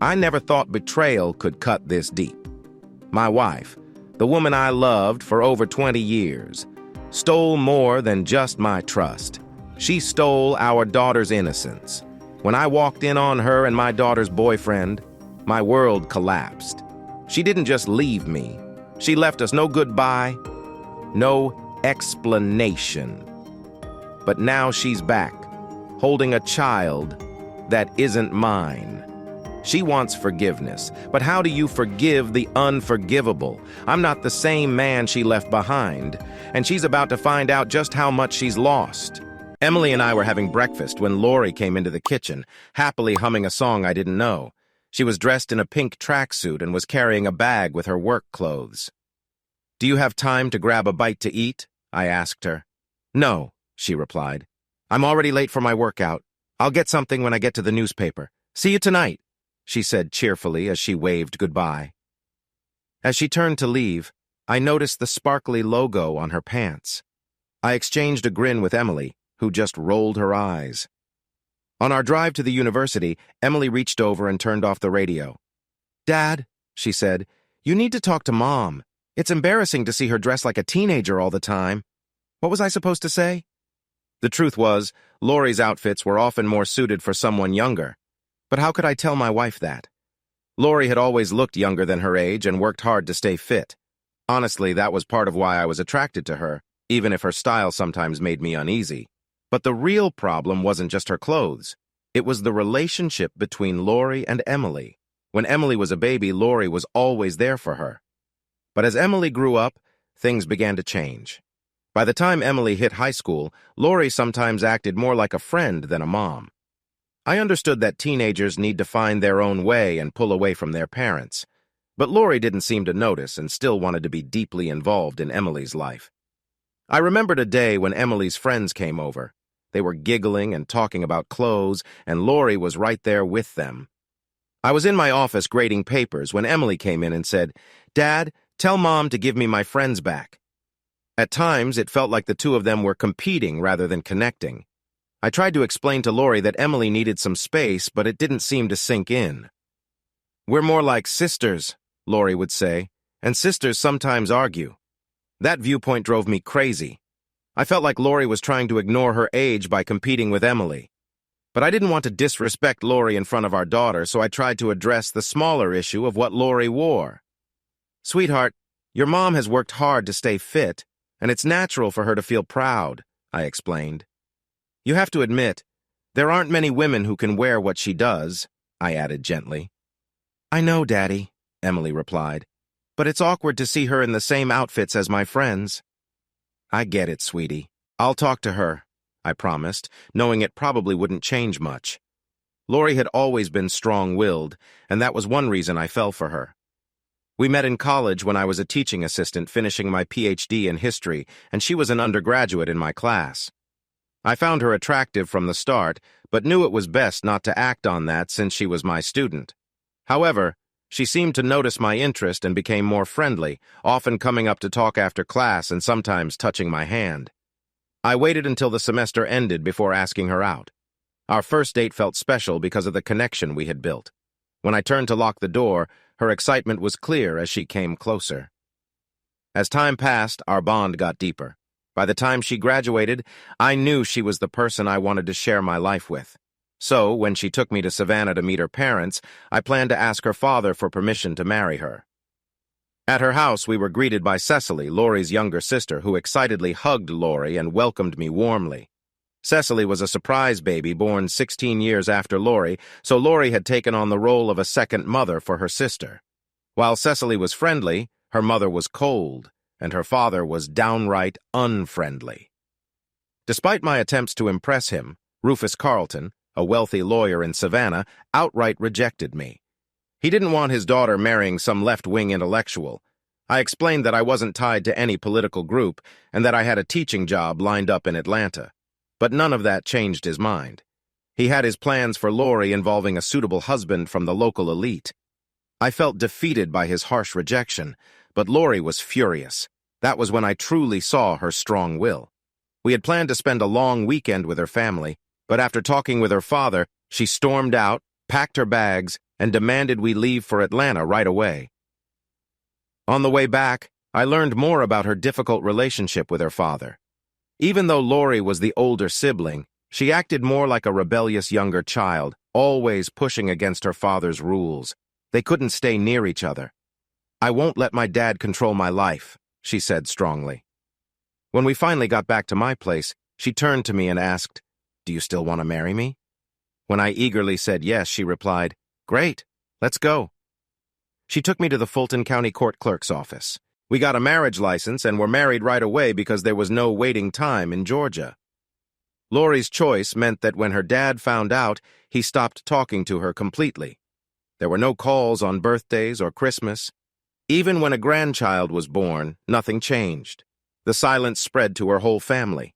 I never thought betrayal could cut this deep. My wife, the woman I loved for over 20 years, stole more than just my trust. She stole our daughter's innocence. When I walked in on her and my daughter's boyfriend, my world collapsed. She didn't just leave me. She left us no goodbye, no explanation. But now she's back, holding a child that isn't mine. She wants forgiveness, but how do you forgive the unforgivable? I'm not the same man she left behind, and she's about to find out just how much she's lost. Emily and I were having breakfast when Lori came into the kitchen, happily humming a song I didn't know. She was dressed in a pink tracksuit and was carrying a bag with her work clothes. "Do you have time to grab a bite to eat?" I asked her. "No," she replied. "I'm already late for my workout. I'll get something when I get to the newspaper. See you tonight," she said cheerfully as she waved goodbye. As she turned to leave, I noticed the sparkly logo on her pants. I exchanged a grin with Emily, who just rolled her eyes. On our drive to the university, Emily reached over and turned off the radio. "Dad," she said, "you need to talk to Mom. It's embarrassing to see her dressed like a teenager all the time." What was I supposed to say? The truth was, Lori's outfits were often more suited for someone younger. But how could I tell my wife that? Lori had always looked younger than her age and worked hard to stay fit. Honestly, that was part of why I was attracted to her, even if her style sometimes made me uneasy. But the real problem wasn't just her clothes. It was the relationship between Lori and Emily. When Emily was a baby, Lori was always there for her. But as Emily grew up, things began to change. By the time Emily hit high school, Lori sometimes acted more like a friend than a mom. I understood that teenagers need to find their own way and pull away from their parents. But Lori didn't seem to notice and still wanted to be deeply involved in Emily's life. I remembered a day when Emily's friends came over. They were giggling and talking about clothes, and Lori was right there with them. I was in my office grading papers when Emily came in and said, "Dad, tell Mom to give me my friends back." At times, it felt like the two of them were competing rather than connecting. I tried to explain to Lori that Emily needed some space, but it didn't seem to sink in. "We're more like sisters," Lori would say, "and sisters sometimes argue." That viewpoint drove me crazy. I felt like Lori was trying to ignore her age by competing with Emily. But I didn't want to disrespect Lori in front of our daughter, so I tried to address the smaller issue of what Lori wore. "Sweetheart, your mom has worked hard to stay fit, and it's natural for her to feel proud," I explained. "You have to admit, there aren't many women who can wear what she does," I added gently. "I know, Daddy," Emily replied, "but it's awkward to see her in the same outfits as my friends." "I get it, sweetie. I'll talk to her," I promised, knowing it probably wouldn't change much. Lori had always been strong-willed, and that was one reason I fell for her. We met in college when I was a teaching assistant finishing my PhD in history, and she was an undergraduate in my class. I found her attractive from the start, but knew it was best not to act on that since she was my student. However, she seemed to notice my interest and became more friendly, often coming up to talk after class and sometimes touching my hand. I waited until the semester ended before asking her out. Our first date felt special because of the connection we had built. When I turned to lock the door, her excitement was clear as she came closer. As time passed, our bond got deeper. By the time she graduated, I knew she was the person I wanted to share my life with. So, when she took me to Savannah to meet her parents, I planned to ask her father for permission to marry her. At her house, we were greeted by Cecily, Lori's younger sister, who excitedly hugged Lori and welcomed me warmly. Cecily was a surprise baby born 16 years after Lori, so Lori had taken on the role of a second mother for her sister. While Cecily was friendly, her mother was cold, and her father was downright unfriendly. Despite my attempts to impress him, Rufus Carlton, a wealthy lawyer in Savannah, outright rejected me. He didn't want his daughter marrying some left-wing intellectual. I explained that I wasn't tied to any political group and that I had a teaching job lined up in Atlanta. But none of that changed his mind. He had his plans for Lori involving a suitable husband from the local elite. I felt defeated by his harsh rejection, but Lori was furious. That was when I truly saw her strong will. We had planned to spend a long weekend with her family, but after talking with her father, she stormed out, packed her bags, and demanded we leave for Atlanta right away. On the way back, I learned more about her difficult relationship with her father. Even though Lori was the older sibling, she acted more like a rebellious younger child, always pushing against her father's rules. They couldn't stay near each other. "I won't let my dad control my life," she said strongly. When we finally got back to my place, she turned to me and asked, "Do you still want to marry me?" When I eagerly said yes, she replied, "Great, let's go." She took me to the Fulton County Court Clerk's office. We got a marriage license and were married right away because there was no waiting time in Georgia. Lori's choice meant that when her dad found out, he stopped talking to her completely. There were no calls on birthdays or Christmas. Even when a grandchild was born, nothing changed. The silence spread to her whole family.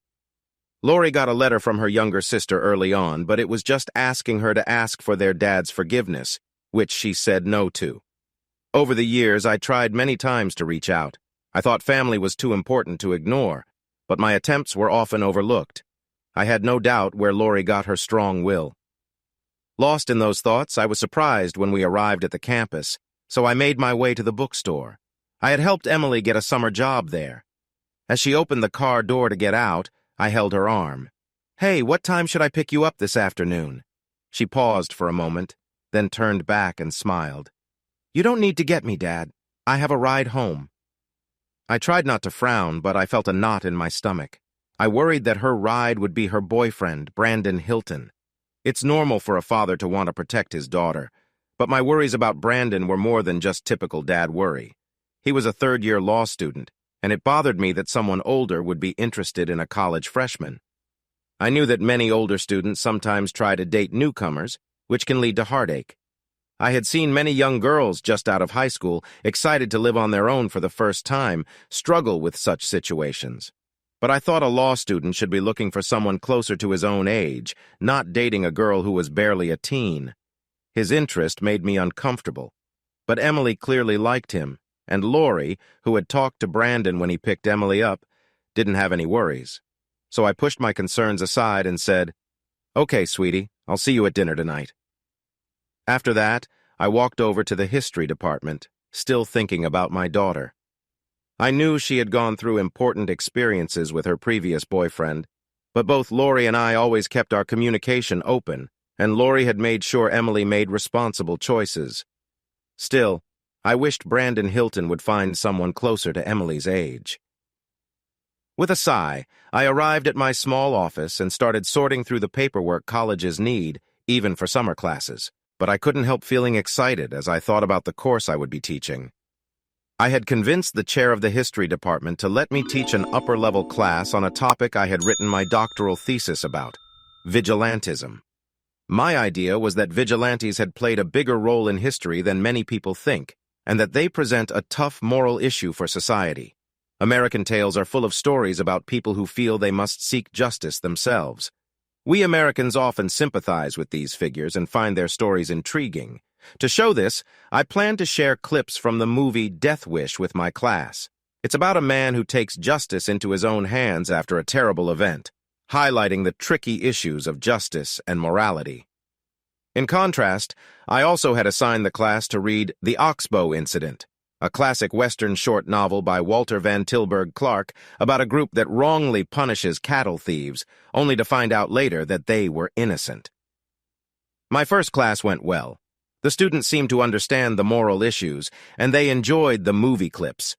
Lori got a letter from her younger sister early on, but it was just asking her to ask for their dad's forgiveness, which she said no to. Over the years, I tried many times to reach out. I thought family was too important to ignore, but my attempts were often overlooked. I had no doubt where Lori got her strong will. Lost in those thoughts, I was surprised when we arrived at the campus, so I made my way to the bookstore. I had helped Emily get a summer job there. As she opened the car door to get out, I held her arm. "Hey, what time should I pick you up this afternoon?" She paused for a moment, then turned back and smiled. "You don't need to get me, Dad. I have a ride home." I tried not to frown, but I felt a knot in my stomach. I worried that her ride would be her boyfriend, Brandon Hilton. It's normal for a father to want to protect his daughter, but my worries about Brandon were more than just typical dad worry. He was a third-year law student, and it bothered me that someone older would be interested in a college freshman. I knew that many older students sometimes try to date newcomers, which can lead to heartache. I had seen many young girls just out of high school, excited to live on their own for the first time, struggle with such situations. But I thought a law student should be looking for someone closer to his own age, not dating a girl who was barely a teen. His interest made me uncomfortable. But Emily clearly liked him, and Lori, who had talked to Brandon when he picked Emily up, didn't have any worries. So I pushed my concerns aside and said, "Okay, sweetie, I'll see you at dinner tonight." After that, I walked over to the history department, still thinking about my daughter. I knew she had gone through important experiences with her previous boyfriend, but both Lori and I always kept our communication open, and Lori had made sure Emily made responsible choices. Still, I wished Brandon Hilton would find someone closer to Emily's age. With a sigh, I arrived at my small office and started sorting through the paperwork colleges need, even for summer classes. But I couldn't help feeling excited as I thought about the course I would be teaching. I had convinced the chair of the history department to let me teach an upper-level class on a topic I had written my doctoral thesis about, vigilantism. My idea was that vigilantes had played a bigger role in history than many people think, and that they present a tough moral issue for society. American tales are full of stories about people who feel they must seek justice themselves. We Americans often sympathize with these figures and find their stories intriguing. To show this, I plan to share clips from the movie Death Wish with my class. It's about a man who takes justice into his own hands after a terrible event, highlighting the tricky issues of justice and morality. In contrast, I also had assigned the class to read The Oxbow Incident, a classic Western short novel by Walter Van Tilburg Clark about a group that wrongly punishes cattle thieves, only to find out later that they were innocent. My first class went well. The students seemed to understand the moral issues, and they enjoyed the movie clips.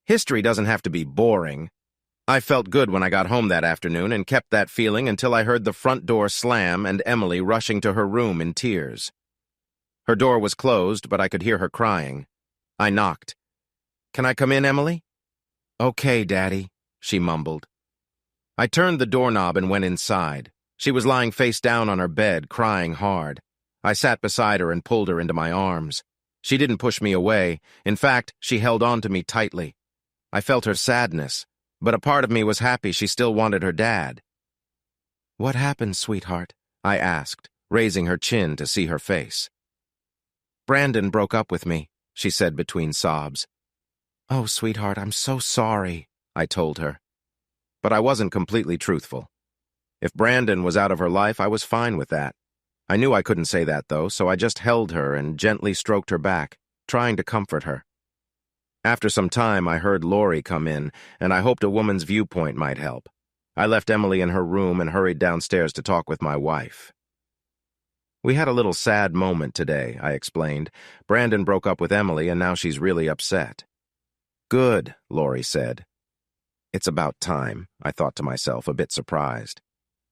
History doesn't have to be boring. I felt good when I got home that afternoon and kept that feeling until I heard the front door slam and Emily rushing to her room in tears. Her door was closed, but I could hear her crying. I knocked. "Can I come in, Emily?" "Okay, Daddy," she mumbled. I turned the doorknob and went inside. She was lying face down on her bed, crying hard. I sat beside her and pulled her into my arms. She didn't push me away. In fact, she held on to me tightly. I felt her sadness, but a part of me was happy she still wanted her dad. "What happened, sweetheart?" I asked, raising her chin to see her face. "Brandon broke up with me," she said between sobs. "Oh, sweetheart, I'm so sorry," I told her. But I wasn't completely truthful. If Brandon was out of her life, I was fine with that. I knew I couldn't say that, though, so I just held her and gently stroked her back, trying to comfort her. After some time, I heard Lori come in, and I hoped a woman's viewpoint might help. I left Emily in her room and hurried downstairs to talk with my wife. We had a little sad moment today, I explained. Brandon broke up with Emily, and now she's really upset. Good, Lori said. It's about time, I thought to myself, a bit surprised.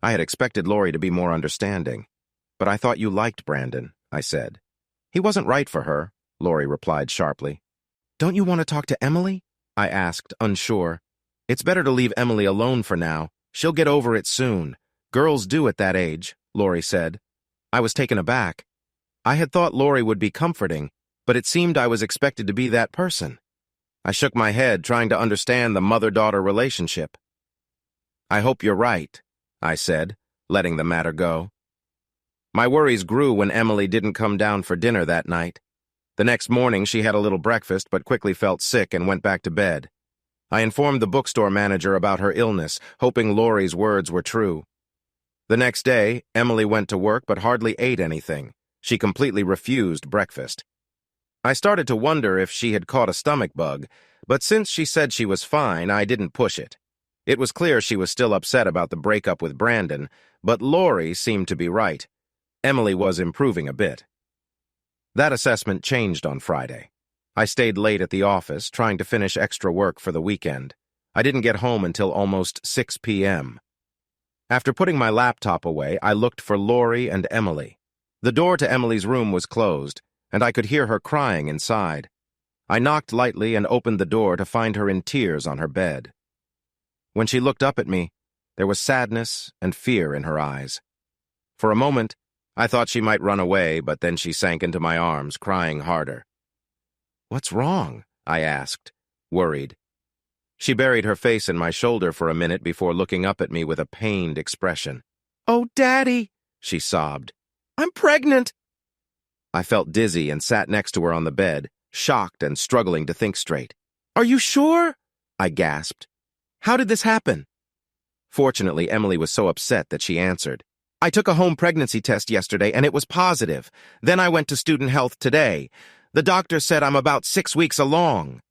I had expected Lori to be more understanding. But I thought you liked Brandon, I said. He wasn't right for her, Lori replied sharply. Don't you want to talk to Emily? I asked, unsure. It's better to leave Emily alone for now. She'll get over it soon. Girls do at that age, Lori said. I was taken aback. I had thought Lori would be comforting, but it seemed I was expected to be that person. I shook my head, trying to understand the mother-daughter relationship. I hope you're right, I said, letting the matter go. My worries grew when Emily didn't come down for dinner that night. The next morning, she had a little breakfast but quickly felt sick and went back to bed. I informed the bookstore manager about her illness, hoping Lori's words were true. The next day, Emily went to work but hardly ate anything. She completely refused breakfast. I started to wonder if she had caught a stomach bug, but since she said she was fine, I didn't push it. It was clear she was still upset about the breakup with Brandon, but Lori seemed to be right. Emily was improving a bit. That assessment changed on Friday. I stayed late at the office, trying to finish extra work for the weekend. I didn't get home until almost 6 p.m. After putting my laptop away, I looked for Lori and Emily. The door to Emily's room was closed, and I could hear her crying inside. I knocked lightly and opened the door to find her in tears on her bed. When she looked up at me, there was sadness and fear in her eyes. For a moment, I thought she might run away, but then she sank into my arms, crying harder. "What's wrong?" I asked, worried. She buried her face in my shoulder for a minute before looking up at me with a pained expression. "Oh, Daddy," she sobbed. "I'm pregnant." I felt dizzy and sat next to her on the bed, shocked and struggling to think straight. "Are you sure?" I gasped. "How did this happen?" Fortunately, Emily was so upset that she answered. "I took a home pregnancy test yesterday and it was positive. Then I went to student health today. The doctor said I'm about 6 weeks along."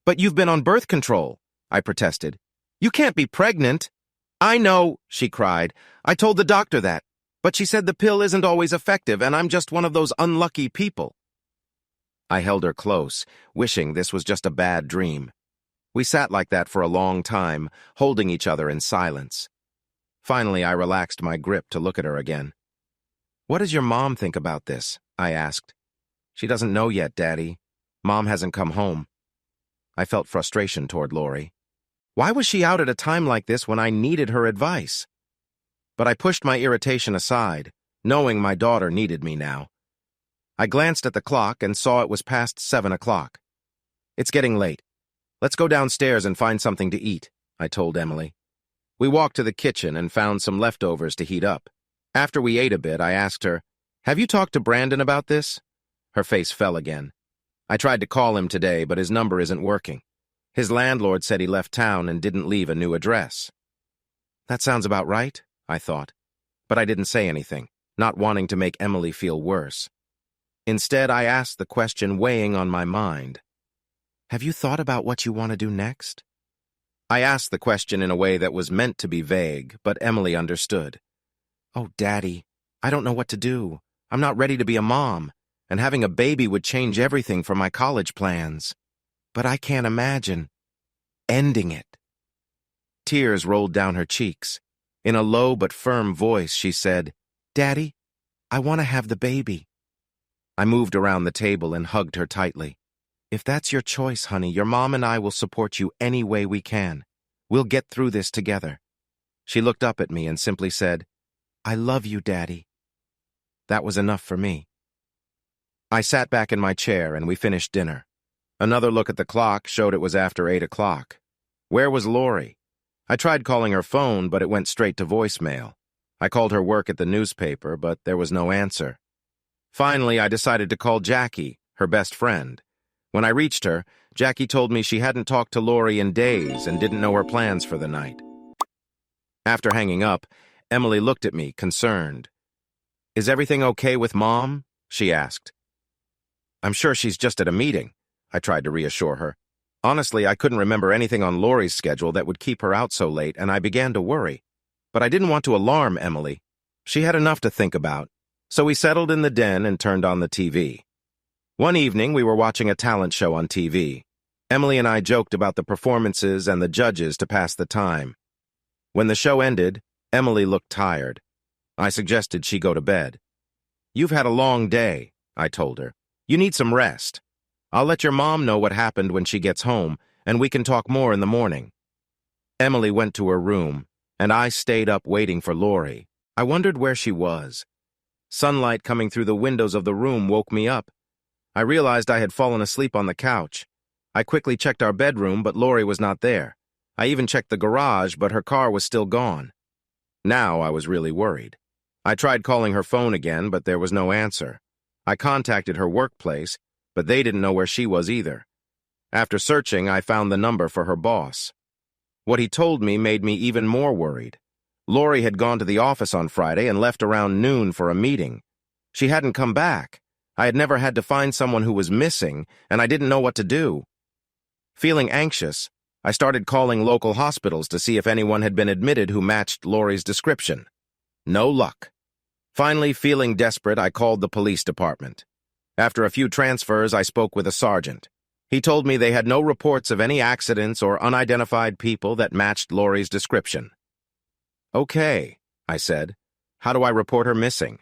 "But you've been on birth control," I protested. "You can't be pregnant." "I know," she cried. "I told the doctor that. But she said the pill isn't always effective and I'm just one of those unlucky people." I held her close, wishing this was just a bad dream. We sat like that for a long time, holding each other in silence. Finally, I relaxed my grip to look at her again. "What does your mom think about this?" I asked. "She doesn't know yet, Daddy. Mom hasn't come home." I felt frustration toward Lori. Why was she out at a time like this when I needed her advice? But I pushed my irritation aside, knowing my daughter needed me now. I glanced at the clock and saw it was past 7 o'clock. "It's getting late. Let's go downstairs and find something to eat," I told Emily. We walked to the kitchen and found some leftovers to heat up. After we ate a bit, I asked her, "Have you talked to Brandon about this?" Her face fell again. "I tried to call him today, but his number isn't working. His landlord said he left town and didn't leave a new address." That sounds about right, I thought. But I didn't say anything, not wanting to make Emily feel worse. Instead, I asked the question weighing on my mind. "Have you thought about what you want to do next?" I asked the question in a way that was meant to be vague, but Emily understood. "Oh, Daddy, I don't know what to do. I'm not ready to be a mom, and having a baby would change everything for my college plans. But I can't imagine ending it." Tears rolled down her cheeks. In a low but firm voice, she said, "Daddy, I want to have the baby." I moved around the table and hugged her tightly. "If that's your choice, honey, your mom and I will support you any way we can. We'll get through this together." She looked up at me and simply said, "I love you, Daddy." That was enough for me. I sat back in my chair and we finished dinner. Another look at the clock showed it was after 8 o'clock. Where was Lori? I tried calling her phone, but it went straight to voicemail. I called her work at the newspaper, but there was no answer. Finally, I decided to call Jackie, her best friend. When I reached her, Jackie told me she hadn't talked to Lori in days and didn't know her plans for the night. After hanging up, Emily looked at me, concerned. "Is everything okay with Mom?" she asked. "I'm sure she's just at a meeting," I tried to reassure her. Honestly, I couldn't remember anything on Lori's schedule that would keep her out so late, and I began to worry. But I didn't want to alarm Emily. She had enough to think about, so we settled in the den and turned on the TV. One evening, we were watching a talent show on TV. Emily and I joked about the performances and the judges to pass the time. When the show ended, Emily looked tired. I suggested she go to bed. "You've had a long day," I told her. "You need some rest. I'll let your mom know what happened when she gets home, and we can talk more in the morning." Emily went to her room, and I stayed up waiting for Lori. I wondered where she was. Sunlight coming through the windows of the room woke me up. I realized I had fallen asleep on the couch. I quickly checked our bedroom, but Lori was not there. I even checked the garage, but her car was still gone. Now I was really worried. I tried calling her phone again, but there was no answer. I contacted her workplace, but they didn't know where she was either. After searching, I found the number for her boss. What he told me made me even more worried. Lori had gone to the office on Friday and left around noon for a meeting. She hadn't come back. I had never had to find someone who was missing, and I didn't know what to do. Feeling anxious, I started calling local hospitals to see if anyone had been admitted who matched Lori's description. No luck. Finally, feeling desperate, I called the police department. After a few transfers, I spoke with a sergeant. He told me they had no reports of any accidents or unidentified people that matched Lori's description. "Okay," I said. "How do I report her missing?"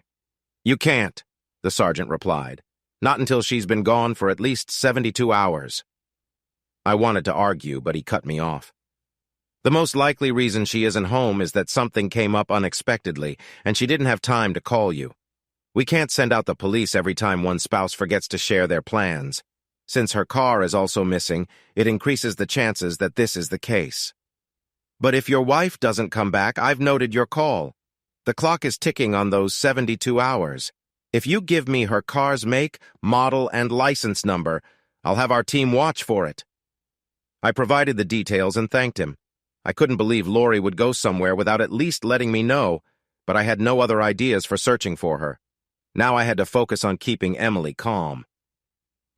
"You can't," the sergeant replied. "Not until she's been gone for at least 72 hours. I wanted to argue, but he cut me off. "The most likely reason she isn't home is that something came up unexpectedly, and she didn't have time to call you. We can't send out the police every time one spouse forgets to share their plans. Since her car is also missing, it increases the chances that this is the case. But if your wife doesn't come back, I've noted your call. The clock is ticking on those 72 hours. If you give me her car's make, model, and license number, I'll have our team watch for it." I provided the details and thanked him. I couldn't believe Lori would go somewhere without at least letting me know, but I had no other ideas for searching for her. Now I had to focus on keeping Emily calm.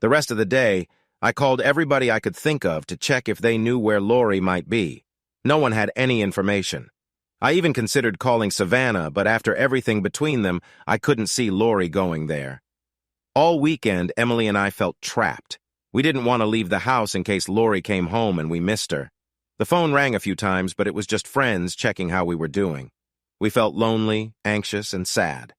The rest of the day, I called everybody I could think of to check if they knew where Lori might be. No one had any information. I even considered calling Savannah, but after everything between them, I couldn't see Lori going there. All weekend, Emily and I felt trapped. We didn't want to leave the house in case Lori came home and we missed her. The phone rang a few times, but it was just friends checking how we were doing. We felt lonely, anxious, and sad.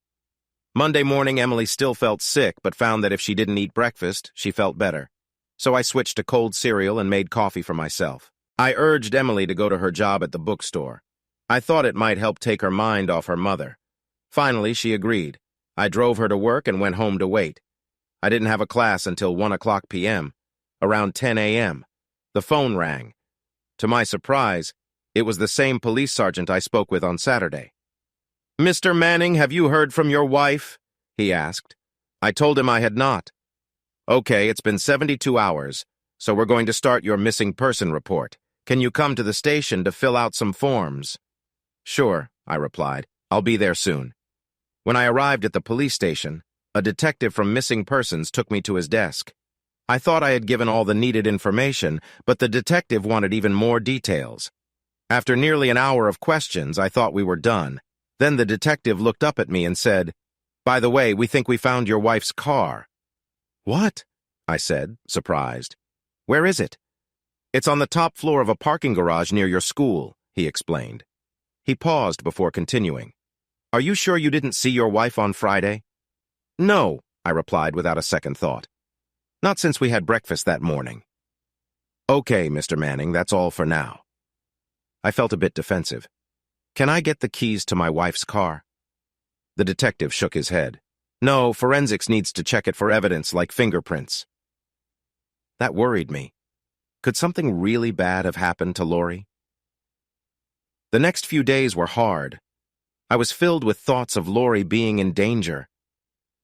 Monday morning, Emily still felt sick, but found that if she didn't eat breakfast, she felt better. So I switched to cold cereal and made coffee for myself. I urged Emily to go to her job at the bookstore. I thought it might help take her mind off her mother. Finally, she agreed. I drove her to work and went home to wait. I didn't have a class until 1:00 p.m. Around 10 a.m., the phone rang. To my surprise, it was the same police sergeant I spoke with on Saturday. "Mr. Manning, have you heard from your wife?" he asked. I told him I had not. "Okay, it's been 72 hours, so we're going to start your missing person report. Can you come to the station to fill out some forms?" "Sure," I replied. "I'll be there soon." When I arrived at the police station, a detective from Missing Persons took me to his desk. I thought I had given all the needed information, but the detective wanted even more details. After nearly an hour of questions, I thought we were done. Then the detective looked up at me and said, "By the way, we think we found your wife's car." "What?" I said, surprised. "Where is it?" "It's on the top floor of a parking garage near your school," he explained. He paused before continuing. "Are you sure you didn't see your wife on Friday?" "No," I replied without a second thought. "Not since we had breakfast that morning." "Okay, Mr. Manning, that's all for now." I felt a bit defensive. "Can I get the keys to my wife's car?" The detective shook his head. "No, forensics needs to check it for evidence like fingerprints." That worried me. Could something really bad have happened to Lori? The next few days were hard. I was filled with thoughts of Lori being in danger.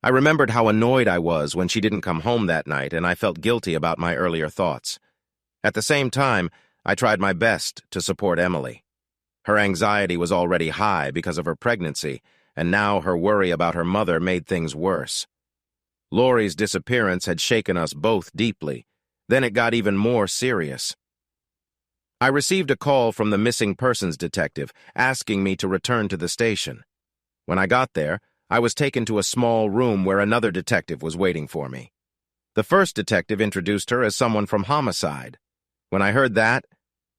I remembered how annoyed I was when she didn't come home that night, and I felt guilty about my earlier thoughts. At the same time, I tried my best to support Emily. Her anxiety was already high because of her pregnancy, and now her worry about her mother made things worse. Lori's disappearance had shaken us both deeply. Then it got even more serious. I received a call from the missing persons detective asking me to return to the station. When I got there, I was taken to a small room where another detective was waiting for me. The first detective introduced her as someone from homicide. When I heard that,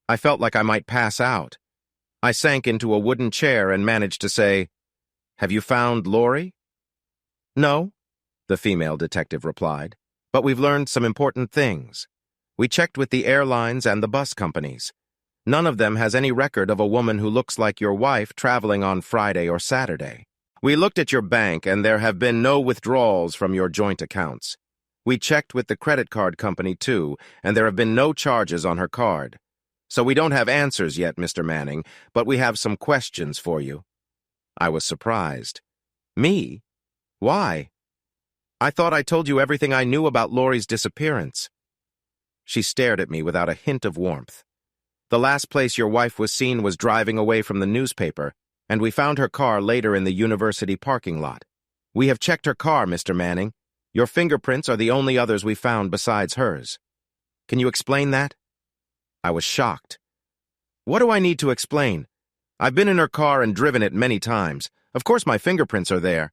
I felt like I might pass out. I sank into a wooden chair and managed to say, "Have you found Lori?" "No," the female detective replied, "but we've learned some important things. We checked with the airlines and the bus companies. None of them has any record of a woman who looks like your wife traveling on Friday or Saturday. We looked at your bank and there have been no withdrawals from your joint accounts. We checked with the credit card company too, and there have been no charges on her card. So we don't have answers yet, Mr. Manning, but we have some questions for you." I was surprised. "Me? Why?" "I thought I told you everything I knew about Lori's disappearance." She stared at me without a hint of warmth. "The last place your wife was seen was driving away from the newspaper, and we found her car later in the university parking lot. We have checked her car, Mr. Manning. Your fingerprints are the only others we found besides hers. Can you explain that?" I was shocked. "What do I need to explain? I've been in her car and driven it many times. Of course my fingerprints are there."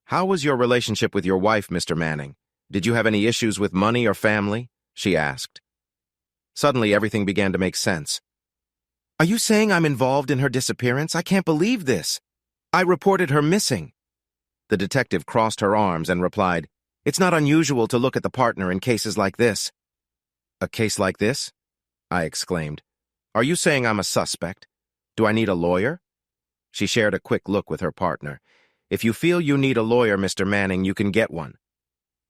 "How was your relationship with your wife, Mr. Manning? Did you have any issues with money or family?" she asked. Suddenly, everything began to make sense. "Are you saying I'm involved in her disappearance? I can't believe this. I reported her missing." The detective crossed her arms and replied, "It's not unusual to look at the partner in cases like this." "A case like this?" I exclaimed. "Are you saying I'm a suspect? Do I need a lawyer?" She shared a quick look with her partner. "If you feel you need a lawyer, Mr. Manning, you can get one."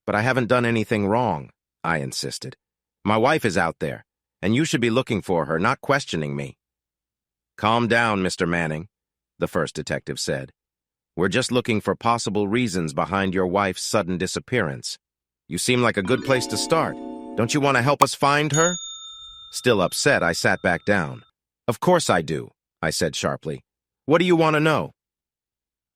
"But I haven't done anything wrong," I insisted. "My wife is out there, and you should be looking for her, not questioning me." "Calm down, Mr. Manning," the first detective said. "We're just looking for possible reasons behind your wife's sudden disappearance. You seem like a good place to start. Don't you want to help us find her?" Still upset, I sat back down. "Of course I do," I said sharply. "What do you want to know?"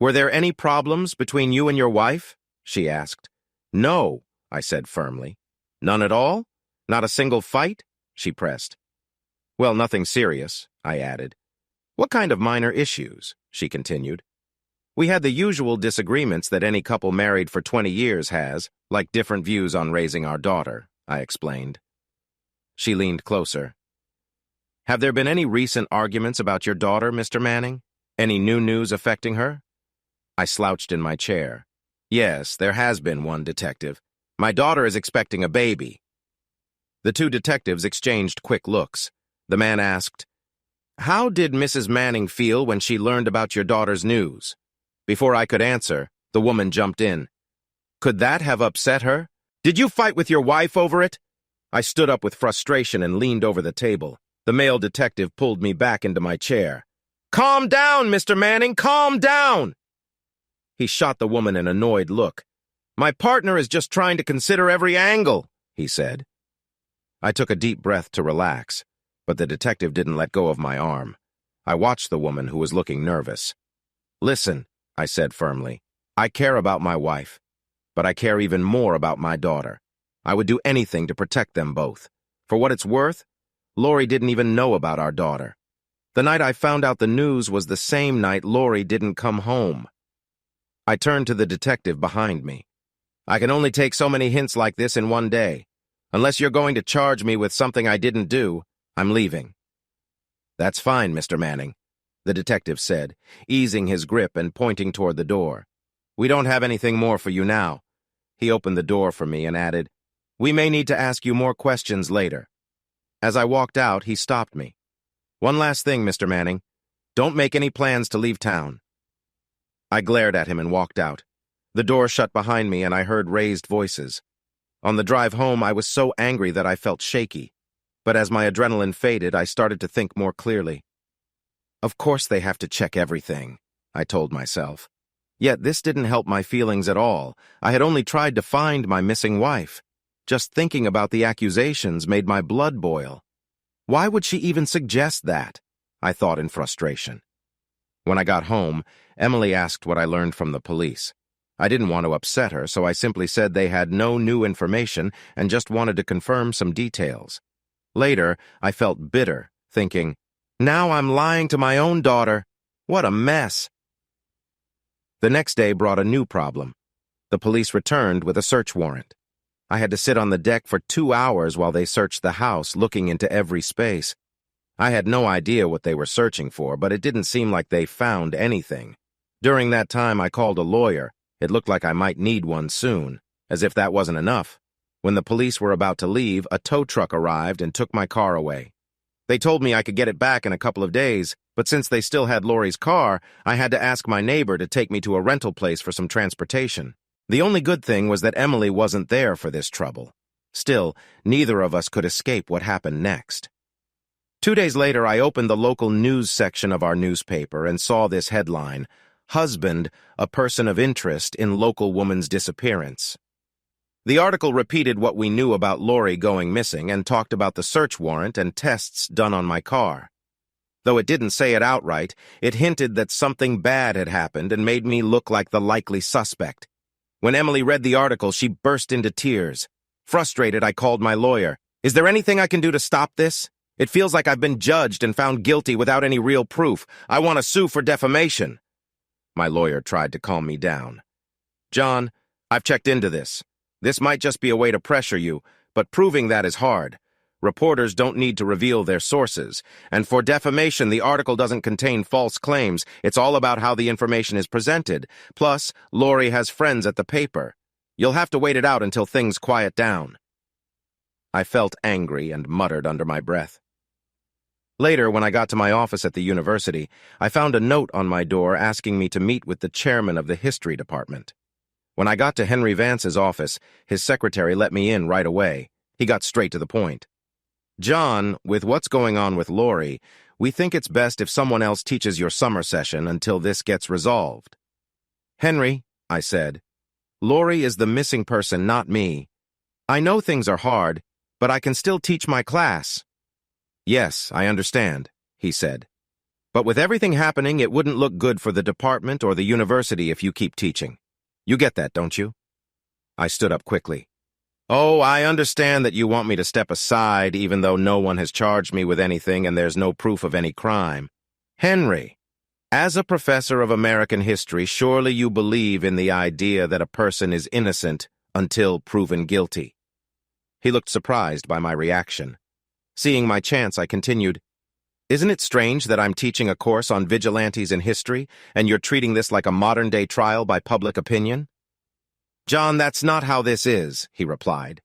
"Were there any problems between you and your wife?" she asked. "No," I said firmly. "None at all? Not a single fight?" she pressed. "Well, nothing serious," I added. "What kind of minor issues?" she continued. "We had the usual disagreements that any couple married for 20 years has, like different views on raising our daughter," I explained. She leaned closer. "Have there been any recent arguments about your daughter, Mr. Manning? Any new news affecting her?" I slouched in my chair. "Yes, there has been one, Detective. My daughter is expecting a baby." The two detectives exchanged quick looks. The man asked, "How did Mrs. Manning feel when she learned about your daughter's news?" Before I could answer, the woman jumped in. "Could that have upset her? Did you fight with your wife over it?" I stood up with frustration and leaned over the table. The male detective pulled me back into my chair. "Calm down, Mr. Manning, calm down!" He shot the woman an annoyed look. "My partner is just trying to consider every angle," he said. I took a deep breath to relax, but the detective didn't let go of my arm. I watched the woman who was looking nervous. "Listen," I said firmly, "I care about my wife, but I care even more about my daughter. I would do anything to protect them both. For what it's worth, Lori didn't even know about our daughter. The night I found out the news was the same night Lori didn't come home." I turned to the detective behind me. "I can only take so many hints like this in one day. Unless you're going to charge me with something I didn't do, I'm leaving." "That's fine, Mr. Manning," the detective said, easing his grip and pointing toward the door. "We don't have anything more for you now." He opened the door for me and added, "We may need to ask you more questions later." As I walked out, he stopped me. "One last thing, Mr. Manning. Don't make any plans to leave town." I glared at him and walked out. The door shut behind me and I heard raised voices. On the drive home, I was so angry that I felt shaky. But as my adrenaline faded, I started to think more clearly. Of course they have to check everything, I told myself. Yet this didn't help my feelings at all. I had only tried to find my missing wife. Just thinking about the accusations made my blood boil. Why would she even suggest that? I thought in frustration. When I got home, Emily asked what I learned from the police. I didn't want to upset her, so I simply said they had no new information and just wanted to confirm some details. Later, I felt bitter, thinking, now I'm lying to my own daughter. What a mess. The next day brought a new problem. The police returned with a search warrant. I had to sit on the deck for 2 hours while they searched the house, looking into every space. I had no idea what they were searching for, but it didn't seem like they found anything. During that time, I called a lawyer. It looked like I might need one soon. As if that wasn't enough. When the police were about to leave, a tow truck arrived and took my car away. They told me I could get it back in a couple of days, but since they still had Lori's car, I had to ask my neighbor to take me to a rental place for some transportation. The only good thing was that Emily wasn't there for this trouble. Still, neither of us could escape what happened next. 2 days later, I opened the local news section of our newspaper and saw this headline, "Husband, a person of interest in local woman's disappearance." The article repeated what we knew about Lori going missing and talked about the search warrant and tests done on my car. Though it didn't say it outright, it hinted that something bad had happened and made me look like the likely suspect. When Emily read the article, she burst into tears. Frustrated, I called my lawyer. "Is there anything I can do to stop this? It feels like I've been judged and found guilty without any real proof. I want to sue for defamation." My lawyer tried to calm me down. "John, I've checked into this. This might just be a way to pressure you, but proving that is hard. Reporters don't need to reveal their sources, and for defamation, the article doesn't contain false claims. It's all about how the information is presented. Plus, Lori has friends at the paper. You'll have to wait it out until things quiet down." I felt angry and muttered under my breath. Later, when I got to my office at the university, I found a note on my door asking me to meet with the chairman of the history department. When I got to Henry Vance's office, his secretary let me in right away. He got straight to the point. "John, with what's going on with Lori, we think it's best if someone else teaches your summer session until this gets resolved." "Henry," I said, "Lori is the missing person, not me. I know things are hard, but I can still teach my class." "Yes, I understand," he said. "But with everything happening, it wouldn't look good for the department or the university if you keep teaching. You get that, don't you?" I stood up quickly. "Oh, I understand that you want me to step aside even though no one has charged me with anything and there's no proof of any crime. Henry, as a professor of American history, surely you believe in the idea that a person is innocent until proven guilty." He looked surprised by my reaction. Seeing my chance, I continued, "Isn't it strange that I'm teaching a course on vigilantes in history, and you're treating this like a modern-day trial by public opinion?" "John, that's not how this is," he replied.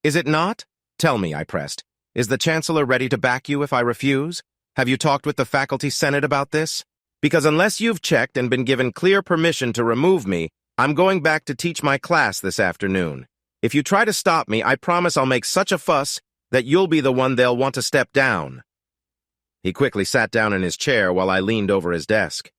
"Is it not? Tell me," I pressed. "Is the chancellor ready to back you if I refuse? Have you talked with the faculty senate about this? Because unless you've checked and been given clear permission to remove me, I'm going back to teach my class this afternoon. If you try to stop me, I promise I'll make such a fuss that you'll be the one they'll want to step down." He quickly sat down in his chair while I leaned over his desk.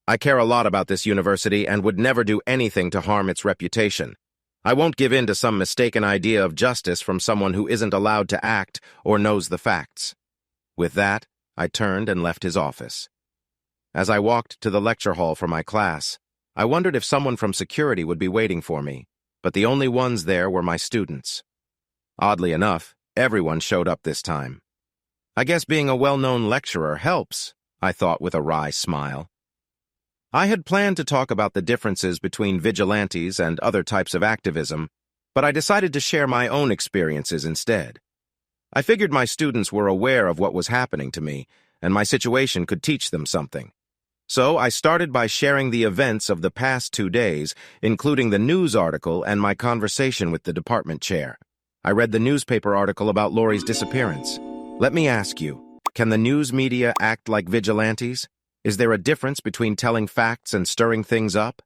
"I care a lot about this university and would never do anything to harm its reputation. I won't give in to some mistaken idea of justice from someone who isn't allowed to act or knows the facts." With that, I turned and left his office. As I walked to the lecture hall for my class, I wondered if someone from security would be waiting for me, but the only ones there were my students. Oddly enough, everyone showed up this time. I guess being a well-known lecturer helps, I thought with a wry smile. I had planned to talk about the differences between vigilantes and other types of activism, but I decided to share my own experiences instead. I figured my students were aware of what was happening to me, and my situation could teach them something. So I started by sharing the events of the past 2 days, including the news article and my conversation with the department chair. I read the newspaper article about Lori's disappearance. Let me ask you, can the news media act like vigilantes? Is there a difference between telling facts and stirring things up?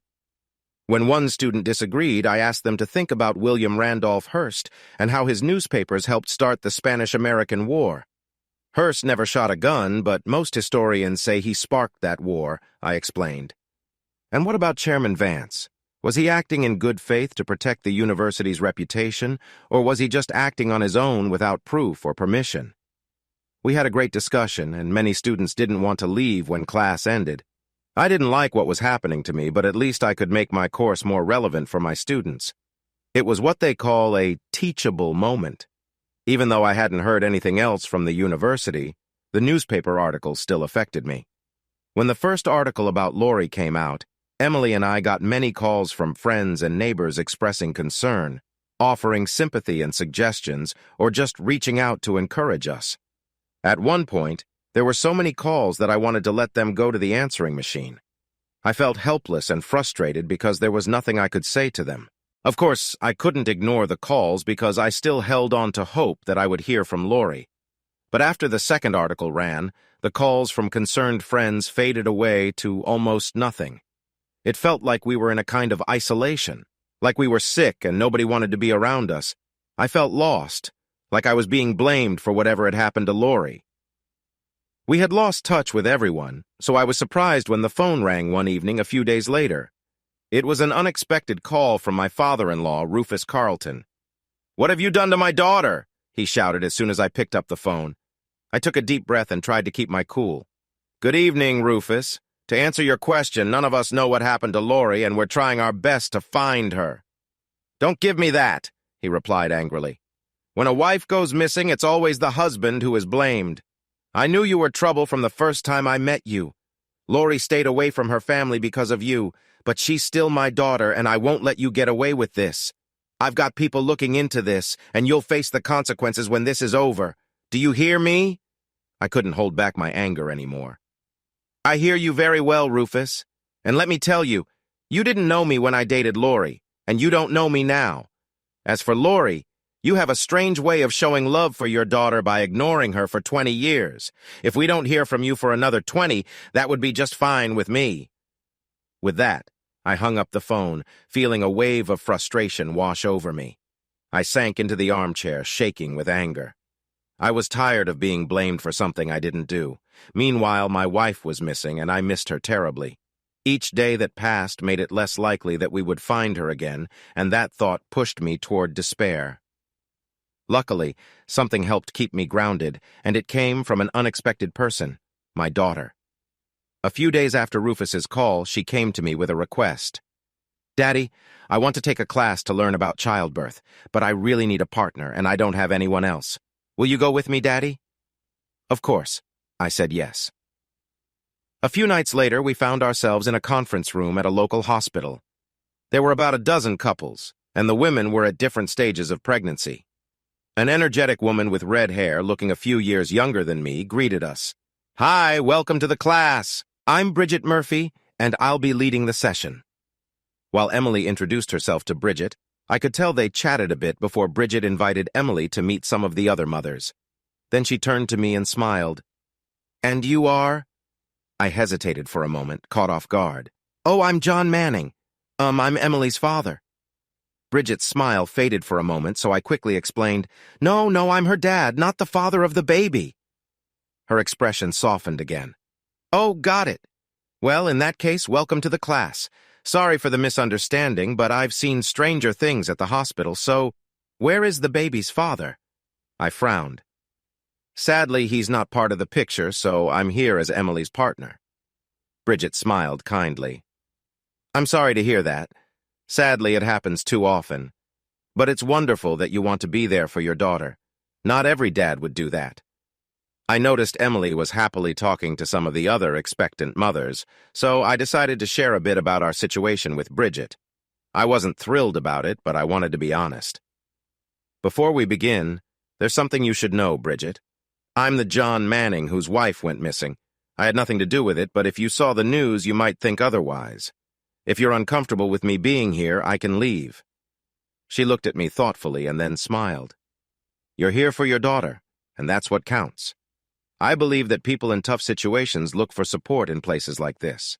When one student disagreed, I asked them to think about William Randolph Hearst and how his newspapers helped start the Spanish-American War. Hearst never shot a gun, but most historians say he sparked that war, I explained. And what about Chairman Vance? Was he acting in good faith to protect the university's reputation, or was he just acting on his own without proof or permission? We had a great discussion, and many students didn't want to leave when class ended. I didn't like what was happening to me, but at least I could make my course more relevant for my students. It was what they call a teachable moment. Even though I hadn't heard anything else from the university, the newspaper articles still affected me. When the first article about Lori came out, Emily and I got many calls from friends and neighbors expressing concern, offering sympathy and suggestions, or just reaching out to encourage us. At one point, there were so many calls that I wanted to let them go to the answering machine. I felt helpless and frustrated because there was nothing I could say to them. Of course, I couldn't ignore the calls because I still held on to hope that I would hear from Lori. But after the second article ran, the calls from concerned friends faded away to almost nothing. It felt like we were in a kind of isolation, like we were sick and nobody wanted to be around us. I felt lost, like I was being blamed for whatever had happened to Lori. We had lost touch with everyone, so I was surprised when the phone rang one evening a few days later. It was an unexpected call from my father-in-law, Rufus Carlton. "What have you done to my daughter?" he shouted as soon as I picked up the phone. I took a deep breath and tried to keep my cool. "Good evening, Rufus. To answer your question, none of us know what happened to Lori, and we're trying our best to find her." "Don't give me that," he replied angrily. "When a wife goes missing, it's always the husband who is blamed. I knew you were trouble from the first time I met you. Lori stayed away from her family because of you, but she's still my daughter, and I won't let you get away with this. I've got people looking into this, and you'll face the consequences when this is over. Do you hear me?" I couldn't hold back my anger anymore. "I hear you very well, Rufus. And let me tell you, you didn't know me when I dated Lori, and you don't know me now. As for Lori, you have a strange way of showing love for your daughter by ignoring her for 20 years. If we don't hear from you for another 20, that would be just fine with me." With that, I hung up the phone, feeling a wave of frustration wash over me. I sank into the armchair, shaking with anger. I was tired of being blamed for something I didn't do. Meanwhile, my wife was missing, and I missed her terribly. Each day that passed made it less likely that we would find her again, and that thought pushed me toward despair. Luckily, something helped keep me grounded, and it came from an unexpected person, my daughter. A few days after Rufus's call, she came to me with a request. "Daddy, I want to take a class to learn about childbirth, but I really need a partner, and I don't have anyone else. Will you go with me, Daddy?" "Of course," I said yes. A few nights later, we found ourselves in a conference room at a local hospital. There were about a dozen couples, and the women were at different stages of pregnancy. An energetic woman with red hair, looking a few years younger than me, greeted us. "Hi, welcome to the class. I'm Bridget Murphy, and I'll be leading the session." While Emily introduced herself to Bridget, I could tell they chatted a bit before Bridget invited Emily to meet some of the other mothers. Then she turned to me and smiled. "And you are?" I hesitated for a moment, caught off guard. "Oh, I'm John Manning. I'm Emily's father." Bridget's smile faded for a moment, so I quickly explained, No, I'm her dad, not the father of the baby." Her expression softened again. "Oh, got it. Well, in that case, welcome to the class. Sorry for the misunderstanding, but I've seen stranger things at the hospital, so where is the baby's father?" I frowned. "Sadly, he's not part of the picture, so I'm here as Emily's partner." Bridget smiled kindly. "I'm sorry to hear that. Sadly, it happens too often. But it's wonderful that you want to be there for your daughter. Not every dad would do that." I noticed Emily was happily talking to some of the other expectant mothers, so I decided to share a bit about our situation with Bridget. I wasn't thrilled about it, but I wanted to be honest. "Before we begin, there's something you should know, Bridget. I'm the John Manning whose wife went missing. I had nothing to do with it, but if you saw the news, you might think otherwise. If you're uncomfortable with me being here, I can leave." She looked at me thoughtfully and then smiled. "You're here for your daughter, and that's what counts. I believe that people in tough situations look for support in places like this.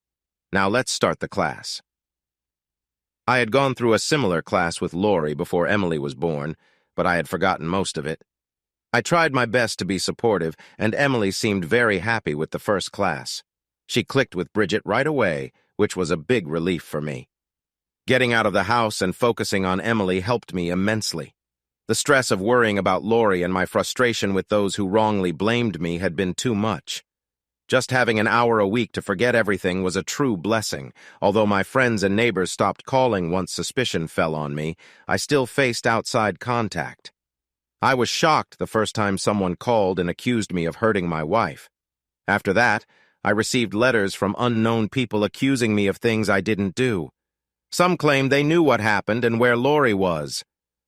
Now let's start the class." I had gone through a similar class with Lori before Emily was born, but I had forgotten most of it. I tried my best to be supportive, and Emily seemed very happy with the first class. She clicked with Bridget right away, which was a big relief for me. Getting out of the house and focusing on Emily helped me immensely. The stress of worrying about Lori and my frustration with those who wrongly blamed me had been too much. Just having an hour a week to forget everything was a true blessing. Although my friends and neighbors stopped calling once suspicion fell on me, I still faced outside contact. I was shocked the first time someone called and accused me of hurting my wife. After that, I received letters from unknown people accusing me of things I didn't do. Some claimed they knew what happened and where Lori was.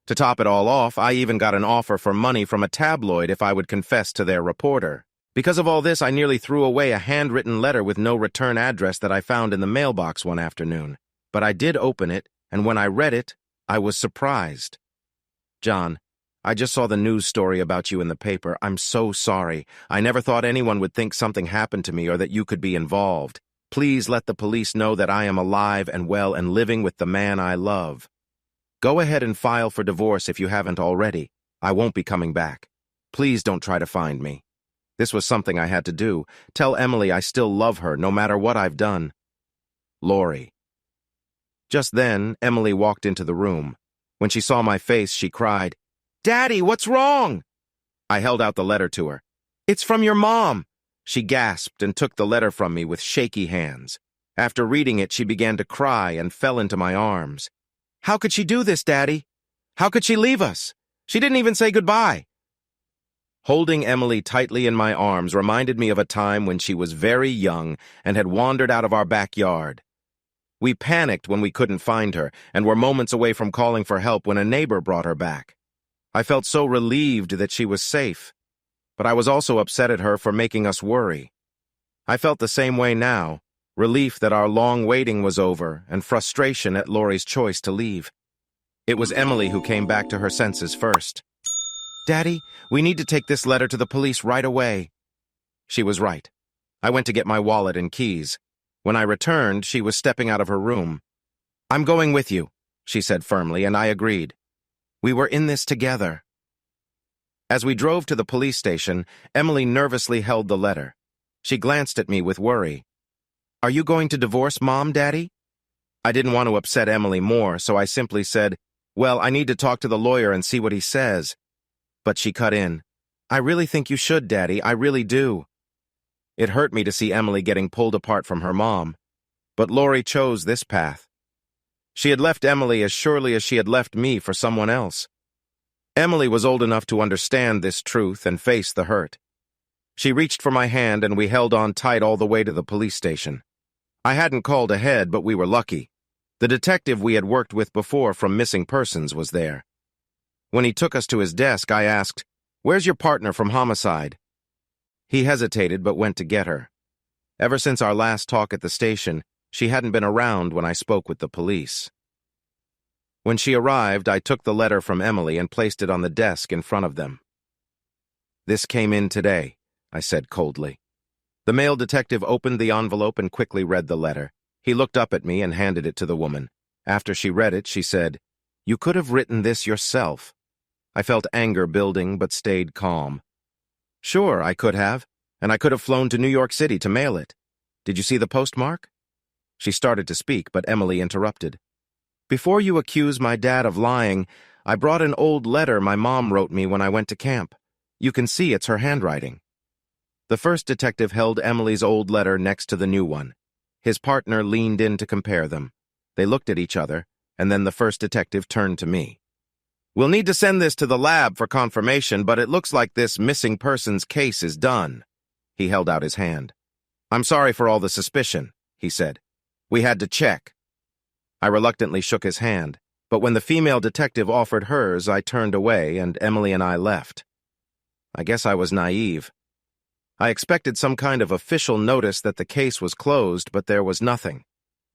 To top it all off, I even got an offer for money from a tabloid if I would confess to their reporter. Because of all this, I nearly threw away a handwritten letter with no return address that I found in the mailbox one afternoon. But I did open it, and when I read it, I was surprised. John, I just saw the news story about you in the paper. I'm so sorry. I never thought anyone would think something happened to me or that you could be involved. Please let the police know that I am alive and well and living with the man I love. Go ahead and file for divorce if you haven't already. I won't be coming back. Please don't try to find me. This was something I had to do. Tell Emily I still love her, no matter what I've done. Lori. Just then, Emily walked into the room. When she saw my face, she cried, "Daddy, what's wrong?" I held out the letter to her. "It's from your mom." She gasped and took the letter from me with shaky hands. After reading it, she began to cry and fell into my arms. "How could she do this, Daddy? How could she leave us? She didn't even say goodbye." Holding Emily tightly in my arms reminded me of a time when she was very young and had wandered out of our backyard. We panicked when we couldn't find her and were moments away from calling for help when a neighbor brought her back. I felt so relieved that she was safe, but I was also upset at her for making us worry. I felt the same way now, relief that our long waiting was over and frustration at Lori's choice to leave. It was Emily who came back to her senses first. "Daddy, we need to take this letter to the police right away." She was right. I went to get my wallet and keys. When I returned, she was stepping out of her room. "I'm going with you," she said firmly, and I agreed. We were in this together. As we drove to the police station, Emily nervously held the letter. She glanced at me with worry. "Are you going to divorce Mom, Daddy?" I didn't want to upset Emily more, so I simply said, "Well, I need to talk to the lawyer and see what he says." But she cut in. "I really think you should, Daddy. I really do." It hurt me to see Emily getting pulled apart from her mom. But Lori chose this path. She had left Emily as surely as she had left me for someone else. Emily was old enough to understand this truth and face the hurt. She reached for my hand and we held on tight all the way to the police station. I hadn't called ahead, but we were lucky. The detective we had worked with before from Missing Persons was there. When he took us to his desk, I asked, "Where's your partner from homicide?" He hesitated but went to get her. Ever since our last talk at the station, she hadn't been around when I spoke with the police. When she arrived, I took the letter from Emily and placed it on the desk in front of them. "This came in today," I said coldly. The male detective opened the envelope and quickly read the letter. He looked up at me and handed it to the woman. After she read it, she said, "You could have written this yourself." I felt anger building but stayed calm. "Sure, I could have, and I could have flown to New York City to mail it. Did you see the postmark?" She started to speak, but Emily interrupted. "Before you accuse my dad of lying, I brought an old letter my mom wrote me when I went to camp. You can see it's her handwriting." The first detective held Emily's old letter next to the new one. His partner leaned in to compare them. They looked at each other, and then the first detective turned to me. "We'll need to send this to the lab for confirmation, but it looks like this missing persons case is done." He held out his hand. "I'm sorry for all the suspicion," he said. "We had to check." I reluctantly shook his hand, but when the female detective offered hers, I turned away and Emily and I left. I guess I was naive. I expected some kind of official notice that the case was closed, but there was nothing.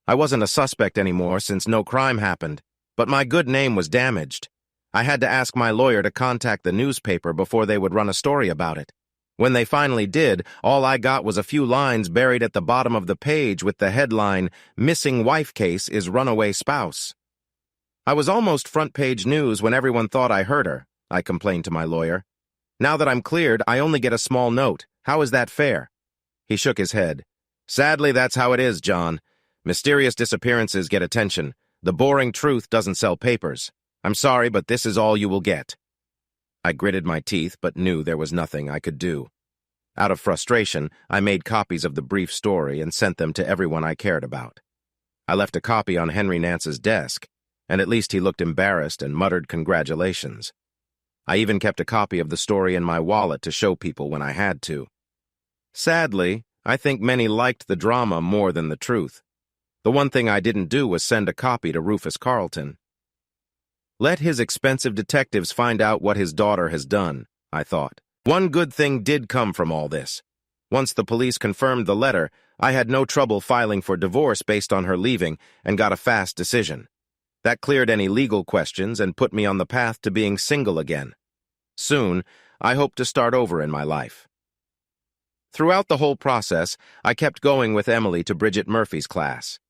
I wasn't a suspect anymore since no crime happened, but my good name was damaged. I had to ask my lawyer to contact the newspaper before they would run a story about it. When they finally did, all I got was a few lines buried at the bottom of the page with the headline, "Missing Wife Case is Runaway Spouse." I was almost front-page news when everyone thought I hurt her, I complained to my lawyer. "Now that I'm cleared, I only get a small note. How is that fair?" He shook his head. "Sadly, that's how it is, John. Mysterious disappearances get attention. The boring truth doesn't sell papers. I'm sorry, but this is all you will get." I gritted my teeth, but knew there was nothing I could do. Out of frustration, I made copies of the brief story and sent them to everyone I cared about. I left a copy on Henry Nance's desk, and at least he looked embarrassed and muttered congratulations. I even kept a copy of the story in my wallet to show people when I had to. Sadly, I think many liked the drama more than the truth. The one thing I didn't do was send a copy to Rufus Carlton. Let his expensive detectives find out what his daughter has done, I thought. One good thing did come from all this. Once the police confirmed the letter, I had no trouble filing for divorce based on her leaving and got a fast decision. That cleared any legal questions and put me on the path to being single again. Soon, I hope to start over in my life. Throughout the whole process, I kept going with Emily to Bridget Murphy's class.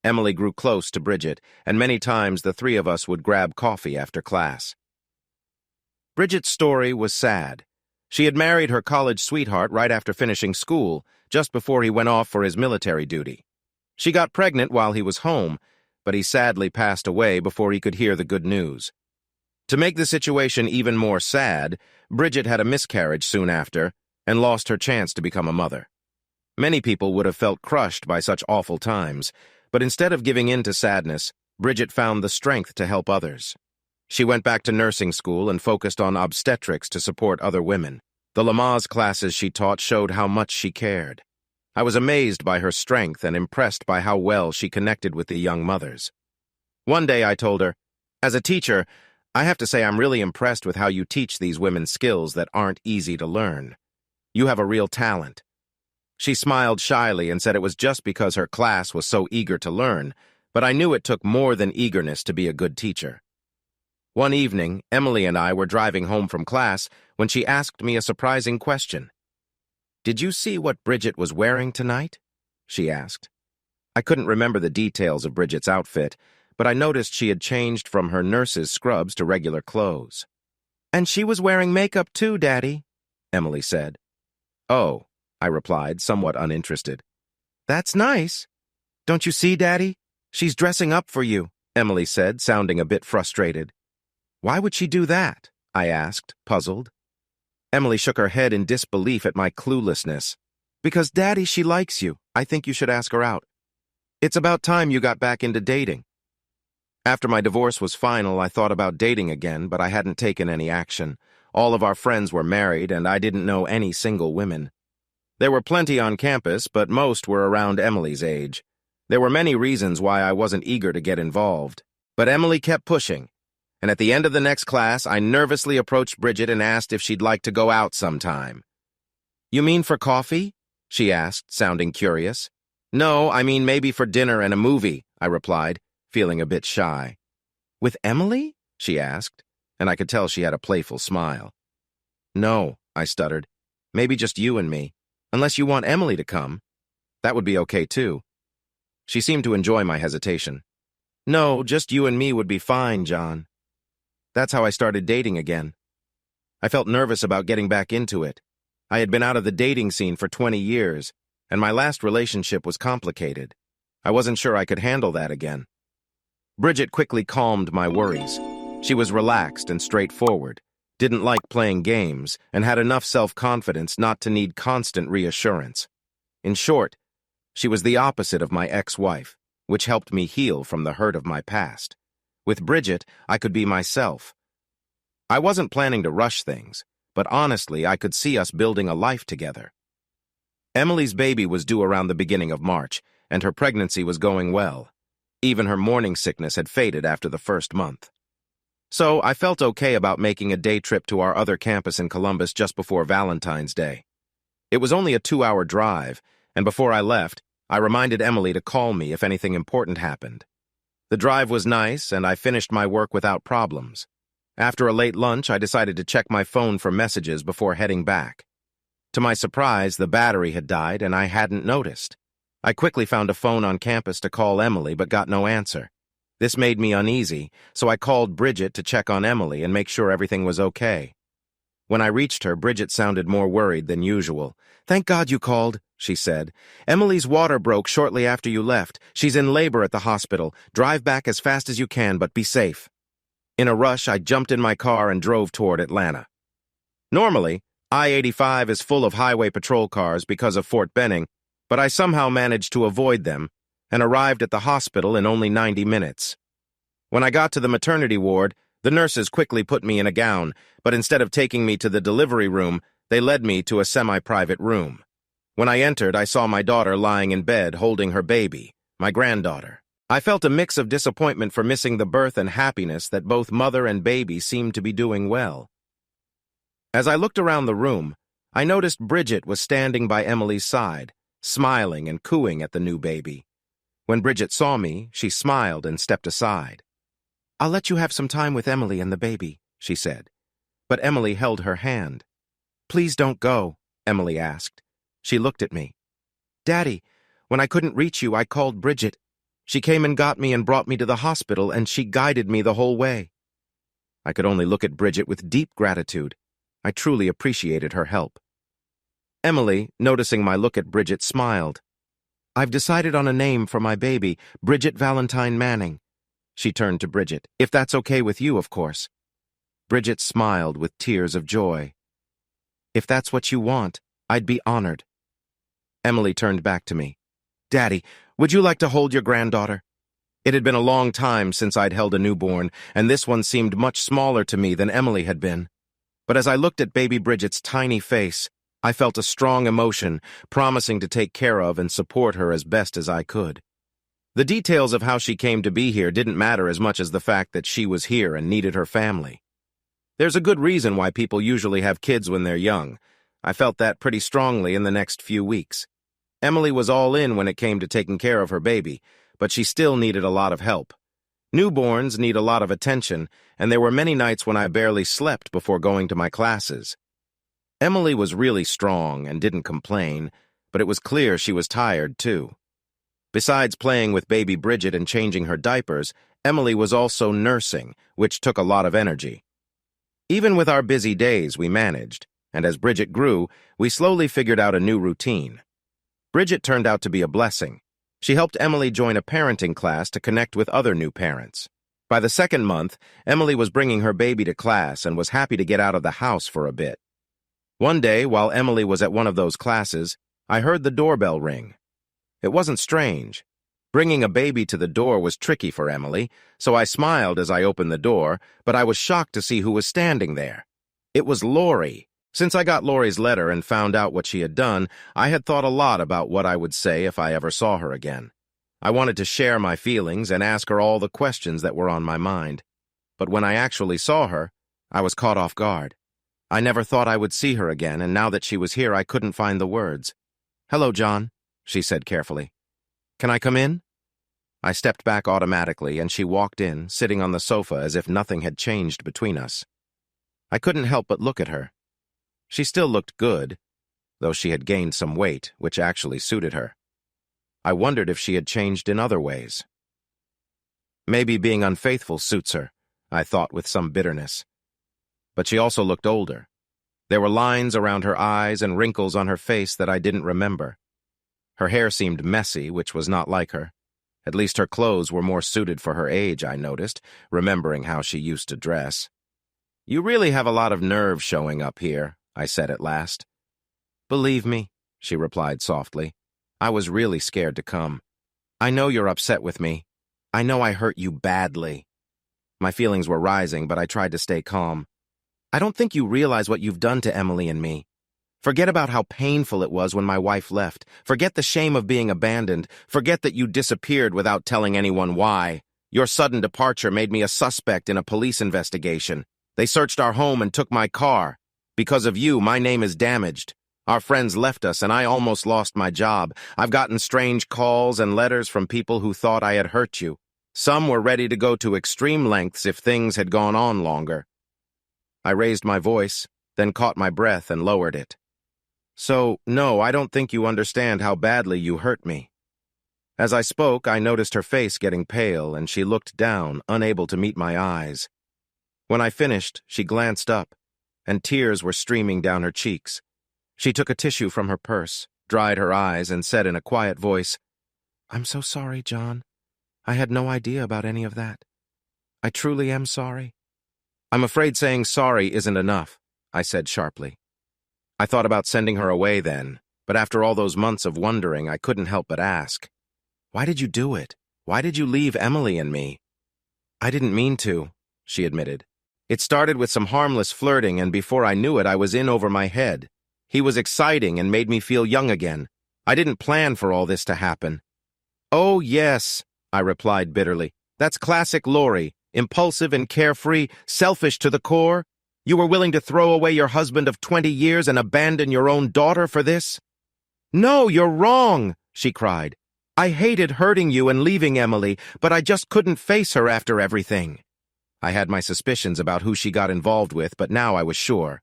Emily grew close to Bridget, and many times the three of us would grab coffee after class. Bridget's story was sad. She had married her college sweetheart right after finishing school, just before he went off for his military duty. She got pregnant while he was home, but he sadly passed away before he could hear the good news. To make the situation even more sad, Bridget had a miscarriage soon after and lost her chance to become a mother. Many people would have felt crushed by such awful times, but instead of giving in to sadness, Bridget found the strength to help others. She went back to nursing school and focused on obstetrics to support other women. The Lamaze classes she taught showed how much she cared. I was amazed by her strength and impressed by how well she connected with the young mothers. One day I told her, "As a teacher, I have to say I'm really impressed with how you teach these women skills that aren't easy to learn. You have a real talent." She smiled shyly and said it was just because her class was so eager to learn, but I knew it took more than eagerness to be a good teacher. One evening, Emily and I were driving home from class when she asked me a surprising question. "Did you see what Bridget was wearing tonight?" she asked. I couldn't remember the details of Bridget's outfit, but I noticed she had changed from her nurse's scrubs to regular clothes. "And she was wearing makeup too, Daddy," Emily said. "Oh," I replied, somewhat uninterested. "That's nice. Don't you see, Daddy? She's dressing up for you," Emily said, sounding a bit frustrated. "Why would she do that?" I asked, puzzled. Emily shook her head in disbelief at my cluelessness. "Because, Daddy, she likes you. I think you should ask her out. It's about time you got back into dating." After my divorce was final, I thought about dating again, but I hadn't taken any action. All of our friends were married, and I didn't know any single women. There were plenty on campus, but most were around Emily's age. There were many reasons why I wasn't eager to get involved. But Emily kept pushing, and at the end of the next class, I nervously approached Bridget and asked if she'd like to go out sometime. "You mean for coffee?" she asked, sounding curious. "No, I mean maybe for dinner and a movie," I replied, feeling a bit shy. "With Emily?" she asked, and I could tell she had a playful smile. "No," I stuttered. "Maybe just you and me, unless you want Emily to come. That would be okay, too." She seemed to enjoy my hesitation. "No, just you and me would be fine, John." That's how I started dating again. I felt nervous about getting back into it. I had been out of the dating scene for 20 years, and my last relationship was complicated. I wasn't sure I could handle that again. Bridget quickly calmed my worries. She was relaxed and straightforward, didn't like playing games, and had enough self-confidence not to need constant reassurance. In short, she was the opposite of my ex-wife, which helped me heal from the hurt of my past. With Bridget, I could be myself. I wasn't planning to rush things, but honestly, I could see us building a life together. Emily's baby was due around the beginning of March, and her pregnancy was going well. Even her morning sickness had faded after the first month. So I felt okay about making a day trip to our other campus in Columbus just before Valentine's Day. It was only a 2-hour drive, and before I left, I reminded Emily to call me if anything important happened. The drive was nice, and I finished my work without problems. After a late lunch, I decided to check my phone for messages before heading back. To my surprise, the battery had died, and I hadn't noticed. I quickly found a phone on campus to call Emily, but got no answer. This made me uneasy, so I called Bridget to check on Emily and make sure everything was okay. When I reached her, Bridget sounded more worried than usual. "Thank God you called," she said. "Emily's water broke shortly after you left. She's in labor at the hospital. Drive back as fast as you can, but be safe." In a rush, I jumped in my car and drove toward Atlanta. Normally, I-85 is full of highway patrol cars because of Fort Benning, but I somehow managed to avoid them and arrived at the hospital in only 90 minutes. When I got to the maternity ward, the nurses quickly put me in a gown, but instead of taking me to the delivery room, they led me to a semi-private room. When I entered, I saw my daughter lying in bed holding her baby, my granddaughter. I felt a mix of disappointment for missing the birth and happiness that both mother and baby seemed to be doing well. As I looked around the room, I noticed Bridget was standing by Emily's side, smiling and cooing at the new baby. When Bridget saw me, she smiled and stepped aside. "I'll let you have some time with Emily and the baby," she said. But Emily held her hand. "Please don't go," Emily asked. She looked at me. "Daddy, when I couldn't reach you, I called Bridget. She came and got me and brought me to the hospital, and she guided me the whole way." I could only look at Bridget with deep gratitude. I truly appreciated her help. Emily, noticing my look at Bridget, smiled. "I've decided on a name for my baby, Bridget Valentine Manning." She turned to Bridget. "If that's okay with you, of course." Bridget smiled with tears of joy. "If that's what you want, I'd be honored." Emily turned back to me. "Daddy, would you like to hold your granddaughter?" It had been a long time since I'd held a newborn, and this one seemed much smaller to me than Emily had been. But as I looked at baby Bridget's tiny face, I felt a strong emotion, promising to take care of and support her as best as I could. The details of how she came to be here didn't matter as much as the fact that she was here and needed her family. There's a good reason why people usually have kids when they're young. I felt that pretty strongly in the next few weeks. Emily was all in when it came to taking care of her baby, but she still needed a lot of help. Newborns need a lot of attention, and there were many nights when I barely slept before going to my classes. Emily was really strong and didn't complain, but it was clear she was tired too. Besides playing with baby Bridget and changing her diapers, Emily was also nursing, which took a lot of energy. Even with our busy days, we managed, and as Bridget grew, we slowly figured out a new routine. Bridget turned out to be a blessing. She helped Emily join a parenting class to connect with other new parents. By the second month, Emily was bringing her baby to class and was happy to get out of the house for a bit. One day, while Emily was at one of those classes, I heard the doorbell ring. It wasn't strange. Bringing a baby to the door was tricky for Emily, so I smiled as I opened the door, but I was shocked to see who was standing there. It was Lori. Since I got Lori's letter and found out what she had done, I had thought a lot about what I would say if I ever saw her again. I wanted to share my feelings and ask her all the questions that were on my mind. But when I actually saw her, I was caught off guard. I never thought I would see her again, and now that she was here, I couldn't find the words. "Hello, John," she said carefully. "Can I come in?" I stepped back automatically, and she walked in, sitting on the sofa as if nothing had changed between us. I couldn't help but look at her. She still looked good, though she had gained some weight, which actually suited her. I wondered if she had changed in other ways. Maybe being unfaithful suits her, I thought with some bitterness. But she also looked older. There were lines around her eyes and wrinkles on her face that I didn't remember. Her hair seemed messy, which was not like her. At least her clothes were more suited for her age, I noticed, remembering how she used to dress. "You really have a lot of nerve showing up here," I said at last. "Believe me," she replied softly, "I was really scared to come. I know you're upset with me. I know I hurt you badly." My feelings were rising, but I tried to stay calm. "I don't think you realize what you've done to Emily and me. Forget about how painful it was when my wife left. Forget the shame of being abandoned. Forget that you disappeared without telling anyone why. Your sudden departure made me a suspect in a police investigation. They searched our home and took my car. Because of you, my name is damaged. Our friends left us, and I almost lost my job. I've gotten strange calls and letters from people who thought I had hurt you. Some were ready to go to extreme lengths if things had gone on longer." I raised my voice, then caught my breath and lowered it. "So, no, I don't think you understand how badly you hurt me." As I spoke, I noticed her face getting pale, and she looked down, unable to meet my eyes. When I finished, she glanced up, and tears were streaming down her cheeks. She took a tissue from her purse, dried her eyes, and said in a quiet voice, "I'm so sorry, John. I had no idea about any of that. I truly am sorry." "I'm afraid saying sorry isn't enough," I said sharply. I thought about sending her away then, but after all those months of wondering, I couldn't help but ask, "Why did you do it? Why did you leave Emily and me?" "I didn't mean to," she admitted. "It started with some harmless flirting, and before I knew it, I was in over my head. He was exciting and made me feel young again. I didn't plan for all this to happen." "Oh, yes," I replied bitterly. "That's classic Lori, impulsive and carefree, selfish to the core. You were willing to throw away your husband of 20 years and abandon your own daughter for this?" "No, you're wrong," she cried. "I hated hurting you and leaving Emily, but I just couldn't face her after everything." I had my suspicions about who she got involved with, but now I was sure.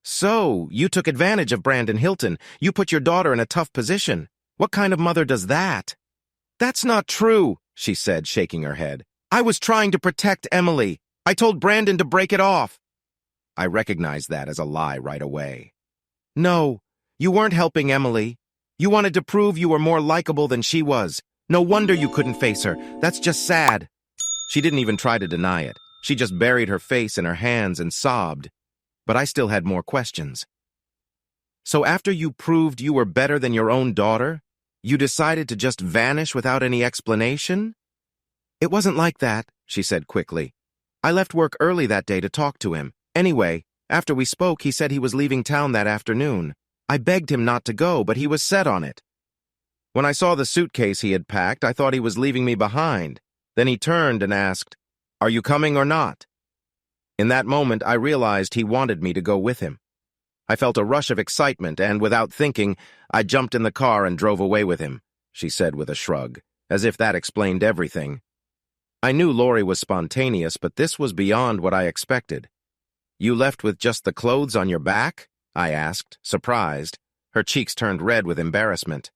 "So, you took advantage of Brandon Hilton. You put your daughter in a tough position. What kind of mother does that?" "That's not true," she said, shaking her head. "I was trying to protect Emily. I told Brandon to break it off." I recognized that as a lie right away. "No, you weren't helping Emily. You wanted to prove you were more likable than she was. No wonder you couldn't face her. That's just sad." She didn't even try to deny it. She just buried her face in her hands and sobbed. But I still had more questions. "So after you proved you were better than your own daughter, you decided to just vanish without any explanation?" "It wasn't like that," she said quickly. "I left work early that day to talk to him. Anyway, after we spoke, he said he was leaving town that afternoon. I begged him not to go, but he was set on it. When I saw the suitcase he had packed, I thought he was leaving me behind. Then he turned and asked, 'Are you coming or not?' In that moment, I realized he wanted me to go with him. I felt a rush of excitement, and without thinking, I jumped in the car and drove away with him," she said with a shrug, as if that explained everything. I knew Lori was spontaneous, but this was beyond what I expected. "You left with just the clothes on your back?" I asked, surprised. Her cheeks turned red with embarrassment.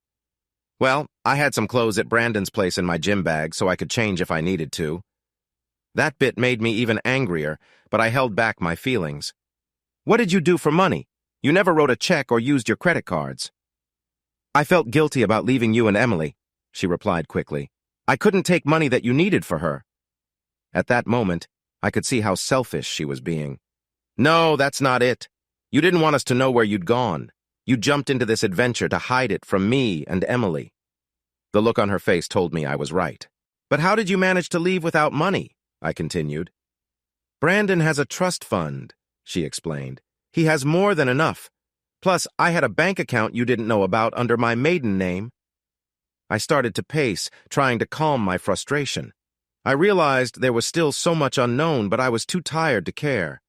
"Well, I had some clothes at Brandon's place in my gym bag, so I could change if I needed to." That bit made me even angrier, but I held back my feelings. "What did you do for money? You never wrote a check or used your credit cards." "I felt guilty about leaving you and Emily," she replied quickly. "I couldn't take money that you needed for her." At that moment, I could see how selfish she was being. "No, that's not it. You didn't want us to know where you'd gone. You jumped into this adventure to hide it from me and Emily." The look on her face told me I was right. "But how did you manage to leave without money?" I continued. "Brandon has a trust fund," she explained. "He has more than enough. Plus, I had a bank account you didn't know about under my maiden name." I started to pace, trying to calm my frustration. I realized there was still so much unknown, but I was too tired to care.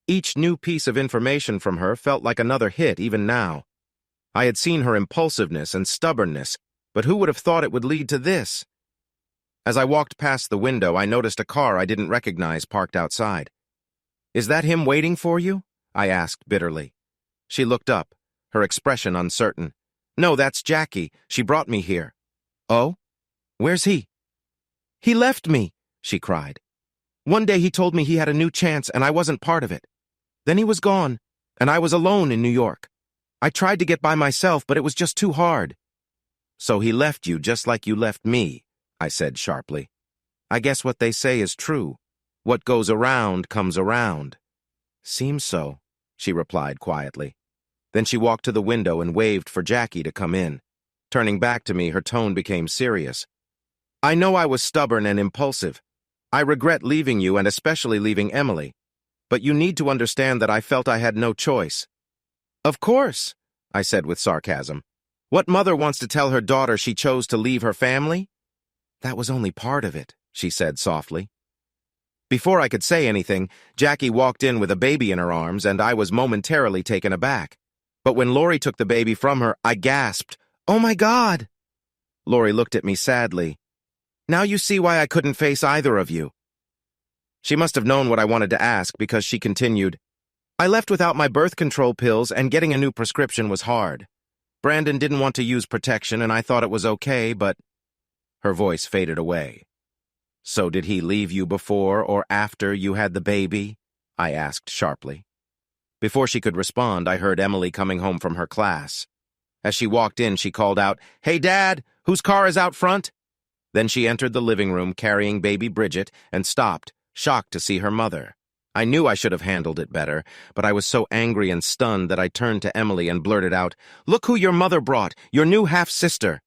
Each new piece of information from her felt like another hit even now. I had seen her impulsiveness and stubbornness, but who would have thought it would lead to this? As I walked past the window, I noticed a car I didn't recognize parked outside. "Is that him waiting for you?" I asked bitterly. She looked up, her expression uncertain. "No, that's Jackie. She brought me here." "Oh? Where's he?" "He left me," she cried. "One day he told me he had a new chance and I wasn't part of it. Then he was gone, and I was alone in New York. I tried to get by myself, but it was just too hard." "So he left you just like you left me," I said sharply. "I guess what they say is true. What goes around comes around." "Seems so," she replied quietly. Then she walked to the window and waved for Jackie to come in. Turning back to me, her tone became serious. "I know I was stubborn and impulsive. I regret leaving you and especially leaving Emily. But you need to understand that I felt I had no choice." "Of course," I said with sarcasm. "What mother wants to tell her daughter she chose to leave her family?" "That was only part of it," she said softly. Before I could say anything, Jackie walked in with a baby in her arms, and I was momentarily taken aback. But when Lori took the baby from her, I gasped, "Oh my God!" Lori looked at me sadly. "Now you see why I couldn't face either of you." She must have known what I wanted to ask because she continued, "I left without my birth control pills, and getting a new prescription was hard. Brandon didn't want to use protection, and I thought it was okay, but—" Her voice faded away. "So did he leave you before or after you had the baby?" I asked sharply. Before she could respond, I heard Emily coming home from her class. As she walked in, she called out, "Hey, Dad, whose car is out front?" Then she entered the living room carrying baby Bridget and stopped, shocked to see her mother. I knew I should have handled it better, but I was so angry and stunned that I turned to Emily and blurted out, "Look who your mother brought, your new half-sister."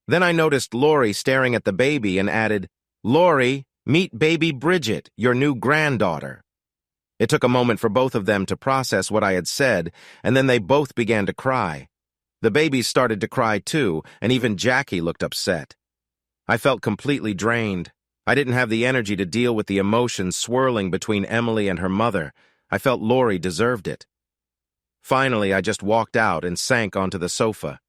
Then I noticed Lori staring at the baby and added, "Lori, meet baby Bridget, your new granddaughter." It took a moment for both of them to process what I had said, and then they both began to cry. The babies started to cry too, and even Jackie looked upset. I felt completely drained. I didn't have the energy to deal with the emotions swirling between Emily and her mother. I felt Lori deserved it. Finally, I just walked out and sank onto the sofa.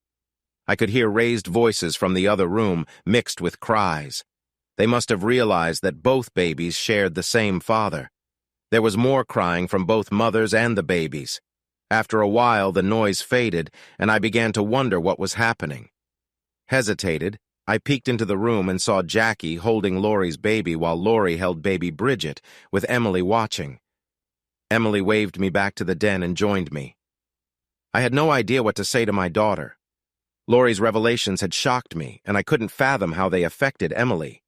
I could hear raised voices from the other room, mixed with cries. They must have realized that both babies shared the same father. There was more crying from both mothers and the babies. After a while, the noise faded, and I began to wonder what was happening. Hesitated, I peeked into the room and saw Jackie holding Lori's baby while Lori held baby Bridget, with Emily watching. Emily waved me back to the den and joined me. I had no idea what to say to my daughter. Lori's revelations had shocked me, and I couldn't fathom how they affected Emily.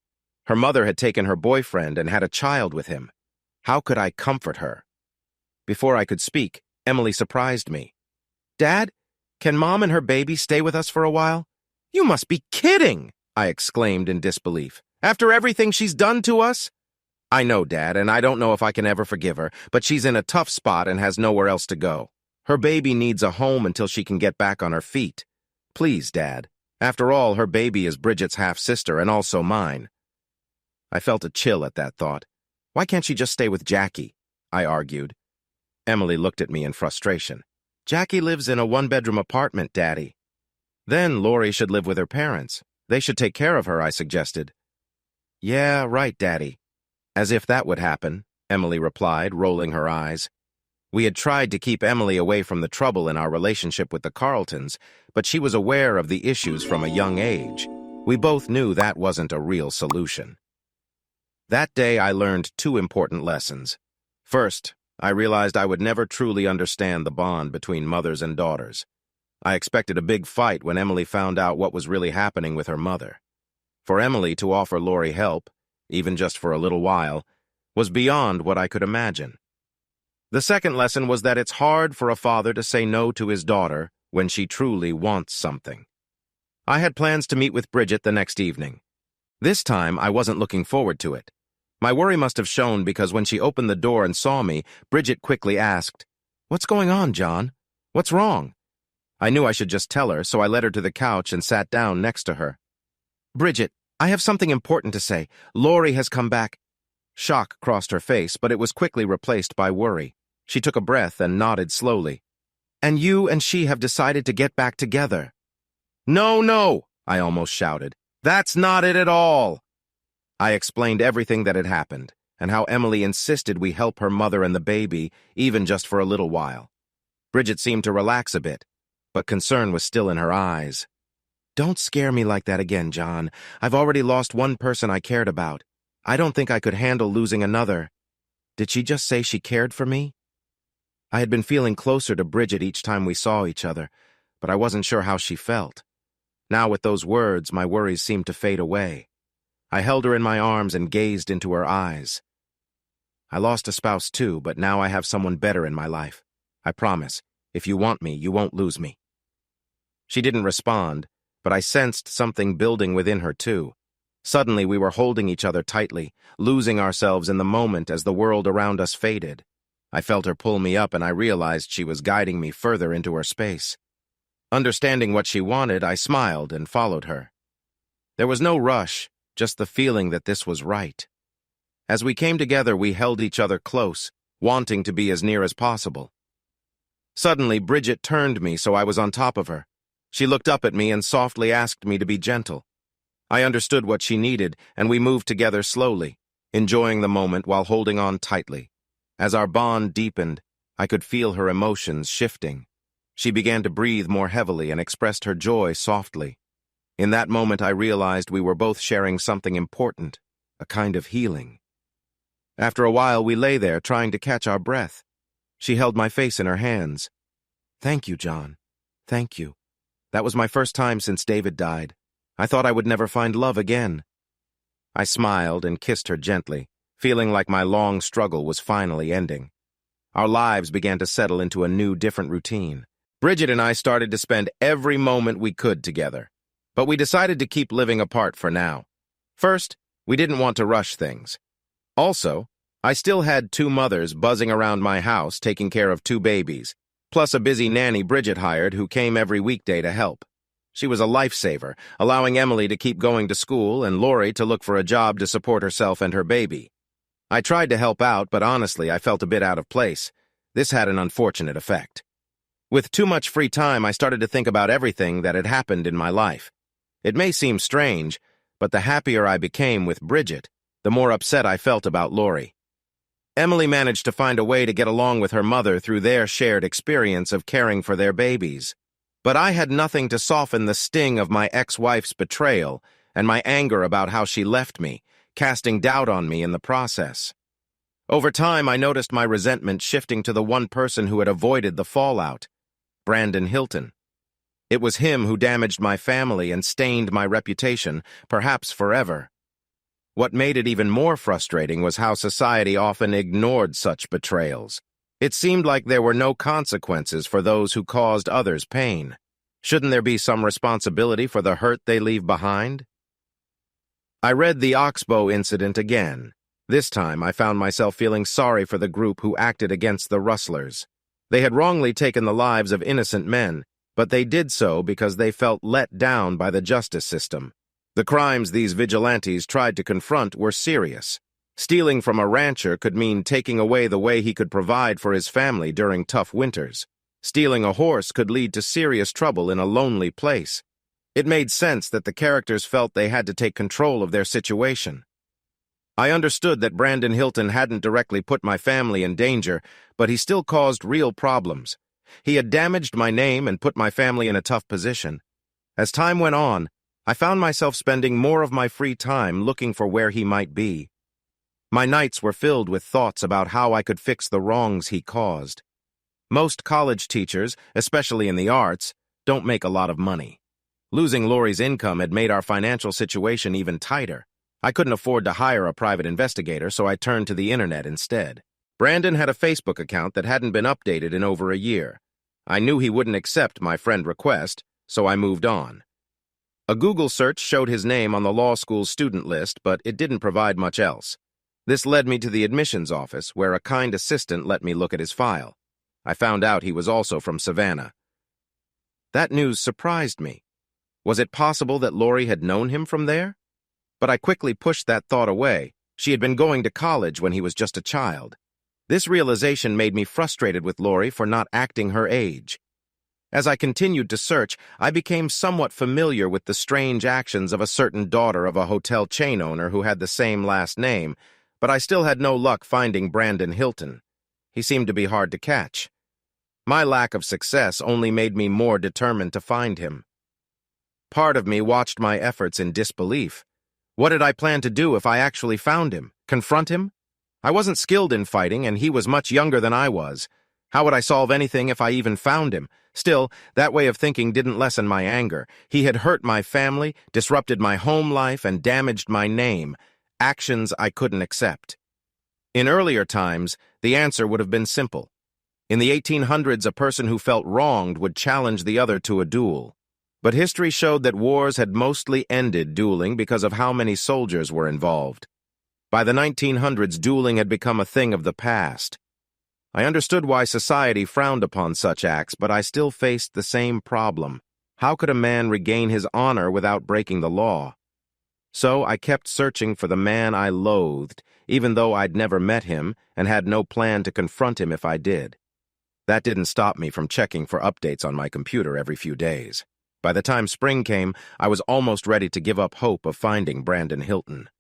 Her mother had taken her boyfriend and had a child with him. How could I comfort her? Before I could speak, Emily surprised me. "Dad, can Mom and her baby stay with us for a while?" "You must be kidding!" I exclaimed in disbelief. "After everything she's done to us?" "I know, Dad, and I don't know if I can ever forgive her, but she's in a tough spot and has nowhere else to go. Her baby needs a home until she can get back on her feet. Please, Dad. After all, her baby is Bridget's half-sister and also mine." I felt a chill at that thought. "Why can't she just stay with Jackie?" I argued. Emily looked at me in frustration. "Jackie lives in a one-bedroom apartment, Daddy." "Then Lori should live with her parents. They should take care of her," I suggested. "Yeah, right, Daddy." "As if that would happen," Emily replied, rolling her eyes. We had tried to keep Emily away from the trouble in our relationship with the Carltons, but she was aware of the issues from a young age. We both knew that wasn't a real solution. That day, I learned two important lessons. First, I realized I would never truly understand the bond between mothers and daughters. I expected a big fight when Emily found out what was really happening with her mother. For Emily to offer Lori help, even just for a little while, was beyond what I could imagine. The second lesson was that it's hard for a father to say no to his daughter when she truly wants something. I had plans to meet with Bridget the next evening. This time, I wasn't looking forward to it. My worry must have shown because when she opened the door and saw me, Bridget quickly asked, "What's going on, John? What's wrong?" I knew I should just tell her, so I led her to the couch and sat down next to her. "Bridget, I have something important to say. Lori has come back." Shock crossed her face, but it was quickly replaced by worry. She took a breath and nodded slowly. "And you and she have decided to get back together." "No, no," I almost shouted. "That's not it at all." I explained everything that had happened, and how Emily insisted we help her mother and the baby, even just for a little while. Bridget seemed to relax a bit, but concern was still in her eyes. "Don't scare me like that again, John. I've already lost one person I cared about. I don't think I could handle losing another." Did she just say she cared for me? I had been feeling closer to Bridget each time we saw each other, but I wasn't sure how she felt. Now with those words, my worries seemed to fade away. I held her in my arms and gazed into her eyes. "I lost a spouse too, but now I have someone better in my life. I promise, if you want me, you won't lose me." She didn't respond, but I sensed something building within her too. Suddenly we were holding each other tightly, losing ourselves in the moment as the world around us faded. I felt her pull me up and I realized she was guiding me further into her space. Understanding what she wanted, I smiled and followed her. There was no rush, just the feeling that this was right. As we came together, we held each other close, wanting to be as near as possible. Suddenly, Bridget turned me so I was on top of her. She looked up at me and softly asked me to be gentle. I understood what she needed, and we moved together slowly, enjoying the moment while holding on tightly. As our bond deepened, I could feel her emotions shifting. She began to breathe more heavily and expressed her joy softly. In that moment, I realized we were both sharing something important, a kind of healing. After a while, we lay there trying to catch our breath. She held my face in her hands. "Thank you, John. Thank you. That was my first time since David died. I thought I would never find love again." I smiled and kissed her gently, feeling like my long struggle was finally ending. Our lives began to settle into a new, different routine. Bridget and I started to spend every moment we could together, but we decided to keep living apart for now. First, we didn't want to rush things. Also, I still had two mothers buzzing around my house taking care of two babies, plus a busy nanny Bridget hired who came every weekday to help. She was a lifesaver, allowing Emily to keep going to school and Lori to look for a job to support herself and her baby. I tried to help out, but honestly, I felt a bit out of place. This had an unfortunate effect. With too much free time, I started to think about everything that had happened in my life. It may seem strange, but the happier I became with Bridget, the more upset I felt about Lori. Emily managed to find a way to get along with her mother through their shared experience of caring for their babies. But I had nothing to soften the sting of my ex-wife's betrayal and my anger about how she left me, casting doubt on me in the process. Over time, I noticed my resentment shifting to the one person who had avoided the fallout, Brandon Hilton. It was him who damaged my family and stained my reputation, perhaps forever. What made it even more frustrating was how society often ignored such betrayals. It seemed like there were no consequences for those who caused others pain. Shouldn't there be some responsibility for the hurt they leave behind? I read the Oxbow incident again. This time, I found myself feeling sorry for the group who acted against the rustlers. They had wrongly taken the lives of innocent men, but they did so because they felt let down by the justice system. The crimes these vigilantes tried to confront were serious. Stealing from a rancher could mean taking away the way he could provide for his family during tough winters. Stealing a horse could lead to serious trouble in a lonely place. It made sense that the characters felt they had to take control of their situation. I understood that Brandon Hilton hadn't directly put my family in danger, but he still caused real problems. He had damaged my name and put my family in a tough position. As time went on, I found myself spending more of my free time looking for where he might be. My nights were filled with thoughts about how I could fix the wrongs he caused. Most college teachers, especially in the arts, don't make a lot of money. Losing Lori's income had made our financial situation even tighter. I couldn't afford to hire a private investigator, so I turned to the internet instead. Brandon had a Facebook account that hadn't been updated in over a year. I knew he wouldn't accept my friend request, so I moved on. A Google search showed his name on the law school's student list, but it didn't provide much else. This led me to the admissions office, where a kind assistant let me look at his file. I found out he was also from Savannah. That news surprised me. Was it possible that Lori had known him from there? But I quickly pushed that thought away. She had been going to college when he was just a child. This realization made me frustrated with Lori for not acting her age. As I continued to search, I became somewhat familiar with the strange actions of a certain daughter of a hotel chain owner who had the same last name, but I still had no luck finding Brandon Hilton. He seemed to be hard to catch. My lack of success only made me more determined to find him. Part of me watched my efforts in disbelief. What did I plan to do if I actually found him? Confront him? I wasn't skilled in fighting, and he was much younger than I was. How would I solve anything if I even found him? Still, that way of thinking didn't lessen my anger. He had hurt my family, disrupted my home life, and damaged my name. Actions I couldn't accept. In earlier times, the answer would have been simple. In the 1800s, a person who felt wronged would challenge the other to a duel. But history showed that wars had mostly ended dueling because of how many soldiers were involved. By the 1900s, dueling had become a thing of the past. I understood why society frowned upon such acts, but I still faced the same problem. How could a man regain his honor without breaking the law? So I kept searching for the man I loathed, even though I'd never met him and had no plan to confront him if I did. That didn't stop me from checking for updates on my computer every few days. By the time spring came, I was almost ready to give up hope of finding Brandon Hilton.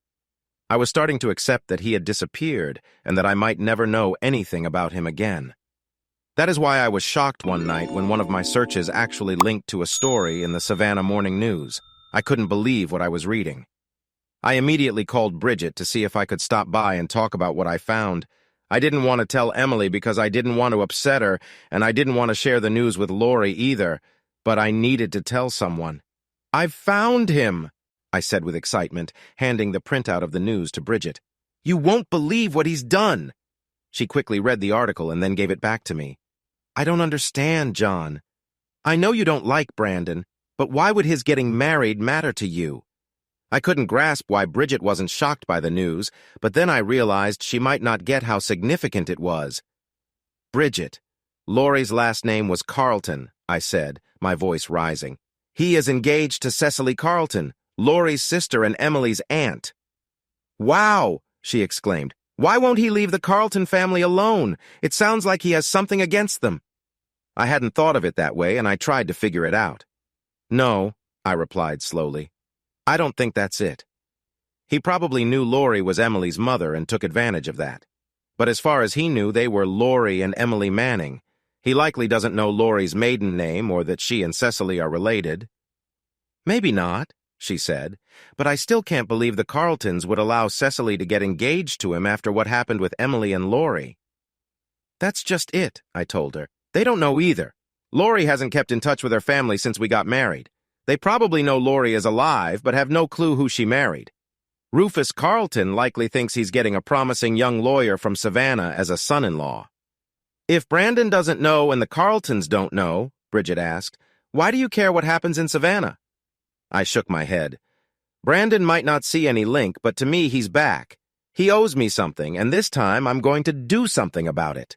I was starting to accept that he had disappeared and that I might never know anything about him again. That is why I was shocked one night when one of my searches actually linked to a story in the Savannah Morning News. I couldn't believe what I was reading. I immediately called Bridget to see if I could stop by and talk about what I found. I didn't want to tell Emily because I didn't want to upset her, and I didn't want to share the news with Lori either. But I needed to tell someone. "I've found him," I said with excitement, handing the printout of the news to Bridget. You won't believe what he's done. She quickly read the article and then gave it back to me. I don't understand, John. I know you don't like Brandon, but why would his getting married matter to you? I couldn't grasp why Bridget wasn't shocked by the news, but then I realized she might not get how significant it was. Bridget. Laurie's last name was Carlton, I said, my voice rising. He is engaged to Cecily Carlton, Laurie's sister and Emily's aunt. Wow, she exclaimed. Why won't he leave the Carlton family alone? It sounds like he has something against them. I hadn't thought of it that way, and I tried to figure it out. No, I replied slowly. I don't think that's it. He probably knew Laurie was Emily's mother and took advantage of that. But as far as he knew, they were Laurie and Emily Manning. He likely doesn't know Laurie's maiden name or that she and Cecily are related. Maybe not, she said, but I still can't believe the Carltons would allow Cecily to get engaged to him after what happened with Emily and Laurie. That's just it, I told her. They don't know either. Laurie hasn't kept in touch with her family since we got married. They probably know Laurie is alive, but have no clue who she married. Rufus Carlton likely thinks he's getting a promising young lawyer from Savannah as a son-in-law. If Brandon doesn't know and the Carltons don't know, Bridget asked, why do you care what happens in Savannah? I shook my head. Brandon might not see any link, but to me he's back. He owes me something, and this time I'm going to do something about it.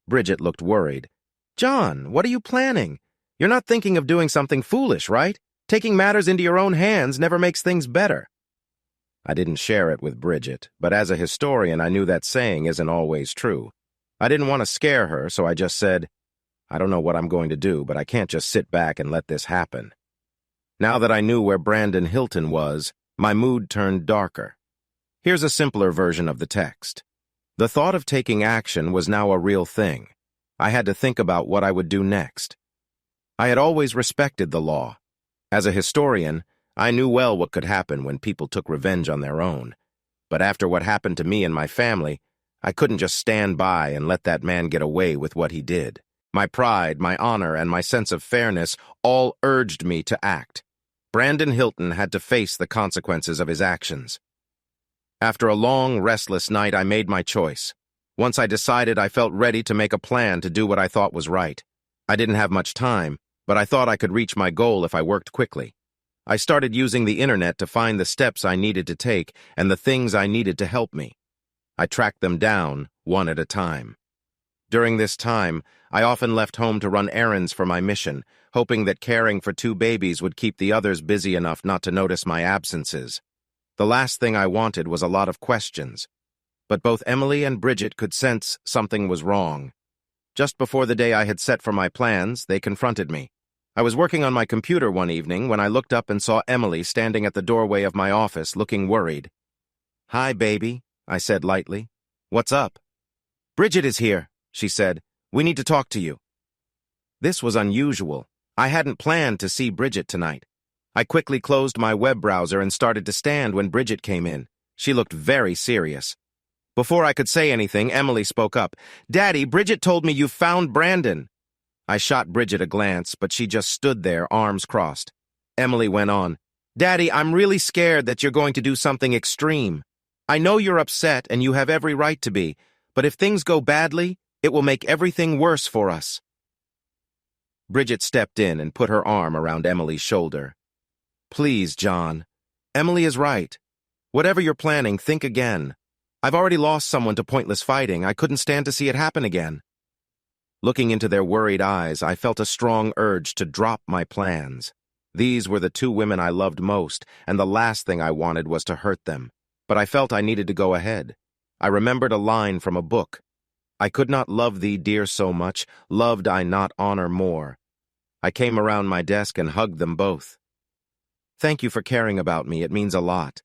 Bridget looked worried. John, what are you planning? You're not thinking of doing something foolish, right? Taking matters into your own hands never makes things better. I didn't share it with Bridget, but as a historian I knew that saying isn't always true. I didn't want to scare her, so I just said, I don't know what I'm going to do, but I can't just sit back and let this happen. Now that I knew where Brandon Hilton was, my mood turned darker. Here's a simpler version of the text. The thought of taking action was now a real thing. I had to think about what I would do next. I had always respected the law. As a historian, I knew well what could happen when people took revenge on their own. But after what happened to me and my family, I couldn't just stand by and let that man get away with what he did. My pride, my honor, and my sense of fairness all urged me to act. Brandon Hilton had to face the consequences of his actions. After a long, restless night, I made my choice. Once I decided, I felt ready to make a plan to do what I thought was right. I didn't have much time, but I thought I could reach my goal if I worked quickly. I started using the internet to find the steps I needed to take and the things I needed to help me. I tracked them down, one at a time. During this time, I often left home to run errands for my mission, hoping that caring for 2 babies would keep the others busy enough not to notice my absences. The last thing I wanted was a lot of questions. But both Emily and Bridget could sense something was wrong. Just before the day I had set for my plans, they confronted me. I was working on my computer one evening when I looked up and saw Emily standing at the doorway of my office, looking worried. Hi, baby, I said lightly. What's up? Bridget is here, she said. We need to talk to you. This was unusual. I hadn't planned to see Bridget tonight. I quickly closed my web browser and started to stand when Bridget came in. She looked very serious. Before I could say anything, Emily spoke up. Daddy, Bridget told me you found Brandon. I shot Bridget a glance, but she just stood there, arms crossed. Emily went on. Daddy, I'm really scared that you're going to do something extreme. I know you're upset and you have every right to be, but if things go badly, it will make everything worse for us. Bridget stepped in and put her arm around Emily's shoulder. Please, John. Emily is right. Whatever you're planning, think again. I've already lost someone to pointless fighting. I couldn't stand to see it happen again. Looking into their worried eyes, I felt a strong urge to drop my plans. These were the 2 women I loved most, and the last thing I wanted was to hurt them. But I felt I needed to go ahead. I remembered a line from a book. I could not love thee, dear, so much, loved I not honor more. I came around my desk and hugged them both. Thank you for caring about me, it means a lot.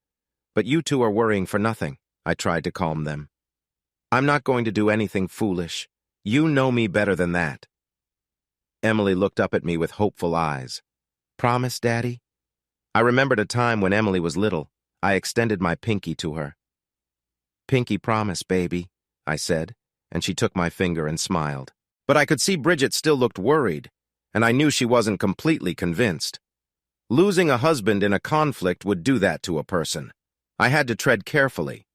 But you 2 are worrying for nothing, I tried to calm them. I'm not going to do anything foolish. You know me better than that. Emily looked up at me with hopeful eyes. Promise, Daddy? I remembered a time when Emily was little. I extended my pinky to her. Pinky promise, baby, I said, and she took my finger and smiled. But I could see Bridget still looked worried, and I knew she wasn't completely convinced. Losing a husband in a conflict would do that to a person. I had to tread carefully.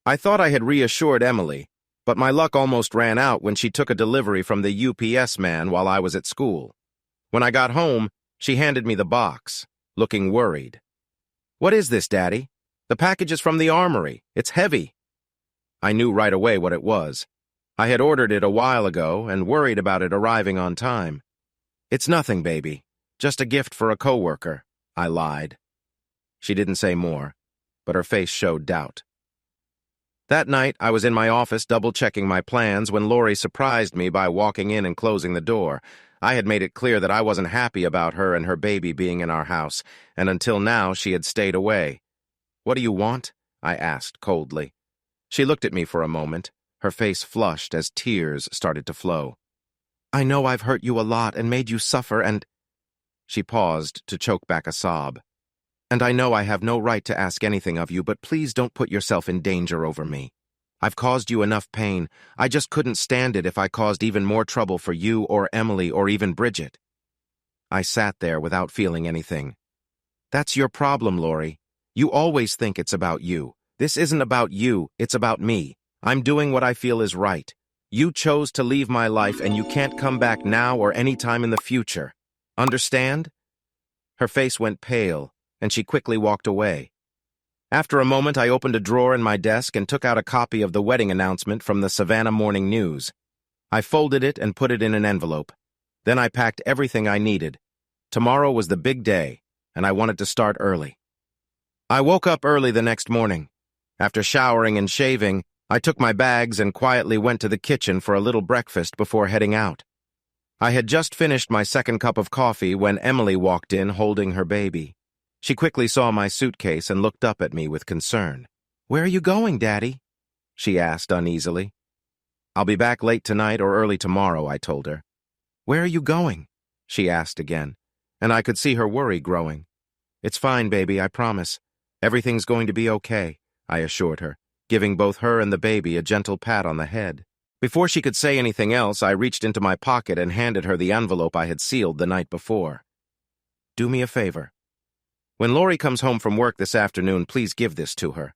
I thought I had reassured Emily, but my luck almost ran out when she took a delivery from the UPS man while I was at school. When I got home, she handed me the box, looking worried. "What is this, Daddy? The package is from the armory. It's heavy." I knew right away what it was. I had ordered it a while ago and worried about it arriving on time. "It's nothing, baby. Just a gift for a coworker," I lied. She didn't say more, but her face showed doubt. That night, I was in my office double-checking my plans when Lori surprised me by walking in and closing the door. I had made it clear that I wasn't happy about her and her baby being in our house, and until now she had stayed away. "What do you want?" I asked coldly. She looked at me for a moment, her face flushed as tears started to flow. "I know I've hurt you a lot and made you suffer and—" She paused to choke back a sob. "And I know I have no right to ask anything of you, but please don't put yourself in danger over me. I've caused you enough pain. I just couldn't stand it if I caused even more trouble for you or Emily or even Bridget." I sat there without feeling anything. "That's your problem, Lori. You always think it's about you. This isn't about you, it's about me. I'm doing what I feel is right. You chose to leave my life and you can't come back now or any time in the future. Understand?" Her face went pale, and she quickly walked away. After a moment, I opened a drawer in my desk and took out a copy of the wedding announcement from the Savannah Morning News. I folded it and put it in an envelope. Then I packed everything I needed. Tomorrow was the big day, and I wanted to start early. I woke up early the next morning. After showering and shaving, I took my bags and quietly went to the kitchen for a little breakfast before heading out. I had just finished my second cup of coffee when Emily walked in holding her baby. She quickly saw my suitcase and looked up at me with concern. "Where are you going, Daddy?" she asked uneasily. "I'll be back late tonight or early tomorrow," I told her. "Where are you going?" she asked again, and I could see her worry growing. "It's fine, baby, I promise. Everything's going to be okay," I assured her, giving both her and the baby a gentle pat on the head. Before she could say anything else, I reached into my pocket and handed her the envelope I had sealed the night before. "Do me a favor. When Lori comes home from work this afternoon, please give this to her."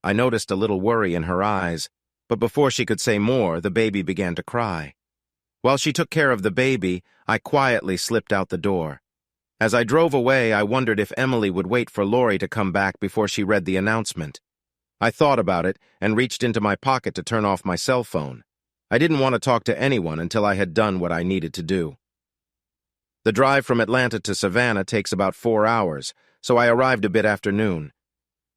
I noticed a little worry in her eyes, but before she could say more, the baby began to cry. While she took care of the baby, I quietly slipped out the door. As I drove away, I wondered if Emily would wait for Lori to come back before she read the announcement. I thought about it and reached into my pocket to turn off my cell phone. I didn't want to talk to anyone until I had done what I needed to do. The drive from Atlanta to Savannah takes about 4 hours, so I arrived a bit after noon.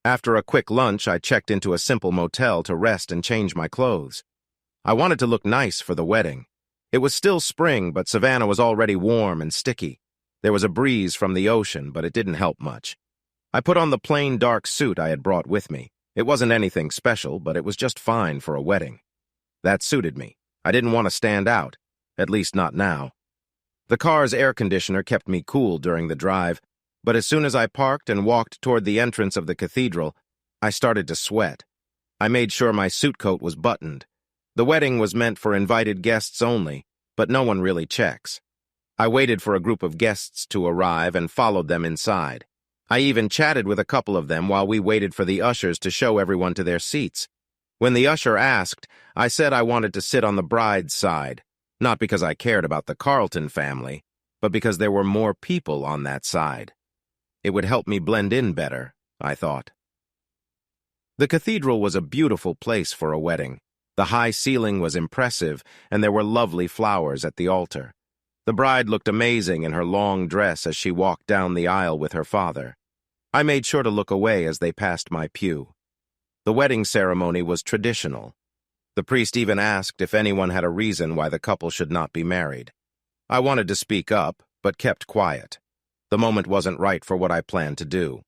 After a quick lunch, I checked into a simple motel to rest and change my clothes. I wanted to look nice for the wedding. It was still spring, but Savannah was already warm and sticky. There was a breeze from the ocean, but it didn't help much. I put on the plain dark suit I had brought with me. It wasn't anything special, but it was just fine for a wedding. That suited me. I didn't want to stand out, at least not now. The car's air conditioner kept me cool during the drive, but as soon as I parked and walked toward the entrance of the cathedral, I started to sweat. I made sure my suit coat was buttoned. The wedding was meant for invited guests only, but no one really checks. I waited for a group of guests to arrive and followed them inside. I even chatted with a couple of them while we waited for the ushers to show everyone to their seats. When the usher asked, I said I wanted to sit on the bride's side, not because I cared about the Carlton family, but because there were more people on that side. It would help me blend in better, I thought. The cathedral was a beautiful place for a wedding. The high ceiling was impressive, and there were lovely flowers at the altar. The bride looked amazing in her long dress as she walked down the aisle with her father. I made sure to look away as they passed my pew. The wedding ceremony was traditional. The priest even asked if anyone had a reason why the couple should not be married. I wanted to speak up, but kept quiet. The moment wasn't right for what I planned to do.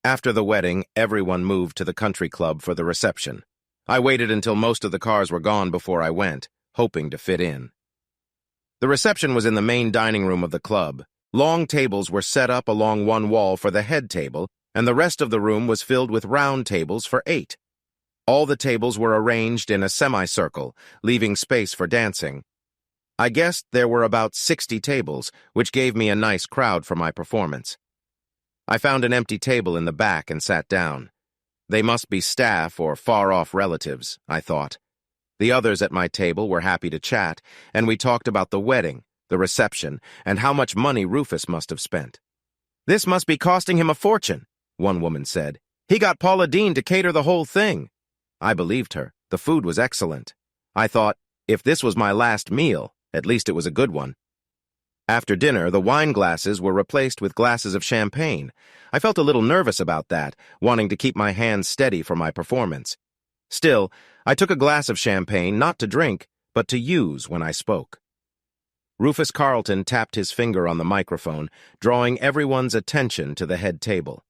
After the wedding, everyone moved to the country club for the reception. I waited until most of the cars were gone before I went, hoping to fit in. The reception was in the main dining room of the club. Long tables were set up along one wall for the head table, and the rest of the room was filled with round tables for 8. All the tables were arranged in a semicircle, leaving space for dancing. I guessed there were about 60 tables, which gave me a nice crowd for my performance. I found an empty table in the back and sat down. They must be staff or far-off relatives, I thought. The others at my table were happy to chat, and we talked about the wedding, the reception, and how much money Rufus must have spent. "This must be costing him a fortune," one woman said. "He got Paula Deen to cater the whole thing." I believed her. The food was excellent. I thought, if this was my last meal, at least it was a good one. After dinner, the wine glasses were replaced with glasses of champagne. I felt a little nervous about that, wanting to keep my hands steady for my performance. Still, I took a glass of champagne not to drink, but to use when I spoke. Rufus Carlton tapped his finger on the microphone, drawing everyone's attention to the head table.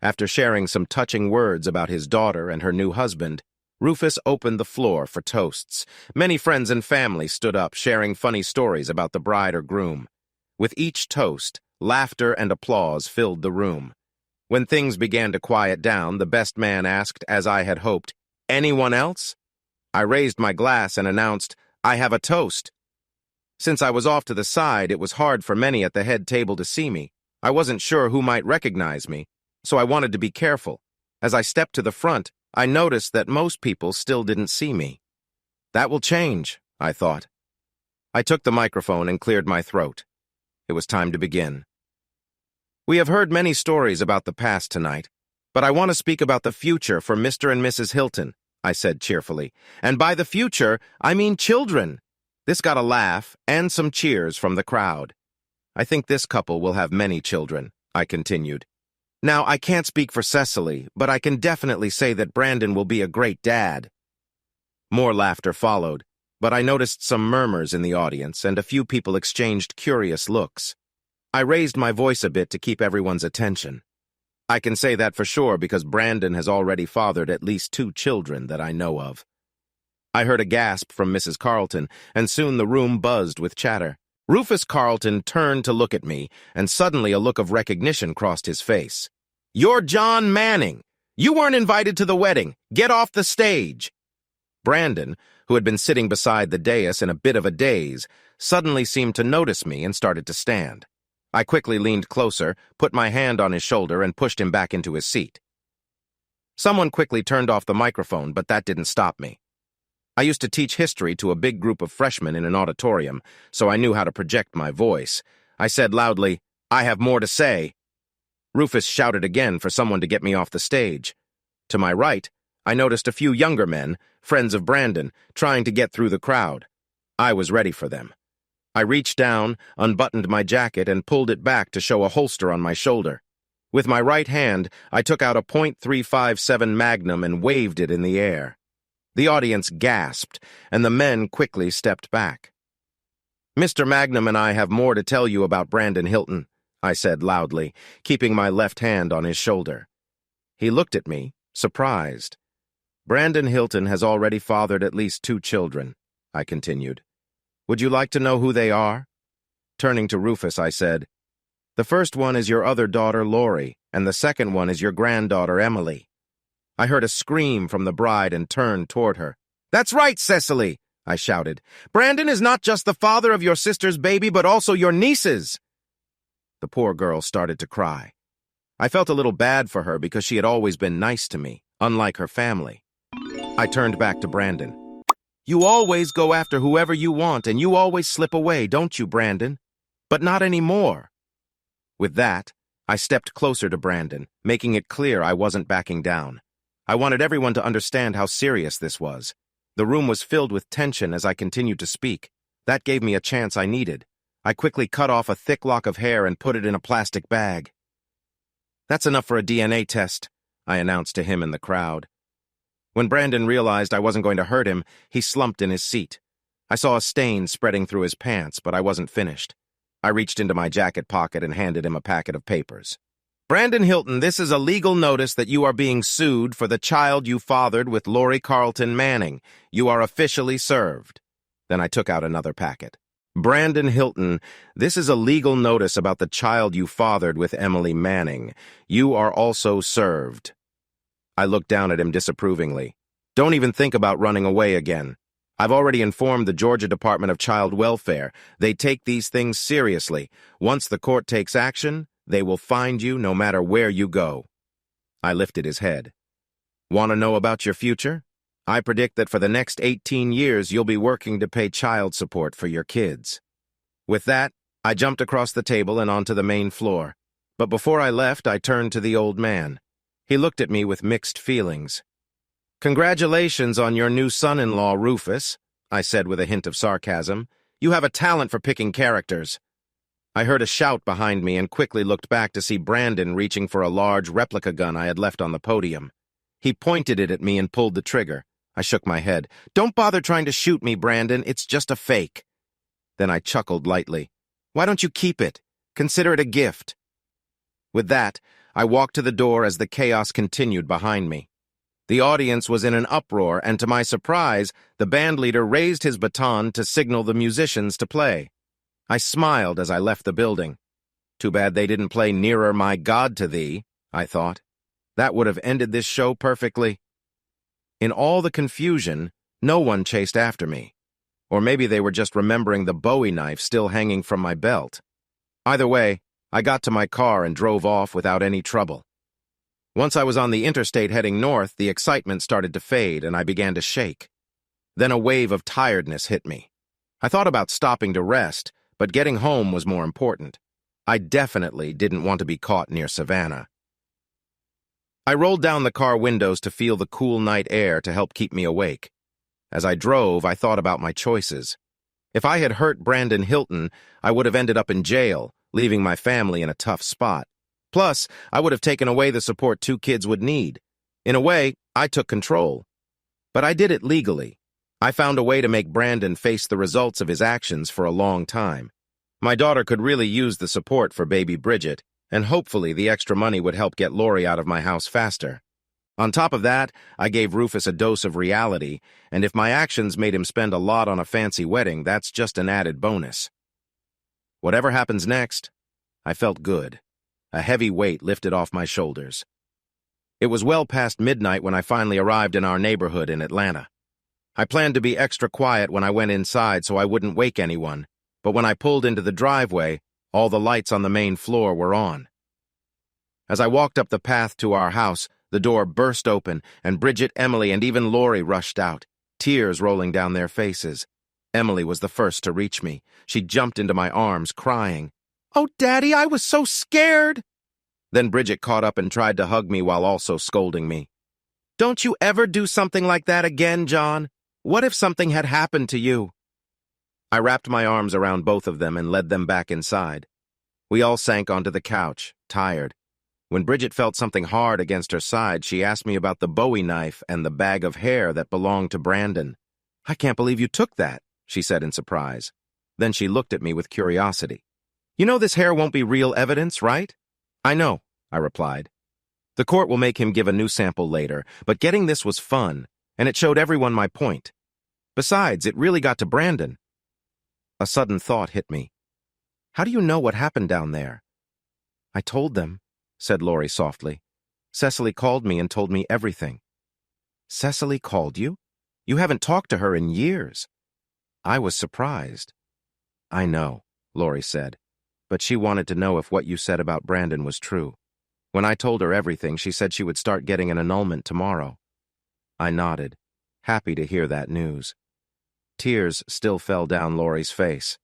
After sharing some touching words about his daughter and her new husband, Rufus opened the floor for toasts. Many friends and family stood up, sharing funny stories about the bride or groom. With each toast, laughter and applause filled the room. When things began to quiet down, the best man asked, as I had hoped, "Anyone else?" I raised my glass and announced, "I have a toast." Since I was off to the side, it was hard for many at the head table to see me. I wasn't sure who might recognize me, so I wanted to be careful. As I stepped to the front, I noticed that most people still didn't see me. That will change, I thought. I took the microphone and cleared my throat. It was time to begin. We have heard many stories about the past tonight, but I want to speak about the future for Mr. and Mrs. Hilton, I said cheerfully. And by the future, I mean children. This got a laugh and some cheers from the crowd. I think this couple will have many children, I continued. Now, I can't speak for Cecily, but I can definitely say that Brandon will be a great dad. More laughter followed, but I noticed some murmurs in the audience, and a few people exchanged curious looks. I raised my voice a bit to keep everyone's attention. I can say that for sure because Brandon has already fathered at least 2 children that I know of. I heard a gasp from Mrs. Carlton, and soon the room buzzed with chatter. Rufus Carlton turned to look at me, and suddenly a look of recognition crossed his face. "You're John Manning! You weren't invited to the wedding! Get off the stage!" Brandon, who had been sitting beside the dais in a bit of a daze, suddenly seemed to notice me and started to stand. I quickly leaned closer, put my hand on his shoulder, and pushed him back into his seat. Someone quickly turned off the microphone, but that didn't stop me. I used to teach history to a big group of freshmen in an auditorium, so I knew how to project my voice. I said loudly, "I have more to say." Rufus shouted again for someone to get me off the stage. To my right, I noticed a few younger men, friends of Brandon, trying to get through the crowd. I was ready for them. I reached down, unbuttoned my jacket, and pulled it back to show a holster on my shoulder. With my right hand, I took out a .357 Magnum and waved it in the air. The audience gasped, and the men quickly stepped back. "Mr. Magnum and I have more to tell you about Brandon Hilton," I said loudly, keeping my left hand on his shoulder. He looked at me, surprised. "Brandon Hilton has already fathered at least 2 children," I continued. "Would you like to know who they are?" Turning to Rufus, I said, "The first one is your other daughter, Lori, and the second one is your granddaughter, Emily." I heard a scream from the bride and turned toward her. "That's right, Cecily!" I shouted. "Brandon is not just the father of your sister's baby, but also your niece's." The poor girl started to cry. I felt a little bad for her because she had always been nice to me, unlike her family. I turned back to Brandon. "You always go after whoever you want, and you always slip away, don't you, Brandon? But not anymore." With that, I stepped closer to Brandon, making it clear I wasn't backing down. I wanted everyone to understand how serious this was. The room was filled with tension as I continued to speak. That gave me a chance I needed. I quickly cut off a thick lock of hair and put it in a plastic bag. "That's enough for a DNA test," I announced to him in the crowd. When Brandon realized I wasn't going to hurt him, he slumped in his seat. I saw a stain spreading through his pants, but I wasn't finished. I reached into my jacket pocket and handed him a packet of papers. "Brandon Hilton, this is a legal notice that you are being sued for the child you fathered with Lori Carlton Manning. You are officially served." Then I took out another packet. "Brandon Hilton, this is a legal notice about the child you fathered with Emily Manning. You are also served." I looked down at him disapprovingly. "Don't even think about running away again. I've already informed the Georgia Department of Child Welfare. They take these things seriously. Once the court takes action, they will find you no matter where you go." I lifted his head. Want to know about your future? I predict that for the next 18 years you'll be working to pay child support for your kids. With that, I jumped across the table and onto the main floor. But before I left, I turned to the old man. He looked at me with mixed feelings. "Congratulations on your new son-in-law, Rufus," I said with a hint of sarcasm. "You have a talent for picking characters." I heard a shout behind me and quickly looked back to see Brandon reaching for a large replica gun I had left on the podium. He pointed it at me and pulled the trigger. I shook my head. "Don't bother trying to shoot me, Brandon. It's just a fake." Then I chuckled lightly. "Why don't you keep it? Consider it a gift." With that, I walked to the door as the chaos continued behind me. The audience was in an uproar, and to my surprise, the bandleader raised his baton to signal the musicians to play. I smiled as I left the building. Too bad they didn't play "Nearer, My God, to Thee," I thought. That would have ended this show perfectly. In all the confusion, no one chased after me. Or maybe they were just remembering the Bowie knife still hanging from my belt. Either way, I got to my car and drove off without any trouble. Once I was on the interstate heading north, the excitement started to fade and I began to shake. Then a wave of tiredness hit me. I thought about stopping to rest, but getting home was more important. I definitely didn't want to be caught near Savannah. I rolled down the car windows to feel the cool night air to help keep me awake. As I drove, I thought about my choices. If I had hurt Brandon Hilton, I would have ended up in jail, leaving my family in a tough spot. Plus, I would have taken away the support 2 kids would need. In a way, I took control. But I did it legally. I found a way to make Brandon face the results of his actions for a long time. My daughter could really use the support for baby Bridget, and hopefully the extra money would help get Lori out of my house faster. On top of that, I gave Rufus a dose of reality, and if my actions made him spend a lot on a fancy wedding, that's just an added bonus. Whatever happens next, I felt good. A heavy weight lifted off my shoulders. It was well past midnight when I finally arrived in our neighborhood in Atlanta. I planned to be extra quiet when I went inside so I wouldn't wake anyone, but when I pulled into the driveway, all the lights on the main floor were on. As I walked up the path to our house, the door burst open, and Bridget, Emily, and even Lori rushed out, tears rolling down their faces. Emily was the first to reach me. She jumped into my arms, crying, "Oh, Daddy, I was so scared!" Then Bridget caught up and tried to hug me while also scolding me. "Don't you ever do something like that again, John? What if something had happened to you?" I wrapped my arms around both of them and led them back inside. We all sank onto the couch, tired. When Bridget felt something hard against her side, she asked me about the Bowie knife and the bag of hair that belonged to Brandon. "I can't believe you took that," she said in surprise. Then she looked at me with curiosity. "You know this hair won't be real evidence, right?" "I know," I replied. "The court will make him give a new sample later, but getting this was fun, and it showed everyone my point. Besides, it really got to Brandon." A sudden thought hit me. "How do you know what happened down there?" "I told them," said Lori softly. "Cecily called me and told me everything." "Cecily called you? You haven't talked to her in years." I was surprised. "I know," Lori said, "but she wanted to know if what you said about Brandon was true. When I told her everything, she said she would start getting an annulment tomorrow." I nodded, happy to hear that news. Tears still fell down Lori's face.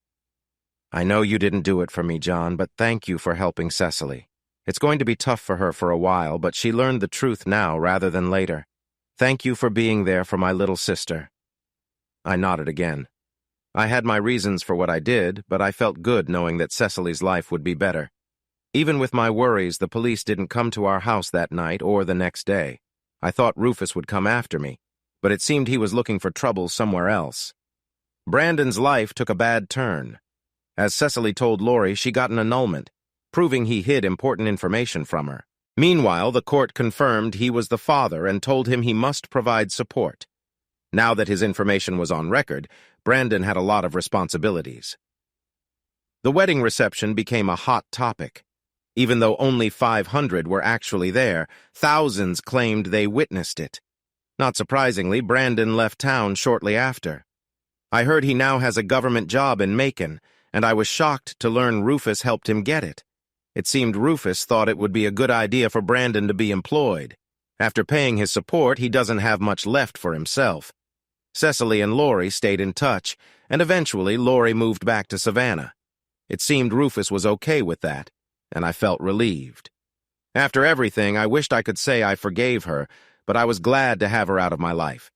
"I know you didn't do it for me, John, but thank you for helping Cecily. It's going to be tough for her for a while, but she learned the truth now rather than later. Thank you for being there for my little sister." I nodded again. I had my reasons for what I did, but I felt good knowing that Cecily's life would be better. Even with my worries, the police didn't come to our house that night or the next day. I thought Rufus would come after me, but it seemed he was looking for trouble somewhere else. Brandon's life took a bad turn. As Cecily told Lori, she got an annulment, proving he hid important information from her. Meanwhile, the court confirmed he was the father and told him he must provide support. Now that his information was on record, Brandon had a lot of responsibilities. The wedding reception became a hot topic. Even though only 500 were actually there, thousands claimed they witnessed it. Not surprisingly, Brandon left town shortly after. I heard he now has a government job in Macon, and I was shocked to learn Rufus helped him get it. It seemed Rufus thought it would be a good idea for Brandon to be employed. After paying his support, he doesn't have much left for himself. Cecily and Lori stayed in touch, and eventually Lori moved back to Savannah. It seemed Rufus was okay with that, and I felt relieved. After everything, I wished I could say I forgave her, but I was glad to have her out of my life.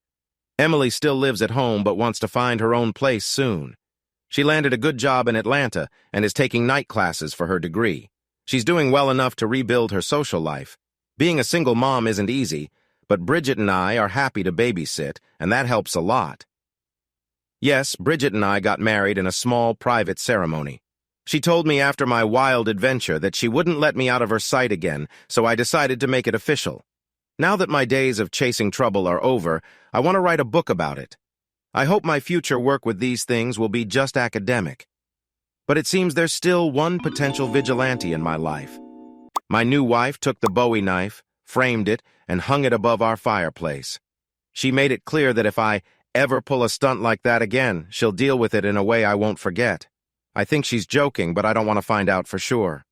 Emily still lives at home but wants to find her own place soon. She landed a good job in Atlanta and is taking night classes for her degree. She's doing well enough to rebuild her social life. Being a single mom isn't easy, but Bridget and I are happy to babysit, and that helps a lot. Yes, Bridget and I got married in a small, private ceremony. She told me after my wild adventure that she wouldn't let me out of her sight again, so I decided to make it official. Now that my days of chasing trouble are over, I want to write a book about it. I hope my future work with these things will be just academic. But it seems there's still one potential vigilante in my life. My new wife took the Bowie knife, framed it, and hung it above our fireplace. She made it clear that if I ever pull a stunt like that again, she'll deal with it in a way I won't forget. I think she's joking, but I don't want to find out for sure.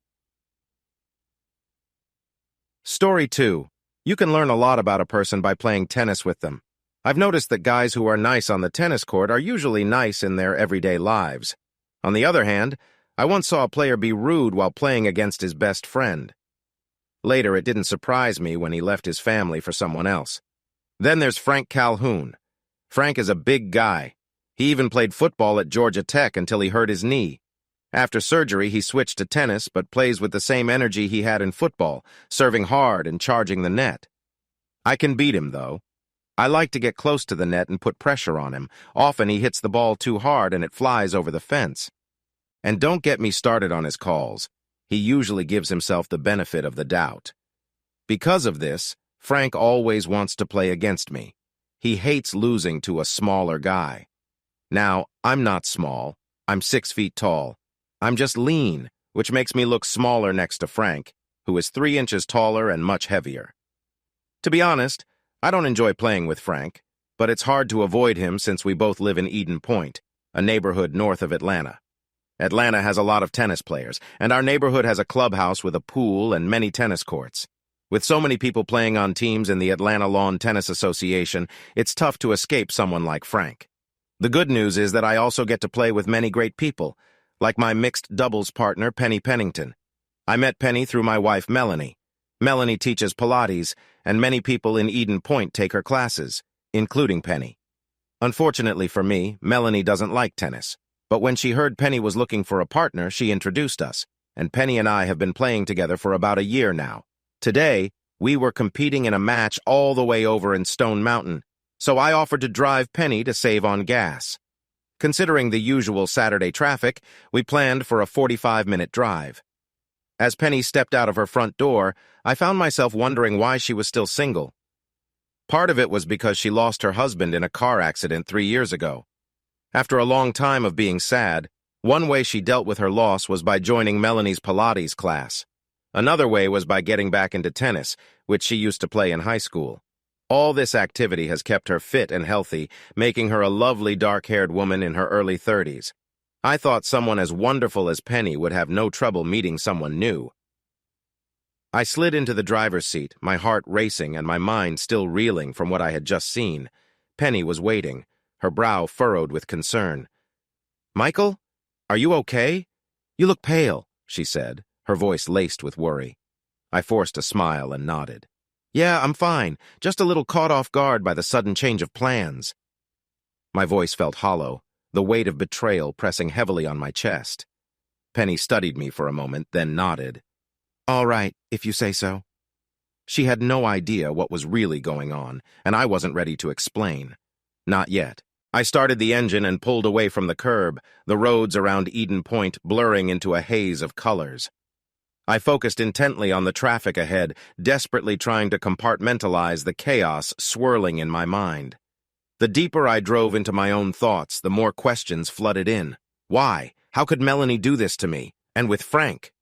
Story 2. You can learn a lot about a person by playing tennis with them. I've noticed that guys who are nice on the tennis court are usually nice in their everyday lives. On the other hand, I once saw a player be rude while playing against his best friend. Later, it didn't surprise me when he left his family for someone else. Then there's Frank Calhoun. Frank is a big guy. He even played football at Georgia Tech until he hurt his knee. After surgery, he switched to tennis, but plays with the same energy he had in football, serving hard and charging the net. I can beat him, though. I like to get close to the net and put pressure on him. Often he hits the ball too hard and it flies over the fence. And don't get me started on his calls. He usually gives himself the benefit of the doubt. Because of this, Frank always wants to play against me. He hates losing to a smaller guy. Now, I'm not small. I'm 6 feet tall. I'm just lean, which makes me look smaller next to Frank, who is 3 inches taller and much heavier. To be honest, I don't enjoy playing with Frank, but it's hard to avoid him since we both live in Eden Point, a neighborhood north of Atlanta. Atlanta has a lot of tennis players, and our neighborhood has a clubhouse with a pool and many tennis courts. With so many people playing on teams in the Atlanta Lawn Tennis Association, it's tough to escape someone like Frank. The good news is that I also get to play with many great people, like my mixed doubles partner, Penny Pennington. I met Penny through my wife, Melanie. Melanie teaches Pilates, and many people in Eden Point take her classes, including Penny. Unfortunately for me, Melanie doesn't like tennis, but when she heard Penny was looking for a partner, she introduced us, and Penny and I have been playing together for about a year now. Today, we were competing in a match all the way over in Stone Mountain, so I offered to drive Penny to save on gas. Considering the usual Saturday traffic, we planned for a 45-minute drive. As Penny stepped out of her front door, I found myself wondering why she was still single. Part of it was because she lost her husband in a car accident 3 years ago. After a long time of being sad, one way she dealt with her loss was by joining Melanie's Pilates class. Another way was by getting back into tennis, which she used to play in high school. All this activity has kept her fit and healthy, making her a lovely dark-haired woman in her early 30s. I thought someone as wonderful as Penny would have no trouble meeting someone new. I slid into the driver's seat, my heart racing and my mind still reeling from what I had just seen. Penny was waiting, her brow furrowed with concern. "Michael, are you okay? You look pale," she said, her voice laced with worry. I forced a smile and nodded. "Yeah, I'm fine, just a little caught off guard by the sudden change of plans." My voice felt hollow, the weight of betrayal pressing heavily on my chest. Penny studied me for a moment, then nodded. "All right, if you say so." She had no idea what was really going on, and I wasn't ready to explain. Not yet. I started the engine and pulled away from the curb, the roads around Eden Point blurring into a haze of colors. I focused intently on the traffic ahead, desperately trying to compartmentalize the chaos swirling in my mind. The deeper I drove into my own thoughts, the more questions flooded in. Why? How could Melanie do this to me? And with Frank?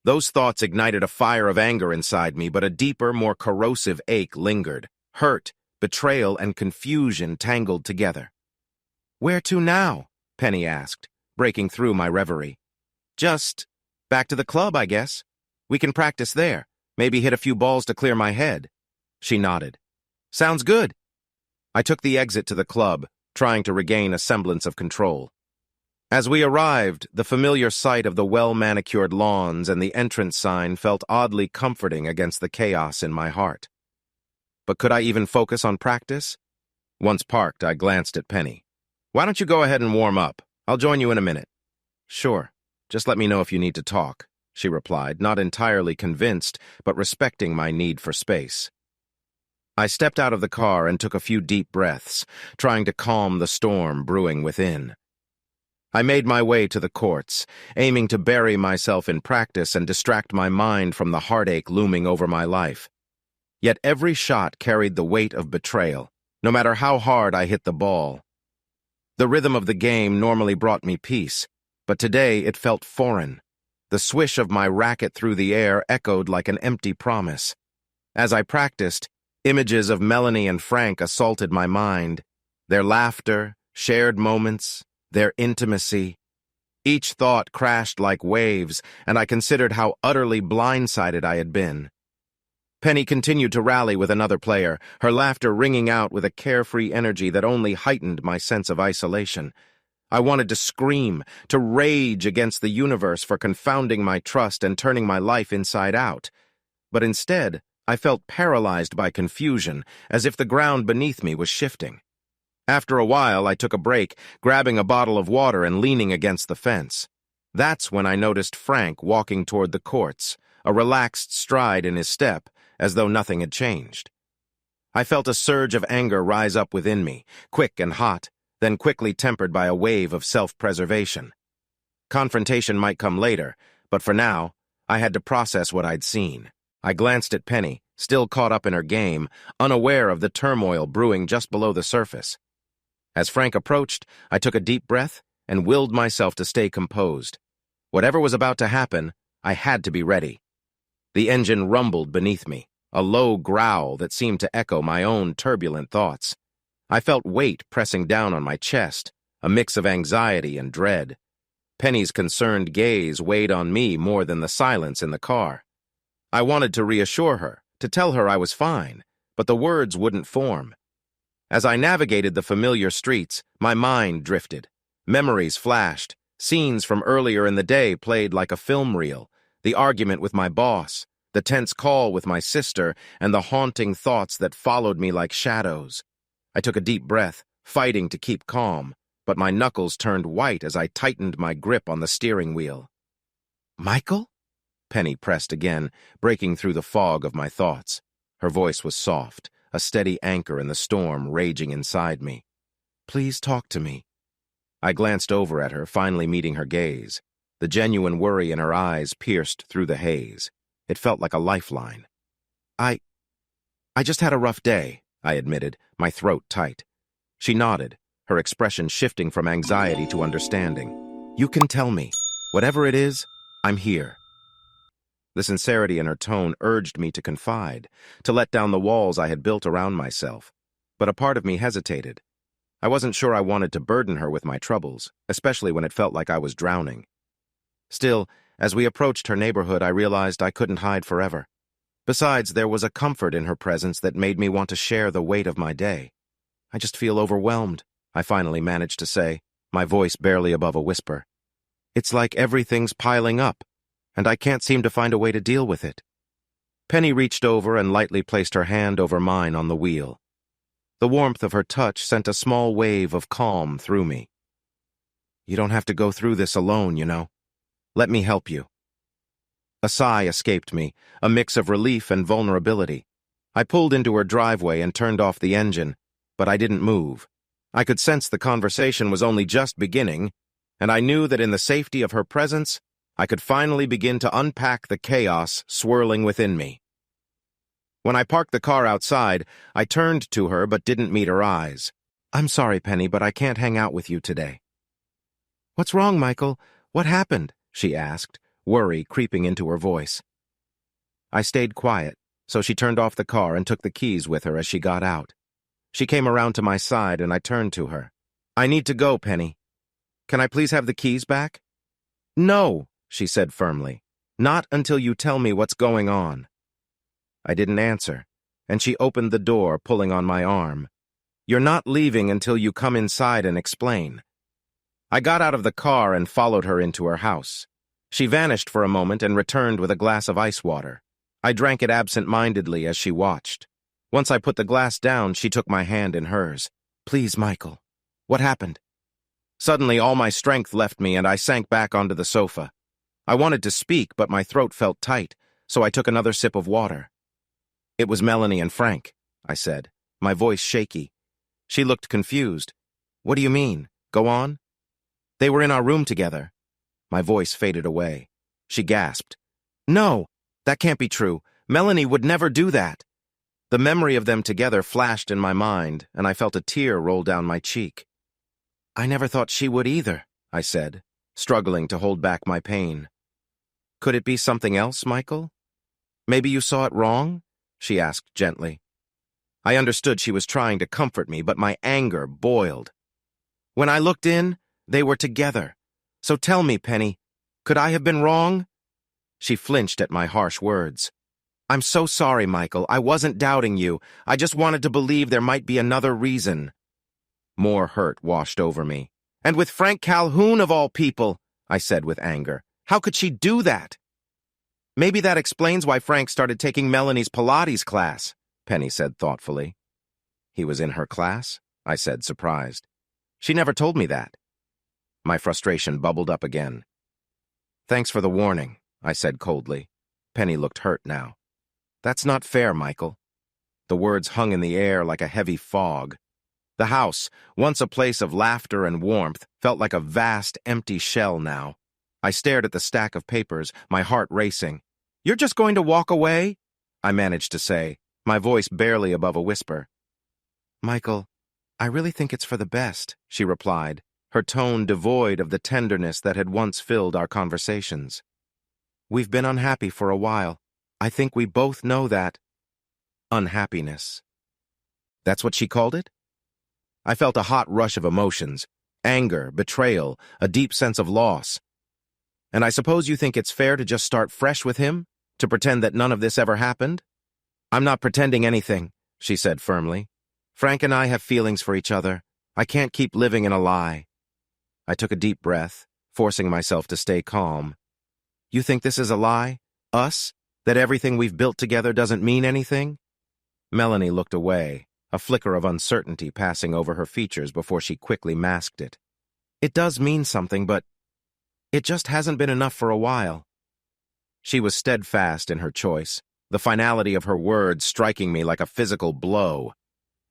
Those thoughts ignited a fire of anger inside me, but a deeper, more corrosive ache lingered. Hurt, betrayal, and confusion tangled together. "Where to now?" Penny asked, breaking through my reverie. "Just back to the club, I guess. We can practice there, maybe hit a few balls to clear my head." She nodded. Sounds good. I took the exit to the club, trying to regain a semblance of control. As we arrived, the familiar sight of the well-manicured lawns and the entrance sign felt oddly comforting against the chaos in my heart. But could I even focus on practice? Once parked, I glanced at Penny. Why don't you go ahead and warm up? I'll join you in a minute. Sure. Just let me know if you need to talk, she replied, not entirely convinced, but respecting my need for space. I stepped out of the car and took a few deep breaths, trying to calm the storm brewing within. I made my way to the courts, aiming to bury myself in practice and distract my mind from the heartache looming over my life. Yet every shot carried the weight of betrayal, no matter how hard I hit the ball. The rhythm of the game normally brought me peace, but today it felt foreign. The swish of my racket through the air echoed like an empty promise. As I practiced, images of Melanie and Frank assaulted my mind. Their laughter, shared moments, their intimacy. Each thought crashed like waves, and I considered how utterly blindsided I had been. Penny continued to rally with another player, her laughter ringing out with a carefree energy that only heightened my sense of isolation. I wanted to scream, to rage against the universe for confounding my trust and turning my life inside out. But instead, I felt paralyzed by confusion, as if the ground beneath me was shifting. After a while, I took a break, grabbing a bottle of water and leaning against the fence. That's when I noticed Frank walking toward the courts, a relaxed stride in his step, as though nothing had changed. I felt a surge of anger rise up within me, quick and hot, then quickly tempered by a wave of self-preservation. Confrontation might come later, but for now, I had to process what I'd seen. I glanced at Penny, still caught up in her game, unaware of the turmoil brewing just below the surface. As Frank approached, I took a deep breath and willed myself to stay composed. Whatever was about to happen, I had to be ready. The engine rumbled beneath me, a low growl that seemed to echo my own turbulent thoughts. I felt weight pressing down on my chest, a mix of anxiety and dread. Penny's concerned gaze weighed on me more than the silence in the car. I wanted to reassure her, to tell her I was fine, but the words wouldn't form. As I navigated the familiar streets, my mind drifted. Memories flashed. Scenes from earlier in the day played like a film reel. The argument with my boss, the tense call with my sister, and the haunting thoughts that followed me like shadows. I took a deep breath, fighting to keep calm, but my knuckles turned white as I tightened my grip on the steering wheel. "Michael?" Penny pressed again, breaking through the fog of my thoughts. Her voice was soft, a steady anchor in the storm raging inside me. "Please talk to me." I glanced over at her, finally meeting her gaze. The genuine worry in her eyes pierced through the haze. It felt like a lifeline. I just had a rough day," I admitted, my throat tight. She nodded, her expression shifting from anxiety to understanding. "You can tell me. Whatever it is, I'm here." The sincerity in her tone urged me to confide, to let down the walls I had built around myself. But a part of me hesitated. I wasn't sure I wanted to burden her with my troubles, especially when it felt like I was drowning. Still, as we approached her neighborhood, I realized I couldn't hide forever. Besides, there was a comfort in her presence that made me want to share the weight of my day. "I just feel overwhelmed," I finally managed to say, my voice barely above a whisper. "It's like everything's piling up, and I can't seem to find a way to deal with it." Penny reached over and lightly placed her hand over mine on the wheel. The warmth of her touch sent a small wave of calm through me. "You don't have to go through this alone, you know. Let me help you." A sigh escaped me, a mix of relief and vulnerability. I pulled into her driveway and turned off the engine, but I didn't move. I could sense the conversation was only just beginning, and I knew that in the safety of her presence, I could finally begin to unpack the chaos swirling within me. When I parked the car outside, I turned to her but didn't meet her eyes. "I'm sorry, Penny, but I can't hang out with you today." "What's wrong, Michael? What happened?" she asked, worry creeping into her voice. I stayed quiet, so she turned off the car and took the keys with her as she got out. She came around to my side and I turned to her. "I need to go, Penny. Can I please have the keys back?" "No," she said firmly. "Not until you tell me what's going on." I didn't answer. and she opened the door, pulling on my arm. "You're not leaving until you come inside and explain." I got out of the car and followed her into her house. She vanished for a moment and returned with a glass of ice water. I drank it absent-mindedly as she watched. Once I put the glass down, she took my hand in hers. "Please, Michael. What happened?" Suddenly, all my strength left me and I sank back onto the sofa. I wanted to speak, but my throat felt tight, so I took another sip of water. "It was Melanie and Frank," I said, my voice shaky. She looked confused. "What do you mean? Go on." "They were in our room together." My voice faded away. She gasped. "No, that can't be true. Melanie would never do that." The memory of them together flashed in my mind, and I felt a tear roll down my cheek. "I never thought she would either," I said, struggling to hold back my pain. "Could it be something else, Michael? Maybe you saw it wrong?" she asked gently. I understood she was trying to comfort me, but my anger boiled. "When I looked in, they were together. So tell me, Penny, could I have been wrong?" She flinched at my harsh words. "I'm so sorry, Michael. I wasn't doubting you. I just wanted to believe there might be another reason." More hurt washed over me. "And with Frank Calhoun, of all people," I said with anger. "How could she do that?" "Maybe that explains why Frank started taking Melanie's Pilates class," Penny said thoughtfully. "He was in her class?" I said, surprised. "She never told me that." My frustration bubbled up again. "Thanks for the warning," I said coldly. Penny looked hurt now. "That's not fair, Michael." The words hung in the air like a heavy fog. The house, once a place of laughter and warmth, felt like a vast, empty shell now. I stared at the stack of papers, my heart racing. "You're just going to walk away?" I managed to say, my voice barely above a whisper. "Michael, I really think it's for the best," she replied, her tone devoid of the tenderness that had once filled our conversations. "We've been unhappy for a while. I think we both know that. Unhappiness." That's what she called it? I felt a hot rush of emotions, anger, betrayal, a deep sense of loss. "And I suppose you think it's fair to just start fresh with him? To pretend that none of this ever happened?" "I'm not pretending anything," she said firmly. "Frank and I have feelings for each other. I can't keep living in a lie." I took a deep breath, forcing myself to stay calm. "You think this is a lie? Us? That everything we've built together doesn't mean anything?" Melanie looked away, a flicker of uncertainty passing over her features before she quickly masked it. "It does mean something, but it just hasn't been enough for a while." She was steadfast in her choice, the finality of her words striking me like a physical blow.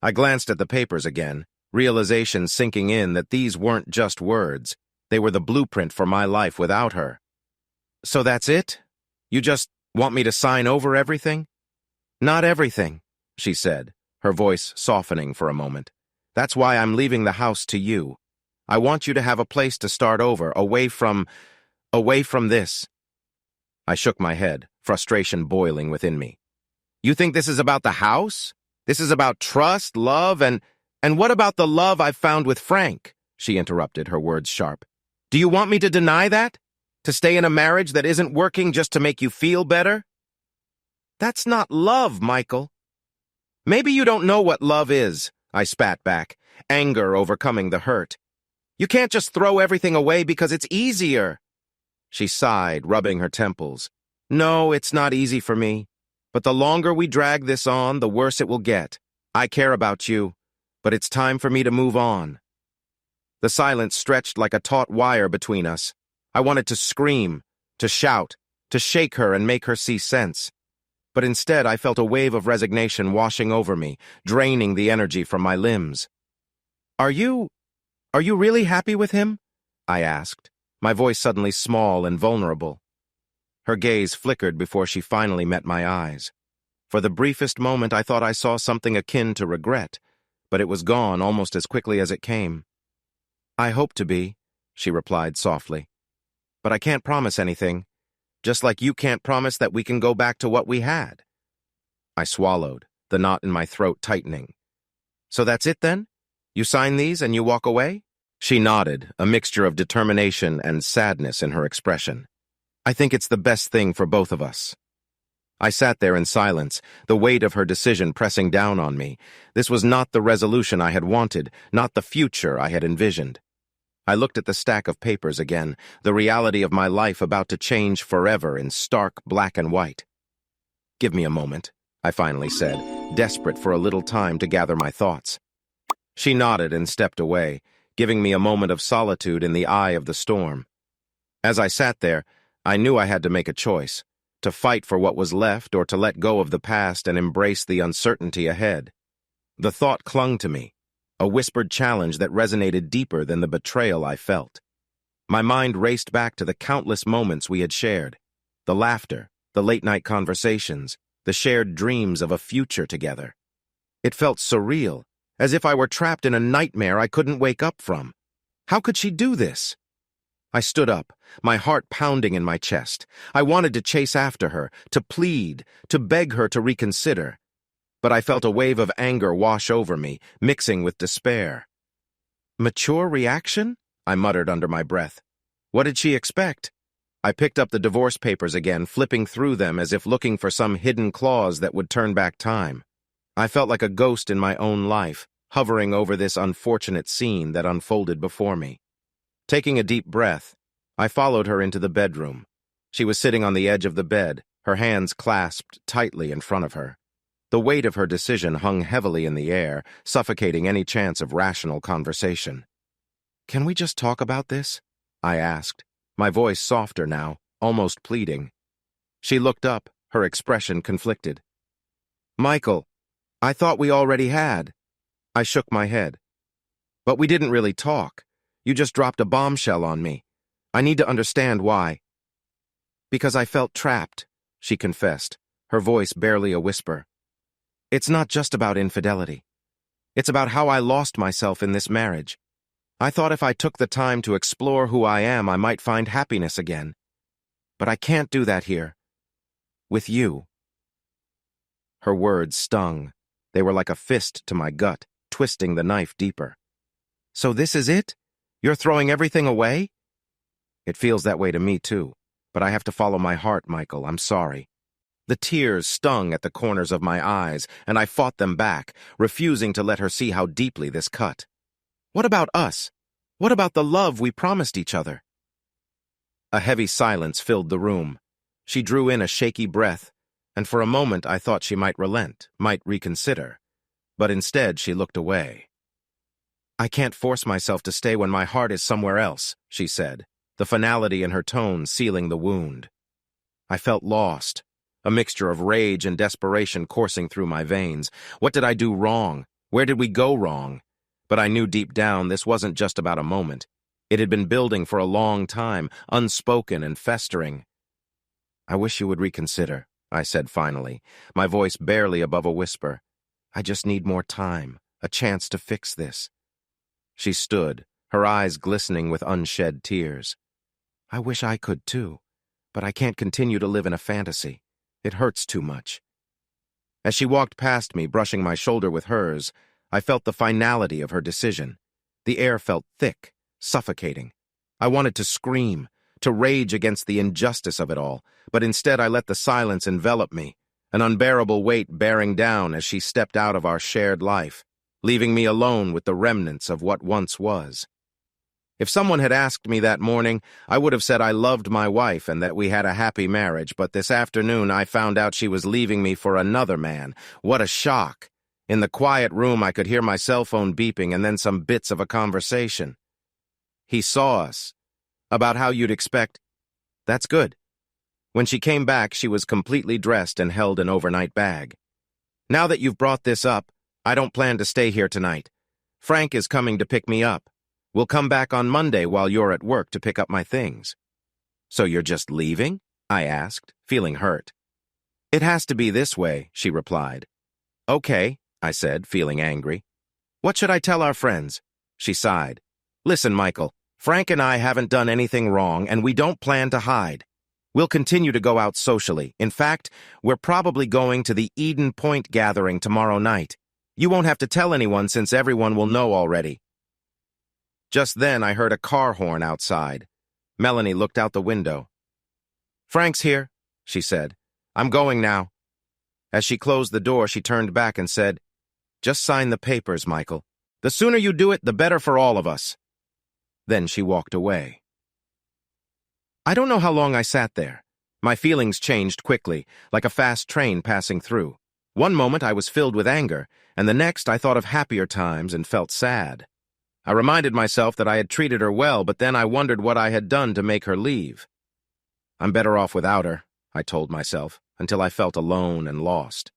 I glanced at the papers again, realization sinking in that these weren't just words. They were the blueprint for my life without her. "So that's it? You just want me to sign over everything?" "Not everything," she said, her voice softening for a moment. "That's why I'm leaving the house to you. I want you to have a place to start over, away from this." I shook my head, frustration boiling within me. "You think this is about the house? This is about trust, love, and what about the love I've found with Frank?" she interrupted, her words sharp. "Do you want me to deny that? To stay in a marriage that isn't working just to make you feel better?" "That's not love, Michael." "Maybe you don't know what love is," I spat back, anger overcoming the hurt. "You can't just throw everything away because it's easier." She sighed, rubbing her temples. "No, it's not easy for me. But the longer we drag this on, the worse it will get. I care about you, but it's time for me to move on." The silence stretched like a taut wire between us. I wanted to scream, to shout, to shake her and make her see sense. But instead I felt a wave of resignation washing over me, draining the energy from my limbs. Are you really happy with him?" I asked, my voice suddenly small and vulnerable. Her gaze flickered before she finally met my eyes. For the briefest moment I thought I saw something akin to regret, but it was gone almost as quickly as it came. "I hope to be," she replied softly. "But I can't promise anything, just like you can't promise that we can go back to what we had." I swallowed, the knot in my throat tightening. "So that's it then? You sign these and you walk away?" She nodded, a mixture of determination and sadness in her expression. "I think it's the best thing for both of us." I sat there in silence, the weight of her decision pressing down on me. This was not the resolution I had wanted, not the future I had envisioned. I looked at the stack of papers again, the reality of my life about to change forever in stark black and white. "Give me a moment," I finally said, desperate for a little time to gather my thoughts. She nodded and stepped away, giving me a moment of solitude in the eye of the storm. As I sat there, I knew I had to make a choice, to fight for what was left or to let go of the past and embrace the uncertainty ahead. The thought clung to me, a whispered challenge that resonated deeper than the betrayal I felt. My mind raced back to the countless moments we had shared, the laughter, the late-night conversations, the shared dreams of a future together. It felt surreal, as if I were trapped in a nightmare I couldn't wake up from. How could she do this? I stood up, my heart pounding in my chest. I wanted to chase after her, to plead, to beg her to reconsider. But I felt a wave of anger wash over me, mixing with despair. "Mature reaction?" I muttered under my breath. What did she expect? I picked up the divorce papers again, flipping through them as if looking for some hidden clause that would turn back time. I felt like a ghost in my own life, hovering over this unfortunate scene that unfolded before me. Taking a deep breath, I followed her into the bedroom. She was sitting on the edge of the bed, her hands clasped tightly in front of her. The weight of her decision hung heavily in the air, suffocating any chance of rational conversation. "Can we just talk about this?" I asked, my voice softer now, almost pleading. She looked up, her expression conflicted. "Michael, I thought we already had." I shook my head. "But we didn't really talk. You just dropped a bombshell on me. I need to understand why." "Because I felt trapped," she confessed, her voice barely a whisper. "It's not just about infidelity. It's about how I lost myself in this marriage. I thought if I took the time to explore who I am, I might find happiness again. But I can't do that here. With you." Her words stung. They were like a fist to my gut, twisting the knife deeper. "So this is it? You're throwing everything away?" "It feels that way to me, too. But I have to follow my heart, Michael. I'm sorry." The tears stung at the corners of my eyes, and I fought them back, refusing to let her see how deeply this cut. "What about us? What about the love we promised each other?" A heavy silence filled the room. She drew in a shaky breath, and for a moment I thought she might relent, might reconsider. But instead she looked away. "I can't force myself to stay when my heart is somewhere else," she said, the finality in her tone sealing the wound. I felt lost, a mixture of rage and desperation coursing through my veins. What did I do wrong? Where did we go wrong? But I knew deep down this wasn't just about a moment. It had been building for a long time, unspoken and festering. "I wish you would reconsider," I said finally, my voice barely above a whisper. "I just need more time, a chance to fix this." She stood, her eyes glistening with unshed tears. "I wish I could too, but I can't continue to live in a fantasy. It hurts too much." As she walked past me, brushing my shoulder with hers, I felt the finality of her decision. The air felt thick, suffocating. I wanted to scream, to rage against the injustice of it all, but instead I let the silence envelop me, an unbearable weight bearing down as she stepped out of our shared life, leaving me alone with the remnants of what once was. If someone had asked me that morning, I would have said I loved my wife and that we had a happy marriage, but this afternoon I found out she was leaving me for another man. What a shock! In the quiet room, I could hear my cell phone beeping and then some bits of a conversation. "He saw us. About how you'd expect." "That's good." When she came back, she was completely dressed and held an overnight bag. "Now that you've brought this up, I don't plan to stay here tonight. Frank is coming to pick me up. We'll come back on Monday while you're at work to pick up my things." "So you're just leaving?" I asked, feeling hurt. "It has to be this way," she replied. "Okay," I said, feeling angry. "What should I tell our friends?" She sighed. "Listen, Michael, Frank and I haven't done anything wrong, and we don't plan to hide. We'll continue to go out socially. In fact, we're probably going to the Eden Point gathering tomorrow night. You won't have to tell anyone since everyone will know already." Just then, I heard a car horn outside. Melanie looked out the window. "Frank's here," she said. I'm going now. As she closed the door, she turned back and said, "Just sign the papers, Michael. The sooner you do it, the better for all of us." Then she walked away. I don't know how long I sat there. My feelings changed quickly, like a fast train passing through. One moment I was filled with anger, and the next I thought of happier times and felt sad. I reminded myself that I had treated her well, but then I wondered what I had done to make her leave. I'm better off without her, I told myself, until I felt alone and lost.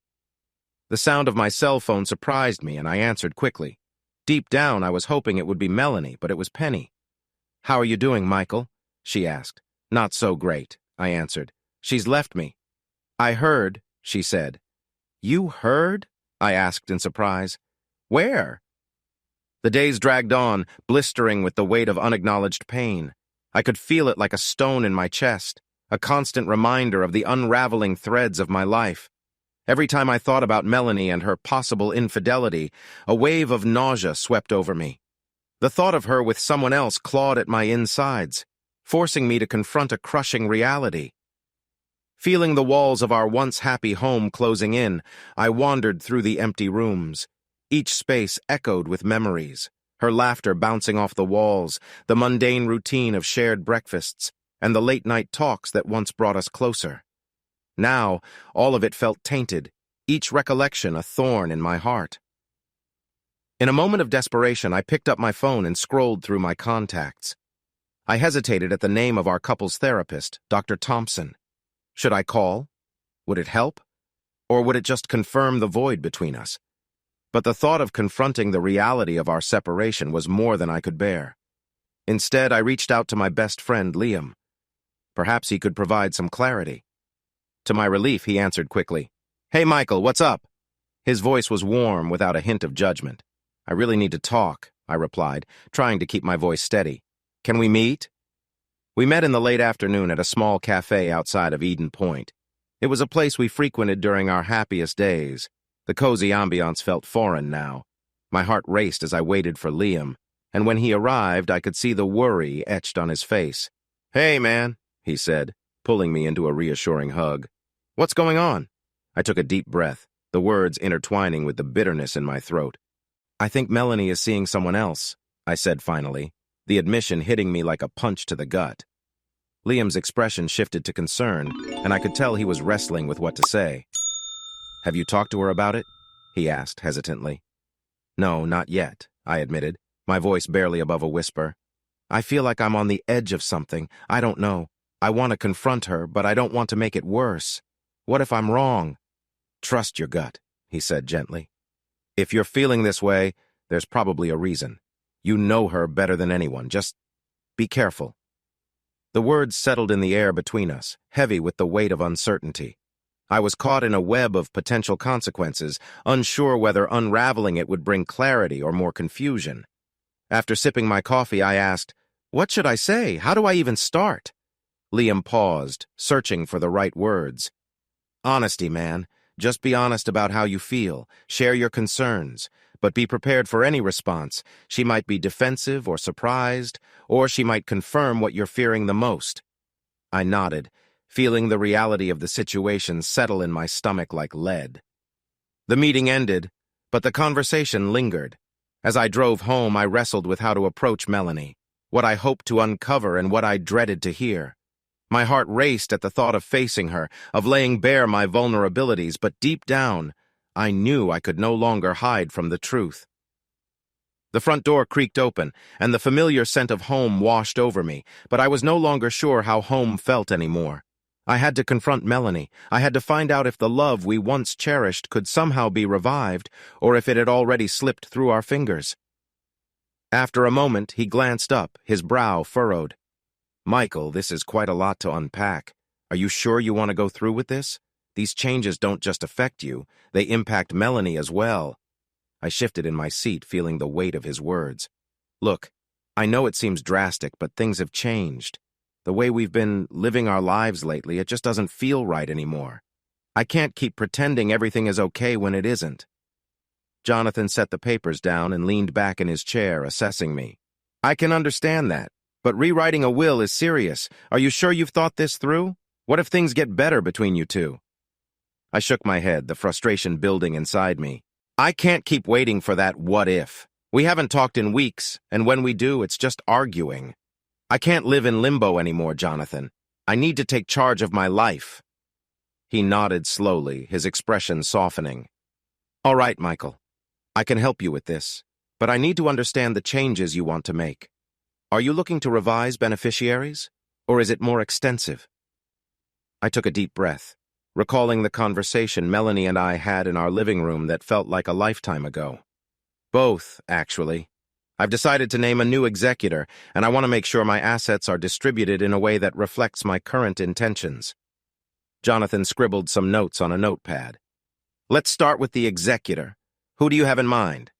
The sound of my cell phone surprised me, and I answered quickly. Deep down, I was hoping it would be Melanie, but it was Penny. "How are you doing, Michael?" she asked. "Not so great," I answered. "She's left me." "I heard," she said. "You heard?" I asked in surprise. "Where?" The days dragged on, blistering with the weight of unacknowledged pain. I could feel it like a stone in my chest, a constant reminder of the unraveling threads of my life. Every time I thought about Melanie and her possible infidelity, a wave of nausea swept over me. The thought of her with someone else clawed at my insides, forcing me to confront a crushing reality. Feeling the walls of our once happy home closing in, I wandered through the empty rooms. Each space echoed with memories, her laughter bouncing off the walls, the mundane routine of shared breakfasts, and the late-night talks that once brought us closer. Now, all of it felt tainted, each recollection a thorn in my heart. In a moment of desperation, I picked up my phone and scrolled through my contacts. I hesitated at the name of our couple's therapist, Dr. Thompson. Should I call? Would it help? Or would it just confirm the void between us? But the thought of confronting the reality of our separation was more than I could bear. Instead, I reached out to my best friend, Liam. Perhaps he could provide some clarity. To my relief, he answered quickly. "Hey, Michael, what's up?" His voice was warm, without a hint of judgment. "I really need to talk," I replied, trying to keep my voice steady. "Can we meet?" We met in the late afternoon at a small cafe outside of Eden Point. It was a place we frequented during our happiest days. The cozy ambiance felt foreign now. My heart raced as I waited for Liam, and when he arrived, I could see the worry etched on his face. "Hey, man," he said, pulling me into a reassuring hug. "What's going on?" I took a deep breath, the words intertwining with the bitterness in my throat. "I think Melanie is seeing someone else," I said finally, the admission hitting me like a punch to the gut. Liam's expression shifted to concern, and I could tell he was wrestling with what to say. "Have you talked to her about it?" he asked hesitantly. "No, not yet," I admitted, my voice barely above a whisper. "I feel like I'm on the edge of something. I don't know. I want to confront her, but I don't want to make it worse. What if I'm wrong?" "Trust your gut," he said gently. "If you're feeling this way, there's probably a reason. You know her better than anyone. Just be careful." The words settled in the air between us, heavy with the weight of uncertainty. I was caught in a web of potential consequences, unsure whether unraveling it would bring clarity or more confusion. After sipping my coffee, I asked, "What should I say? How do I even start?" Liam paused, searching for the right words. "Honesty, man. Just be honest about how you feel. Share your concerns. But be prepared for any response. She might be defensive or surprised, or she might confirm what you're fearing the most." I nodded, feeling the reality of the situation settle in my stomach like lead. The meeting ended, but the conversation lingered. As I drove home, I wrestled with how to approach Melanie, what I hoped to uncover and what I dreaded to hear. My heart raced at the thought of facing her, of laying bare my vulnerabilities, but deep down, I knew I could no longer hide from the truth. The front door creaked open, and the familiar scent of home washed over me, but I was no longer sure how home felt anymore. I had to confront Melanie. I had to find out if the love we once cherished could somehow be revived, or if it had already slipped through our fingers. After a moment, he glanced up, his brow furrowed. "Michael, this is quite a lot to unpack. Are you sure you want to go through with this? These changes don't just affect you, they impact Melanie as well." I shifted in my seat, feeling the weight of his words. "Look, I know it seems drastic, but things have changed. The way we've been living our lives lately, it just doesn't feel right anymore. I can't keep pretending everything is okay when it isn't." Jonathan set the papers down and leaned back in his chair, assessing me. "I can understand that, but rewriting a will is serious. Are you sure you've thought this through? What if things get better between you two?" I shook my head, the frustration building inside me. I can't keep waiting for that what if. We haven't talked in weeks, and when we do, it's just arguing. I can't live in limbo anymore, Jonathan. I need to take charge of my life. He nodded slowly, his expression softening. All right, Michael. I can help you with this, but I need to understand the changes you want to make. Are you looking to revise beneficiaries, or is it more extensive? I took a deep breath, recalling the conversation Melanie and I had in our living room that felt like a lifetime ago. Both, actually. I've decided to name a new executor, and I want to make sure my assets are distributed in a way that reflects my current intentions. Jonathan scribbled some notes on a notepad. Let's start with the executor. Who do you have in mind?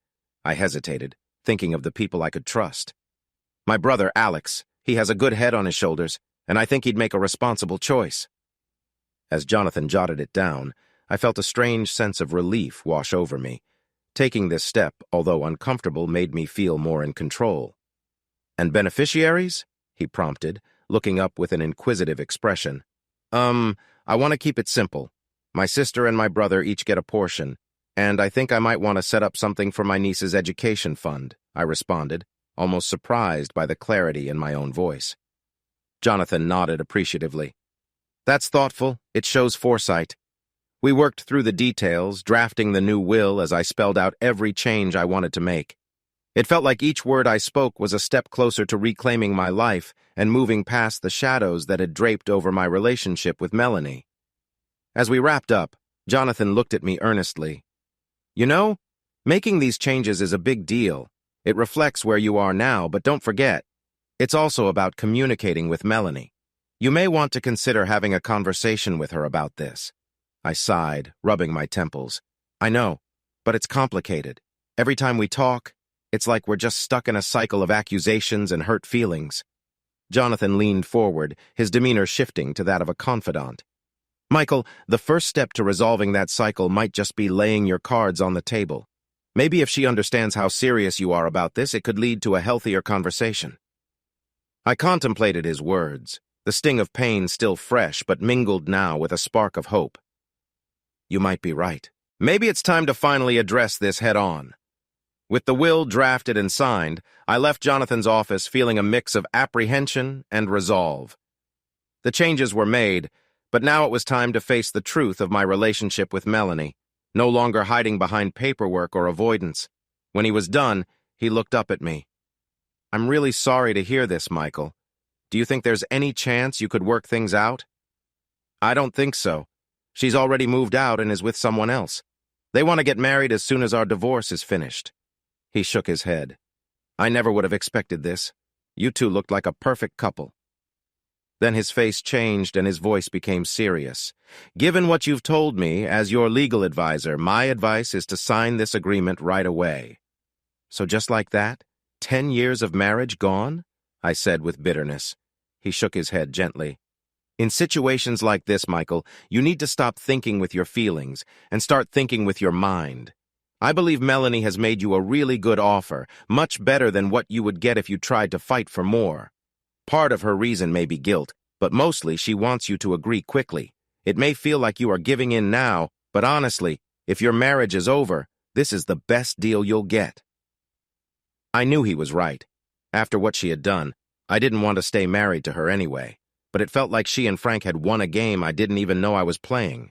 I hesitated, thinking of the people I could trust. My brother, Alex. He has a good head on his shoulders, and I think he'd make a responsible choice. As Jonathan jotted it down, I felt a strange sense of relief wash over me. Taking this step, although uncomfortable, made me feel more in control. And beneficiaries? He prompted, looking up with an inquisitive expression. I want to keep it simple. My sister and my brother each get a portion, and I think I might want to set up something for my niece's education fund, I responded, almost surprised by the clarity in my own voice. Jonathan nodded appreciatively. That's thoughtful. It shows foresight. We worked through the details, drafting the new will as I spelled out every change I wanted to make. It felt like each word I spoke was a step closer to reclaiming my life and moving past the shadows that had draped over my relationship with Melanie. As we wrapped up, Jonathan looked at me earnestly. You know, making these changes is a big deal. It reflects where you are now, but don't forget, it's also about communicating with Melanie. You may want to consider having a conversation with her about this. I sighed, rubbing my temples. I know, but it's complicated. Every time we talk, it's like we're just stuck in a cycle of accusations and hurt feelings. Jonathan leaned forward, his demeanor shifting to that of a confidant. Michael, the first step to resolving that cycle might just be laying your cards on the table. Maybe if she understands how serious you are about this, it could lead to a healthier conversation. I contemplated his words, the sting of pain still fresh but mingled now with a spark of hope. You might be right. Maybe it's time to finally address this head-on. With the will drafted and signed, I left Jonathan's office feeling a mix of apprehension and resolve. The changes were made, but now it was time to face the truth of my relationship with Melanie, no longer hiding behind paperwork or avoidance. When he was done, he looked up at me. I'm really sorry to hear this, Michael. Do you think there's any chance you could work things out? I don't think so. She's already moved out and is with someone else. They want to get married as soon as our divorce is finished. He shook his head. I never would have expected this. You two looked like a perfect couple. Then his face changed and his voice became serious. Given what you've told me, as your legal advisor, my advice is to sign this agreement right away. So just like that, 10 years of marriage gone? I said with bitterness. He shook his head gently. In situations like this, Michael, you need to stop thinking with your feelings and start thinking with your mind. I believe Melanie has made you a really good offer, much better than what you would get if you tried to fight for more. Part of her reason may be guilt, but mostly she wants you to agree quickly. It may feel like you are giving in now, but honestly, if your marriage is over, this is the best deal you'll get. I knew he was right. After what she had done, I didn't want to stay married to her anyway, but it felt like she and Frank had won a game I didn't even know I was playing.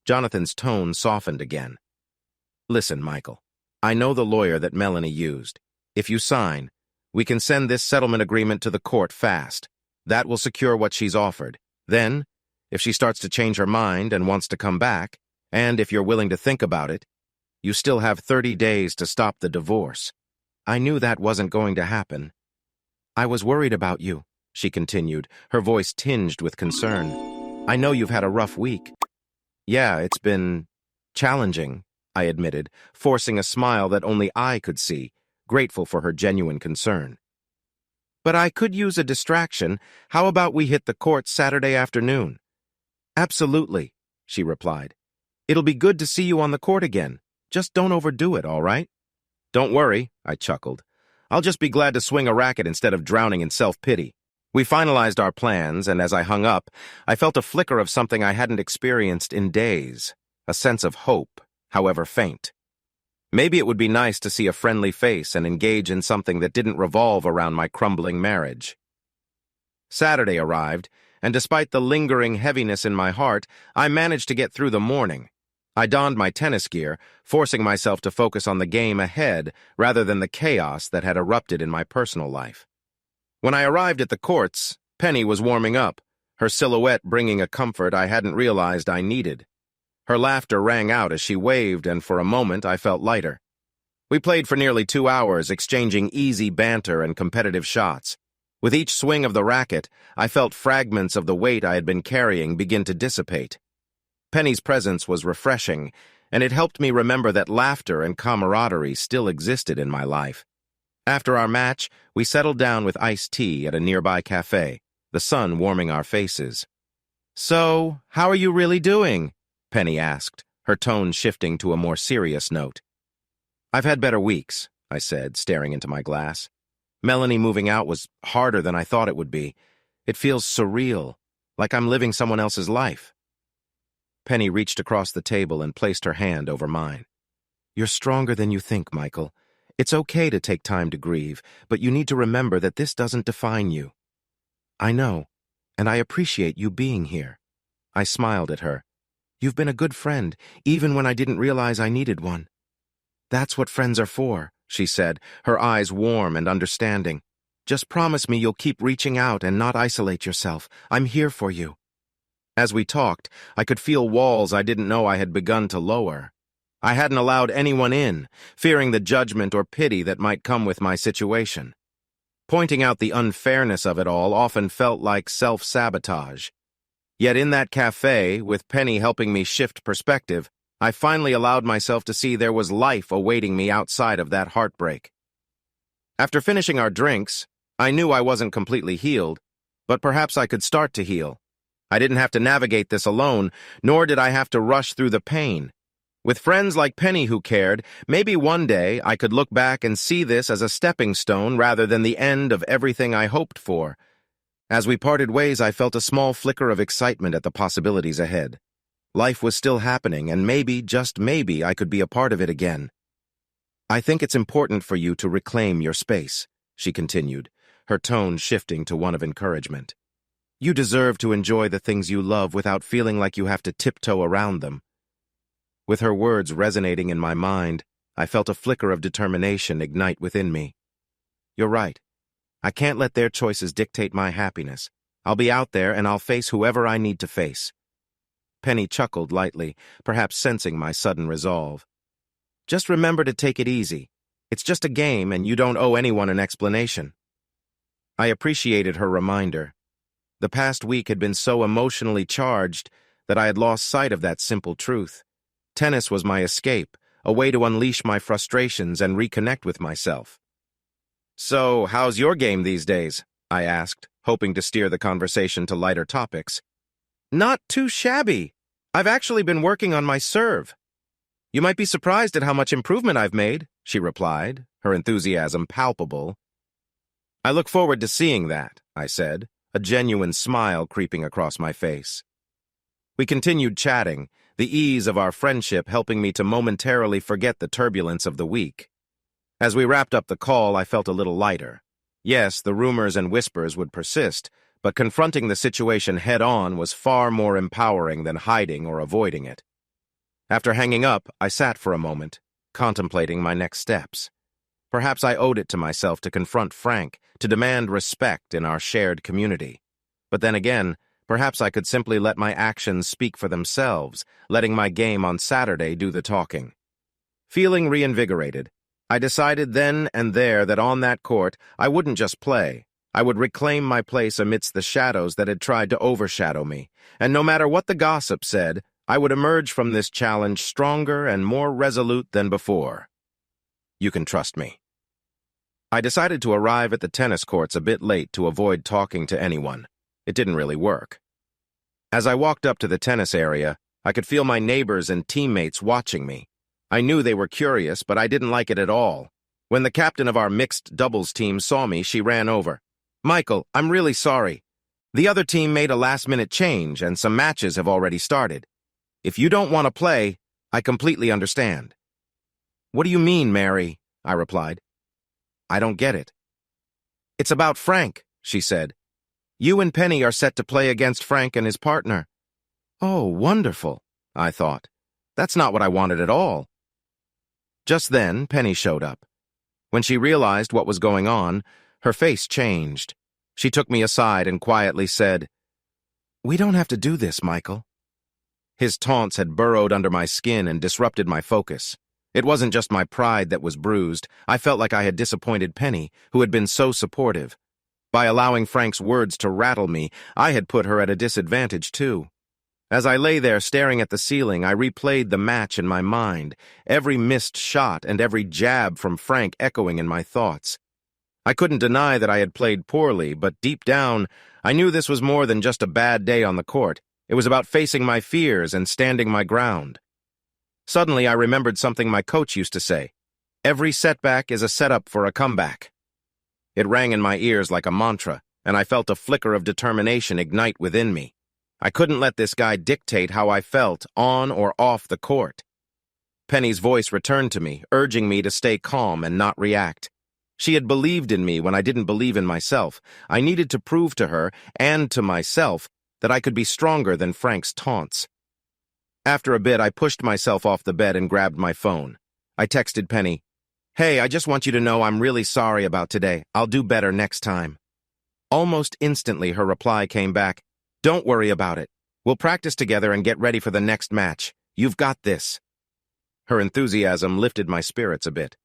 Jonathan's tone softened again. Listen, Michael, I know the lawyer that Melanie used. If you sign, we can send this settlement agreement to the court fast. That will secure what she's offered. Then, if she starts to change her mind and wants to come back, and if you're willing to think about it, you still have 30 days to stop the divorce. I knew that wasn't going to happen. I was worried about you, she continued, her voice tinged with concern. I know you've had a rough week. Yeah, it's been challenging, I admitted, forcing a smile that only I could see, grateful for her genuine concern. But I could use a distraction. How about we hit the court Saturday afternoon? Absolutely, she replied. It'll be good to see you on the court again. Just don't overdo it, all right? Don't worry, I chuckled. I'll just be glad to swing a racket instead of drowning in self-pity. We finalized our plans, and as I hung up, I felt a flicker of something I hadn't experienced in days, a sense of hope, however faint. Maybe it would be nice to see a friendly face and engage in something that didn't revolve around my crumbling marriage. Saturday arrived, and despite the lingering heaviness in my heart, I managed to get through the morning. I donned my tennis gear, forcing myself to focus on the game ahead rather than the chaos that had erupted in my personal life. When I arrived at the courts, Penny was warming up, her silhouette bringing a comfort I hadn't realized I needed. Her laughter rang out as she waved, and for a moment I felt lighter. We played for nearly 2 hours, exchanging easy banter and competitive shots. With each swing of the racket, I felt fragments of the weight I had been carrying begin to dissipate. Penny's presence was refreshing, and it helped me remember that laughter and camaraderie still existed in my life. After our match, we settled down with iced tea at a nearby cafe, the sun warming our faces. "So, how are you really doing?" Penny asked, her tone shifting to a more serious note. "I've had better weeks," I said, staring into my glass. "Melanie moving out was harder than I thought it would be. It feels surreal, like I'm living someone else's life." Penny reached across the table and placed her hand over mine. "You're stronger than you think, Michael. It's okay to take time to grieve, but you need to remember that this doesn't define you." "I know, and I appreciate you being here." I smiled at her. "You've been a good friend, even when I didn't realize I needed one." "That's what friends are for," she said, her eyes warm and understanding. "Just promise me you'll keep reaching out and not isolate yourself. I'm here for you." As we talked, I could feel walls I didn't know I had begun to lower. I hadn't allowed anyone in, fearing the judgment or pity that might come with my situation. Pointing out the unfairness of it all often felt like self-sabotage. Yet in that cafe, with Penny helping me shift perspective, I finally allowed myself to see there was life awaiting me outside of that heartbreak. After finishing our drinks, I knew I wasn't completely healed, but perhaps I could start to heal. I didn't have to navigate this alone, nor did I have to rush through the pain. With friends like Penny who cared, maybe one day I could look back and see this as a stepping stone rather than the end of everything I hoped for. As we parted ways, I felt a small flicker of excitement at the possibilities ahead. Life was still happening, and maybe, just maybe, I could be a part of it again. "I think it's important for you to reclaim your space," she continued, her tone shifting to one of encouragement. "You deserve to enjoy the things you love without feeling like you have to tiptoe around them." With her words resonating in my mind, I felt a flicker of determination ignite within me. "You're right. I can't let their choices dictate my happiness. I'll be out there and I'll face whoever I need to face." Penny chuckled lightly, perhaps sensing my sudden resolve. "Just remember to take it easy. It's just a game and you don't owe anyone an explanation." I appreciated her reminder. The past week had been so emotionally charged that I had lost sight of that simple truth. Tennis was my escape, a way to unleash my frustrations and reconnect with myself. "So, how's your game these days?" I asked, hoping to steer the conversation to lighter topics. "Not too shabby. I've actually been working on my serve." "You might be surprised at how much improvement I've made," she replied, her enthusiasm palpable. "I look forward to seeing that," I said, a genuine smile creeping across my face. We continued chatting, the ease of our friendship helping me to momentarily forget the turbulence of the week. As we wrapped up the call, I felt a little lighter. Yes, the rumors and whispers would persist, but confronting the situation head-on was far more empowering than hiding or avoiding it. After hanging up, I sat for a moment, contemplating my next steps. Perhaps I owed it to myself to confront Frank, to demand respect in our shared community. But then again, perhaps I could simply let my actions speak for themselves, letting my game on Saturday do the talking. Feeling reinvigorated, I decided then and there that on that court, I wouldn't just play. I would reclaim my place amidst the shadows that had tried to overshadow me, and no matter what the gossip said, I would emerge from this challenge stronger and more resolute than before. You can trust me. I decided to arrive at the tennis courts a bit late to avoid talking to anyone. It didn't really work. As I walked up to the tennis area, I could feel my neighbors and teammates watching me. I knew they were curious, but I didn't like it at all. When the captain of our mixed doubles team saw me, she ran over. Michael, I'm really sorry. The other team made a last-minute change, and some matches have already started. If you don't want to play, I completely understand. What do you mean, Mary? I replied. I don't get it. It's about Frank, she said. You and Penny are set to play against Frank and his partner. Oh, wonderful, I thought. That's not what I wanted at all. Just then, Penny showed up. When she realized what was going on, her face changed. She took me aside and quietly said, "We don't have to do this, Michael." His taunts had burrowed under my skin and disrupted my focus. It wasn't just my pride that was bruised. I felt like I had disappointed Penny, who had been so supportive. By allowing Frank's words to rattle me, I had put her at a disadvantage, too. As I lay there staring at the ceiling, I replayed the match in my mind, every missed shot and every jab from Frank echoing in my thoughts. I couldn't deny that I had played poorly, but deep down, I knew this was more than just a bad day on the court. It was about facing my fears and standing my ground. Suddenly, I remembered something my coach used to say. Every setback is a setup for a comeback. It rang in my ears like a mantra, and I felt a flicker of determination ignite within me. I couldn't let this guy dictate how I felt, on or off the court. Penny's voice returned to me, urging me to stay calm and not react. She had believed in me when I didn't believe in myself. I needed to prove to her, and to myself, that I could be stronger than Frank's taunts. After a bit, I pushed myself off the bed and grabbed my phone. I texted Penny, "Hey, I just want you to know I'm really sorry about today. I'll do better next time." Almost instantly, her reply came back, "Don't worry about it. We'll practice together and get ready for the next match. You've got this." Her enthusiasm lifted my spirits a bit.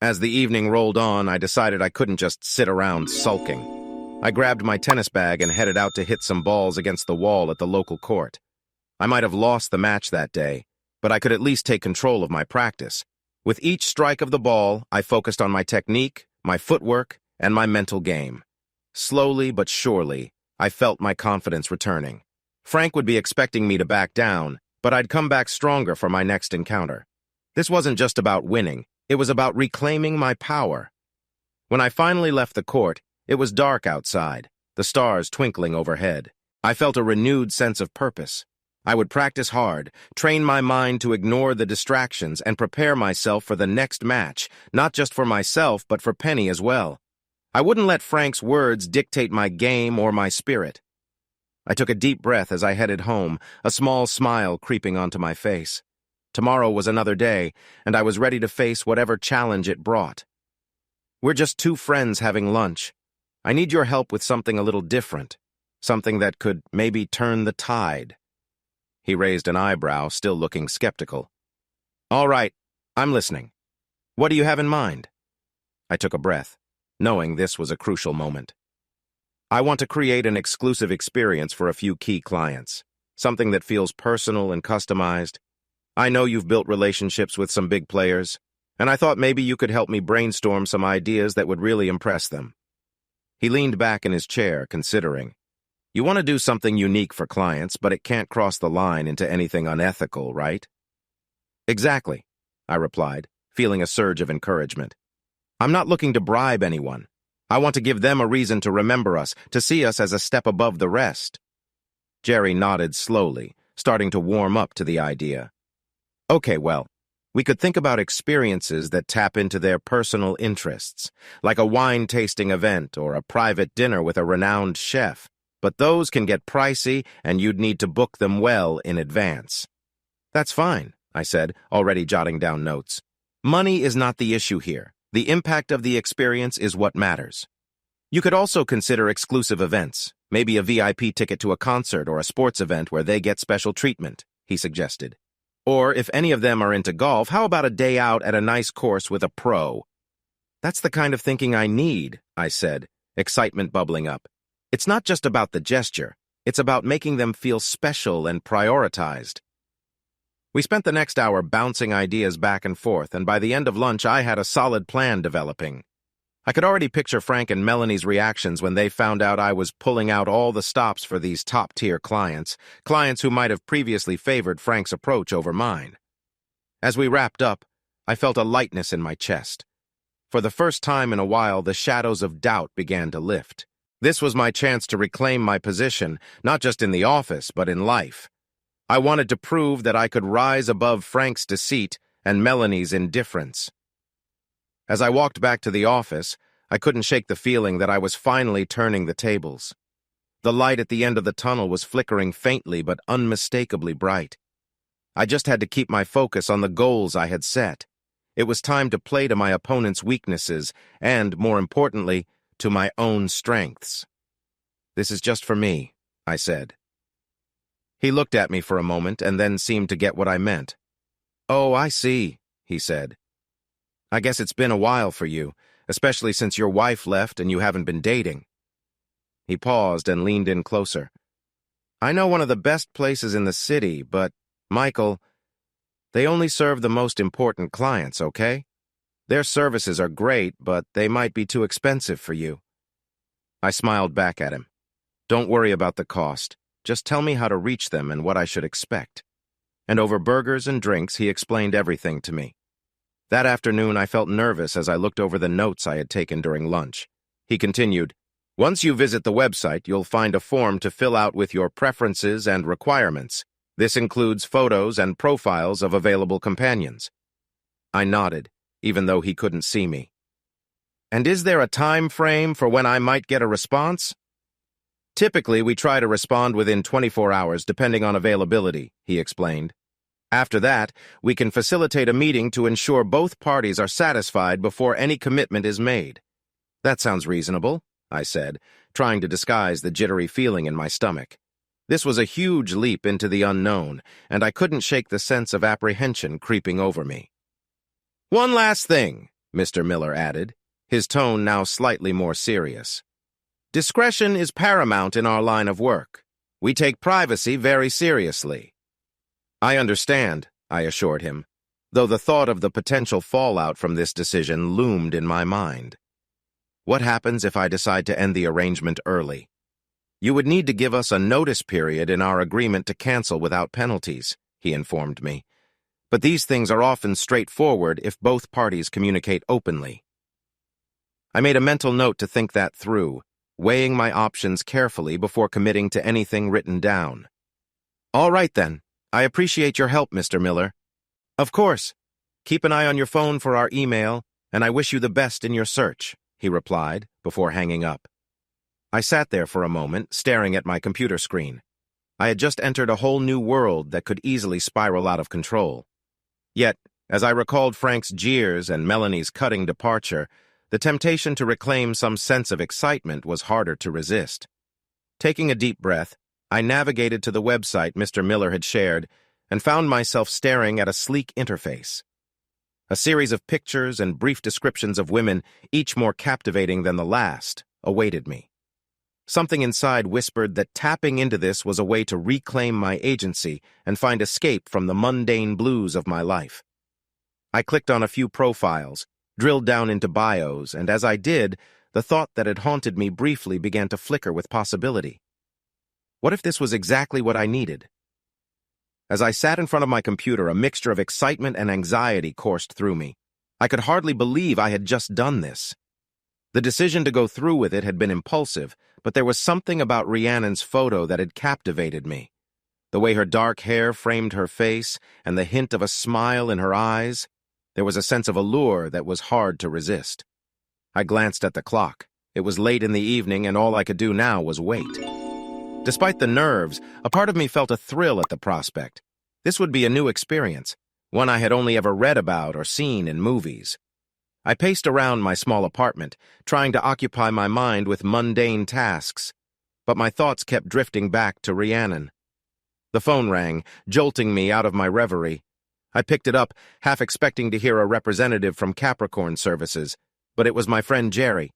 As the evening rolled on, I decided I couldn't just sit around sulking. I grabbed my tennis bag and headed out to hit some balls against the wall at the local court. I might have lost the match that day, but I could at least take control of my practice. With each strike of the ball, I focused on my technique, my footwork, and my mental game. Slowly but surely, I felt my confidence returning. Frank would be expecting me to back down, but I'd come back stronger for my next encounter. This wasn't just about winning, it was about reclaiming my power. When I finally left the court, it was dark outside, the stars twinkling overhead. I felt a renewed sense of purpose. I would practice hard, train my mind to ignore the distractions, and prepare myself for the next match, not just for myself, but for Penny as well. I wouldn't let Frank's words dictate my game or my spirit. I took a deep breath as I headed home, a small smile creeping onto my face. Tomorrow was another day, and I was ready to face whatever challenge it brought. We're just two friends having lunch. I need your help with something a little different, something that could maybe turn the tide. He raised an eyebrow, still looking skeptical. All right, I'm listening. What do you have in mind? I took a breath, knowing this was a crucial moment. I want to create an exclusive experience for a few key clients, something that feels personal and customized. I know you've built relationships with some big players, and I thought maybe you could help me brainstorm some ideas that would really impress them. He leaned back in his chair, considering. You want to do something unique for clients, but it can't cross the line into anything unethical, right? Exactly, I replied, feeling a surge of encouragement. I'm not looking to bribe anyone. I want to give them a reason to remember us, to see us as a step above the rest. Jerry nodded slowly, starting to warm up to the idea. Okay, well, we could think about experiences that tap into their personal interests, like a wine-tasting event or a private dinner with a renowned chef. But those can get pricey, and you'd need to book them well in advance. That's fine, I said, already jotting down notes. Money is not the issue here. The impact of the experience is what matters. You could also consider exclusive events, maybe a VIP ticket to a concert or a sports event where they get special treatment, he suggested. Or if any of them are into golf, how about a day out at a nice course with a pro? That's the kind of thinking I need, I said, excitement bubbling up. It's not just about the gesture, it's about making them feel special and prioritized. We spent the next hour bouncing ideas back and forth, and by the end of lunch I had a solid plan developing. I could already picture Frank and Melanie's reactions when they found out I was pulling out all the stops for these top-tier clients who might have previously favored Frank's approach over mine. As we wrapped up, I felt a lightness in my chest. For the first time in a while, the shadows of doubt began to lift. This was my chance to reclaim my position, not just in the office, but in life. I wanted to prove that I could rise above Frank's deceit and Melanie's indifference. As I walked back to the office, I couldn't shake the feeling that I was finally turning the tables. The light at the end of the tunnel was flickering faintly but unmistakably bright. I just had to keep my focus on the goals I had set. It was time to play to my opponent's weaknesses and, more importantly, to my own strengths. "This is just for me," I said. He looked at me for a moment and then seemed to get what I meant. "Oh, I see," he said. "I guess it's been a while for you, especially since your wife left and you haven't been dating." He paused and leaned in closer. "I know one of the best places in the city, but, Michael, they only serve the most important clients, okay? Their services are great, but they might be too expensive for you." I smiled back at him. "Don't worry about the cost. Just tell me how to reach them and what I should expect." And over burgers and drinks, he explained everything to me. That afternoon, I felt nervous as I looked over the notes I had taken during lunch. He continued, "Once you visit the website, you'll find a form to fill out with your preferences and requirements. This includes photos and profiles of available companions." I nodded, even though he couldn't see me. "And is there a time frame for when I might get a response?" "Typically, we try to respond within 24 hours, depending on availability," he explained. "After that, we can facilitate a meeting to ensure both parties are satisfied before any commitment is made." "That sounds reasonable," I said, trying to disguise the jittery feeling in my stomach. This was a huge leap into the unknown, and I couldn't shake the sense of apprehension creeping over me. "One last thing," Mr. Miller added, his tone now slightly more serious. "Discretion is paramount in our line of work. We take privacy very seriously." "I understand," I assured him, though the thought of the potential fallout from this decision loomed in my mind. "What happens if I decide to end the arrangement early?" "You would need to give us a notice period in our agreement to cancel without penalties," he informed me. "But these things are often straightforward if both parties communicate openly." I made a mental note to think that through, weighing my options carefully before committing to anything written down. "All right, then. I appreciate your help, Mr. Miller." "Of course. Keep an eye on your phone for our email, and I wish you the best in your search," he replied, before hanging up. I sat there for a moment, staring at my computer screen. I had just entered a whole new world that could easily spiral out of control. Yet, as I recalled Frank's jeers and Melanie's cutting departure, the temptation to reclaim some sense of excitement was harder to resist. Taking a deep breath, I navigated to the website Mr. Miller had shared and found myself staring at a sleek interface. A series of pictures and brief descriptions of women, each more captivating than the last, awaited me. Something inside whispered that tapping into this was a way to reclaim my agency and find escape from the mundane blues of my life. I clicked on a few profiles, drilled down into bios, and as I did, the thought that had haunted me briefly began to flicker with possibility. What if this was exactly what I needed? As I sat in front of my computer, a mixture of excitement and anxiety coursed through me. I could hardly believe I had just done this. The decision to go through with it had been impulsive, but there was something about Rhiannon's photo that had captivated me. The way her dark hair framed her face and the hint of a smile in her eyes, there was a sense of allure that was hard to resist. I glanced at the clock. It was late in the evening, and all I could do now was wait. Despite the nerves, a part of me felt a thrill at the prospect. This would be a new experience, one I had only ever read about or seen in movies. I paced around my small apartment, trying to occupy my mind with mundane tasks, but my thoughts kept drifting back to Rhiannon. The phone rang, jolting me out of my reverie. I picked it up, half expecting to hear a representative from Capricorn Services, but it was my friend Jerry.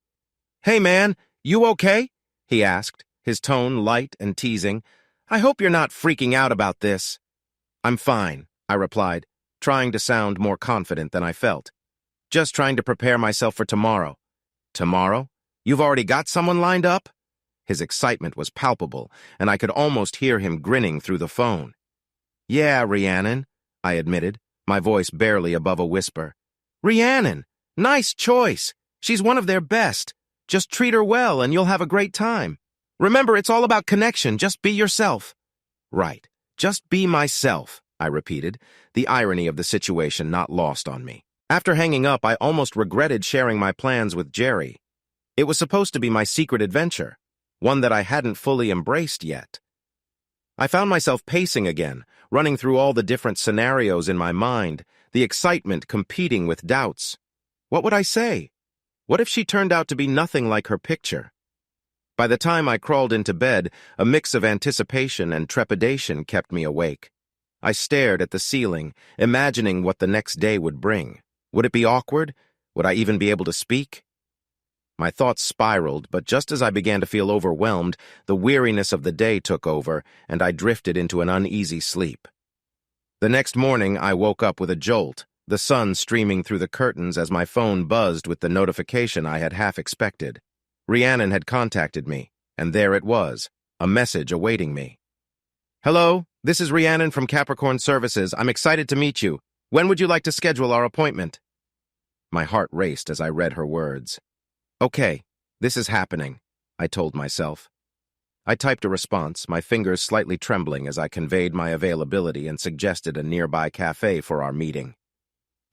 "Hey, man, you okay?" he asked, his tone light and teasing. "I hope you're not freaking out about this." "I'm fine," I replied, trying to sound more confident than I felt. "Just trying to prepare myself for tomorrow." "Tomorrow? You've already got someone lined up?" His excitement was palpable, and I could almost hear him grinning through the phone. "Yeah, Rhiannon," I admitted, my voice barely above a whisper. "Rhiannon! Nice choice! She's one of their best. Just treat her well and you'll have a great time. Remember, it's all about connection. Just be yourself. Right. Just be myself, I repeated, the irony of the situation not lost on me. After hanging up, I almost regretted sharing my plans with Jerry. It was supposed to be my secret adventure, one that I hadn't fully embraced yet. I found myself pacing again, running through all the different scenarios in my mind, the excitement competing with doubts. What would I say? What if she turned out to be nothing like her picture? By the time I crawled into bed, a mix of anticipation and trepidation kept me awake. I stared at the ceiling, imagining what the next day would bring. Would it be awkward? Would I even be able to speak? My thoughts spiraled, but just as I began to feel overwhelmed, the weariness of the day took over, and I drifted into an uneasy sleep. The next morning, I woke up with a jolt, the sun streaming through the curtains as my phone buzzed with the notification I had half expected. Rhiannon had contacted me, and there it was, a message awaiting me. "Hello, this is Rhiannon from Capricorn Services. I'm excited to meet you. When would you like to schedule our appointment?" My heart raced as I read her words. "Okay, this is happening," I told myself. I typed a response, my fingers slightly trembling as I conveyed my availability and suggested a nearby cafe for our meeting.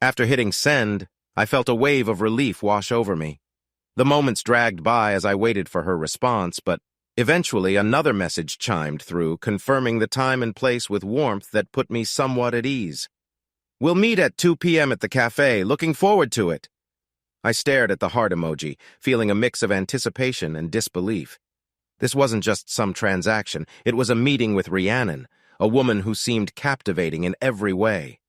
After hitting send, I felt a wave of relief wash over me. The moments dragged by as I waited for her response, but eventually another message chimed through, confirming the time and place with warmth that put me somewhat at ease. "We'll meet at 2 p.m. at the cafe. Looking forward to it." I stared at the heart emoji, feeling a mix of anticipation and disbelief. This wasn't just some transaction. It was a meeting with Rhiannon, a woman who seemed captivating in every way.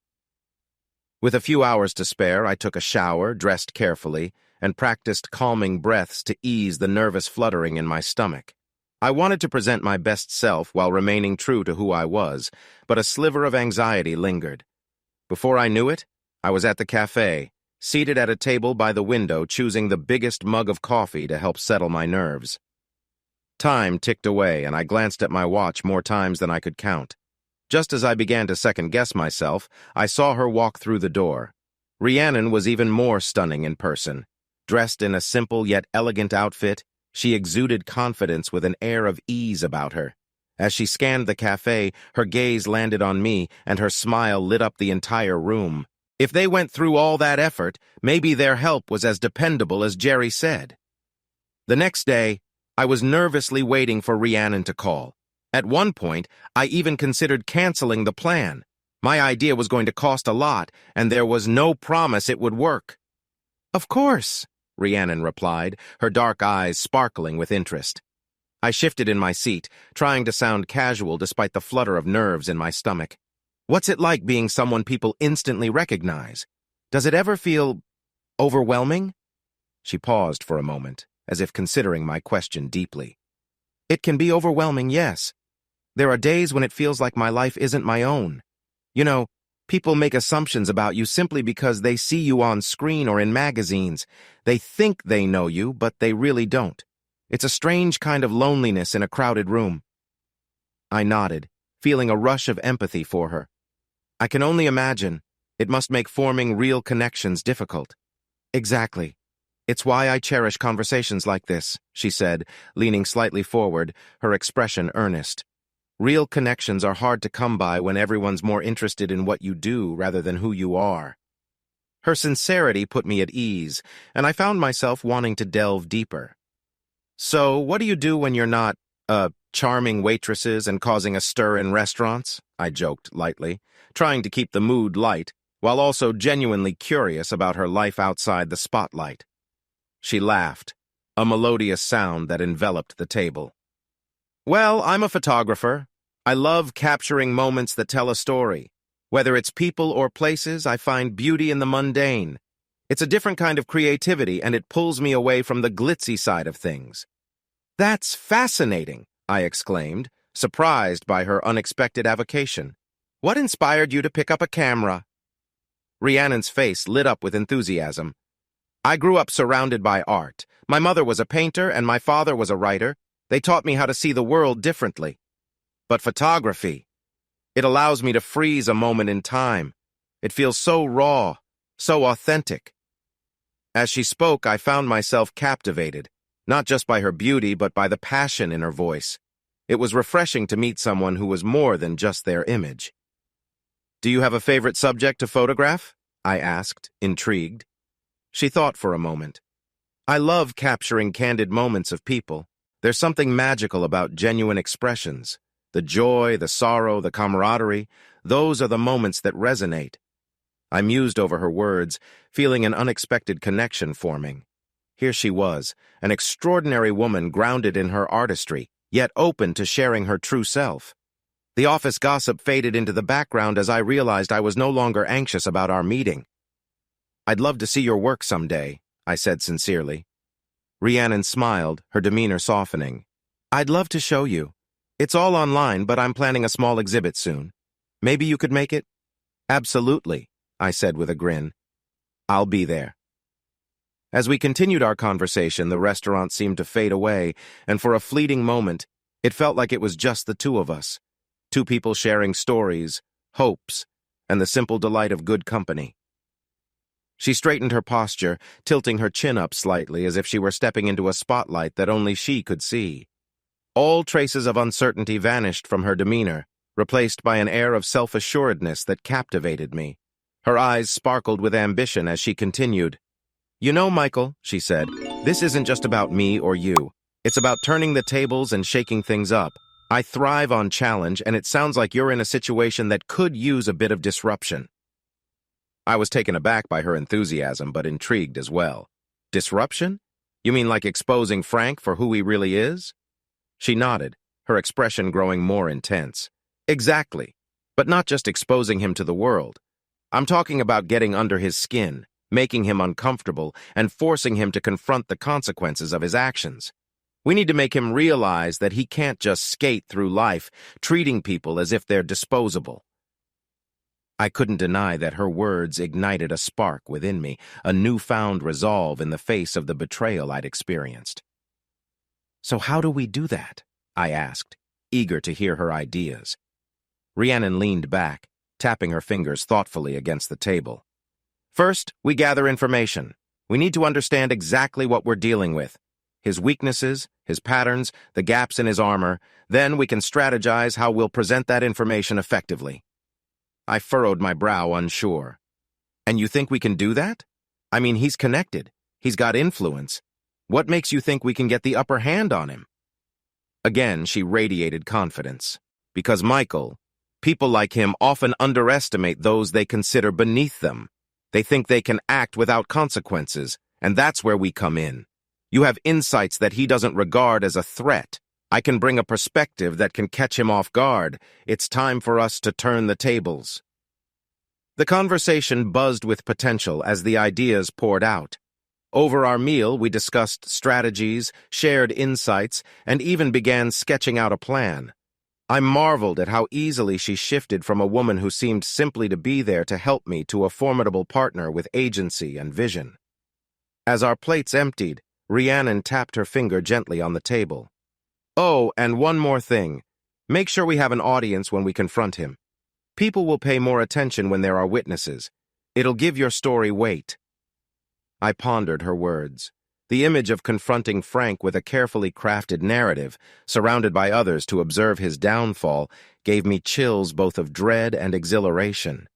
With a few hours to spare, I took a shower, dressed carefully, and practiced calming breaths to ease the nervous fluttering in my stomach. I wanted to present my best self while remaining true to who I was, but a sliver of anxiety lingered. Before I knew it, I was at the cafe, seated at a table by the window, choosing the biggest mug of coffee to help settle my nerves. Time ticked away, and I glanced at my watch more times than I could count. Just as I began to second-guess myself, I saw her walk through the door. Rhiannon was even more stunning in person. Dressed in a simple yet elegant outfit, she exuded confidence with an air of ease about her. As she scanned the cafe, her gaze landed on me, and her smile lit up the entire room. If they went through all that effort, maybe their help was as dependable as Jerry said. The next day, I was nervously waiting for Rhiannon to call. At one point, I even considered canceling the plan. My idea was going to cost a lot, and there was no promise it would work. "Of course," Rhiannon replied, her dark eyes sparkling with interest. I shifted in my seat, trying to sound casual despite the flutter of nerves in my stomach. What's it like being someone people instantly recognize? Does it ever feel overwhelming? She paused for a moment, as if considering my question deeply. It can be overwhelming, yes. There are days when it feels like my life isn't my own. You know, people make assumptions about you simply because they see you on screen or in magazines. They think they know you, but they really don't. It's a strange kind of loneliness in a crowded room. I nodded, feeling a rush of empathy for her. I can only imagine. It must make forming real connections difficult. Exactly. It's why I cherish conversations like this, she said, leaning slightly forward, her expression earnest. Real connections are hard to come by when everyone's more interested in what you do rather than who you are. Her sincerity put me at ease, and I found myself wanting to delve deeper. "So, what do you do when you're not, charming waitresses and causing a stir in restaurants?" I joked lightly, trying to keep the mood light, while also genuinely curious about her life outside the spotlight. She laughed, a melodious sound that enveloped the table. "Well, I'm a photographer. I love capturing moments that tell a story. Whether it's people or places, I find beauty in the mundane. It's a different kind of creativity, and it pulls me away from the glitzy side of things." "That's fascinating," I exclaimed, surprised by her unexpected avocation. "What inspired you to pick up a camera?" Rhiannon's face lit up with enthusiasm. "I grew up surrounded by art. My mother was a painter and my father was a writer. They taught me how to see the world differently. But photography, it allows me to freeze a moment in time. It feels so raw, so authentic." As she spoke, I found myself captivated, not just by her beauty, but by the passion in her voice. It was refreshing to meet someone who was more than just their image. "Do you have a favorite subject to photograph?" I asked, intrigued. She thought for a moment. "I love capturing candid moments of people. There's something magical about genuine expressions. The joy, the sorrow, the camaraderie, those are the moments that resonate." I mused over her words, feeling an unexpected connection forming. Here she was, an extraordinary woman grounded in her artistry, yet open to sharing her true self. The office gossip faded into the background as I realized I was no longer anxious about our meeting. "I'd love to see your work someday," I said sincerely. Rhiannon smiled, her demeanor softening. "I'd love to show you. It's all online, but I'm planning a small exhibit soon. Maybe you could make it?" "Absolutely," I said with a grin. "I'll be there." As we continued our conversation, the restaurant seemed to fade away, and for a fleeting moment, it felt like it was just the two of us. Two people sharing stories, hopes, and the simple delight of good company. She straightened her posture, tilting her chin up slightly as if she were stepping into a spotlight that only she could see. All traces of uncertainty vanished from her demeanor, replaced by an air of self-assuredness that captivated me. Her eyes sparkled with ambition as she continued. "You know, Michael," she said, "this isn't just about me or you. It's about turning the tables and shaking things up. I thrive on challenge, and it sounds like you're in a situation that could use a bit of disruption." I was taken aback by her enthusiasm, but intrigued as well. "Disruption? You mean like exposing Frank for who he really is?" She nodded, her expression growing more intense. "Exactly, but not just exposing him to the world. I'm talking about getting under his skin, making him uncomfortable, and forcing him to confront the consequences of his actions. We need to make him realize that he can't just skate through life, treating people as if they're disposable." I couldn't deny that her words ignited a spark within me, a newfound resolve in the face of the betrayal I'd experienced. "So how do we do that?" I asked, eager to hear her ideas. Rhiannon leaned back, tapping her fingers thoughtfully against the table. "First, we gather information. We need to understand exactly what we're dealing with. His weaknesses, his patterns, the gaps in his armor. Then we can strategize how we'll present that information effectively." I furrowed my brow, unsure. "And you think we can do that? I mean, he's connected. He's got influence. What makes you think we can get the upper hand on him?" Again, she radiated confidence. "Because, Michael, people like him often underestimate those they consider beneath them. They think they can act without consequences, and that's where we come in. You have insights that he doesn't regard as a threat. I can bring a perspective that can catch him off guard. It's time for us to turn the tables." The conversation buzzed with potential as the ideas poured out. Over our meal, we discussed strategies, shared insights, and even began sketching out a plan. I marveled at how easily she shifted from a woman who seemed simply to be there to help me to a formidable partner with agency and vision. As our plates emptied, Rhiannon tapped her finger gently on the table. "Oh, and one more thing. Make sure we have an audience when we confront him. People will pay more attention when there are witnesses. It'll give your story weight." I pondered her words. The image of confronting Frank with a carefully crafted narrative, surrounded by others to observe his downfall, gave me chills both of dread and exhilaration.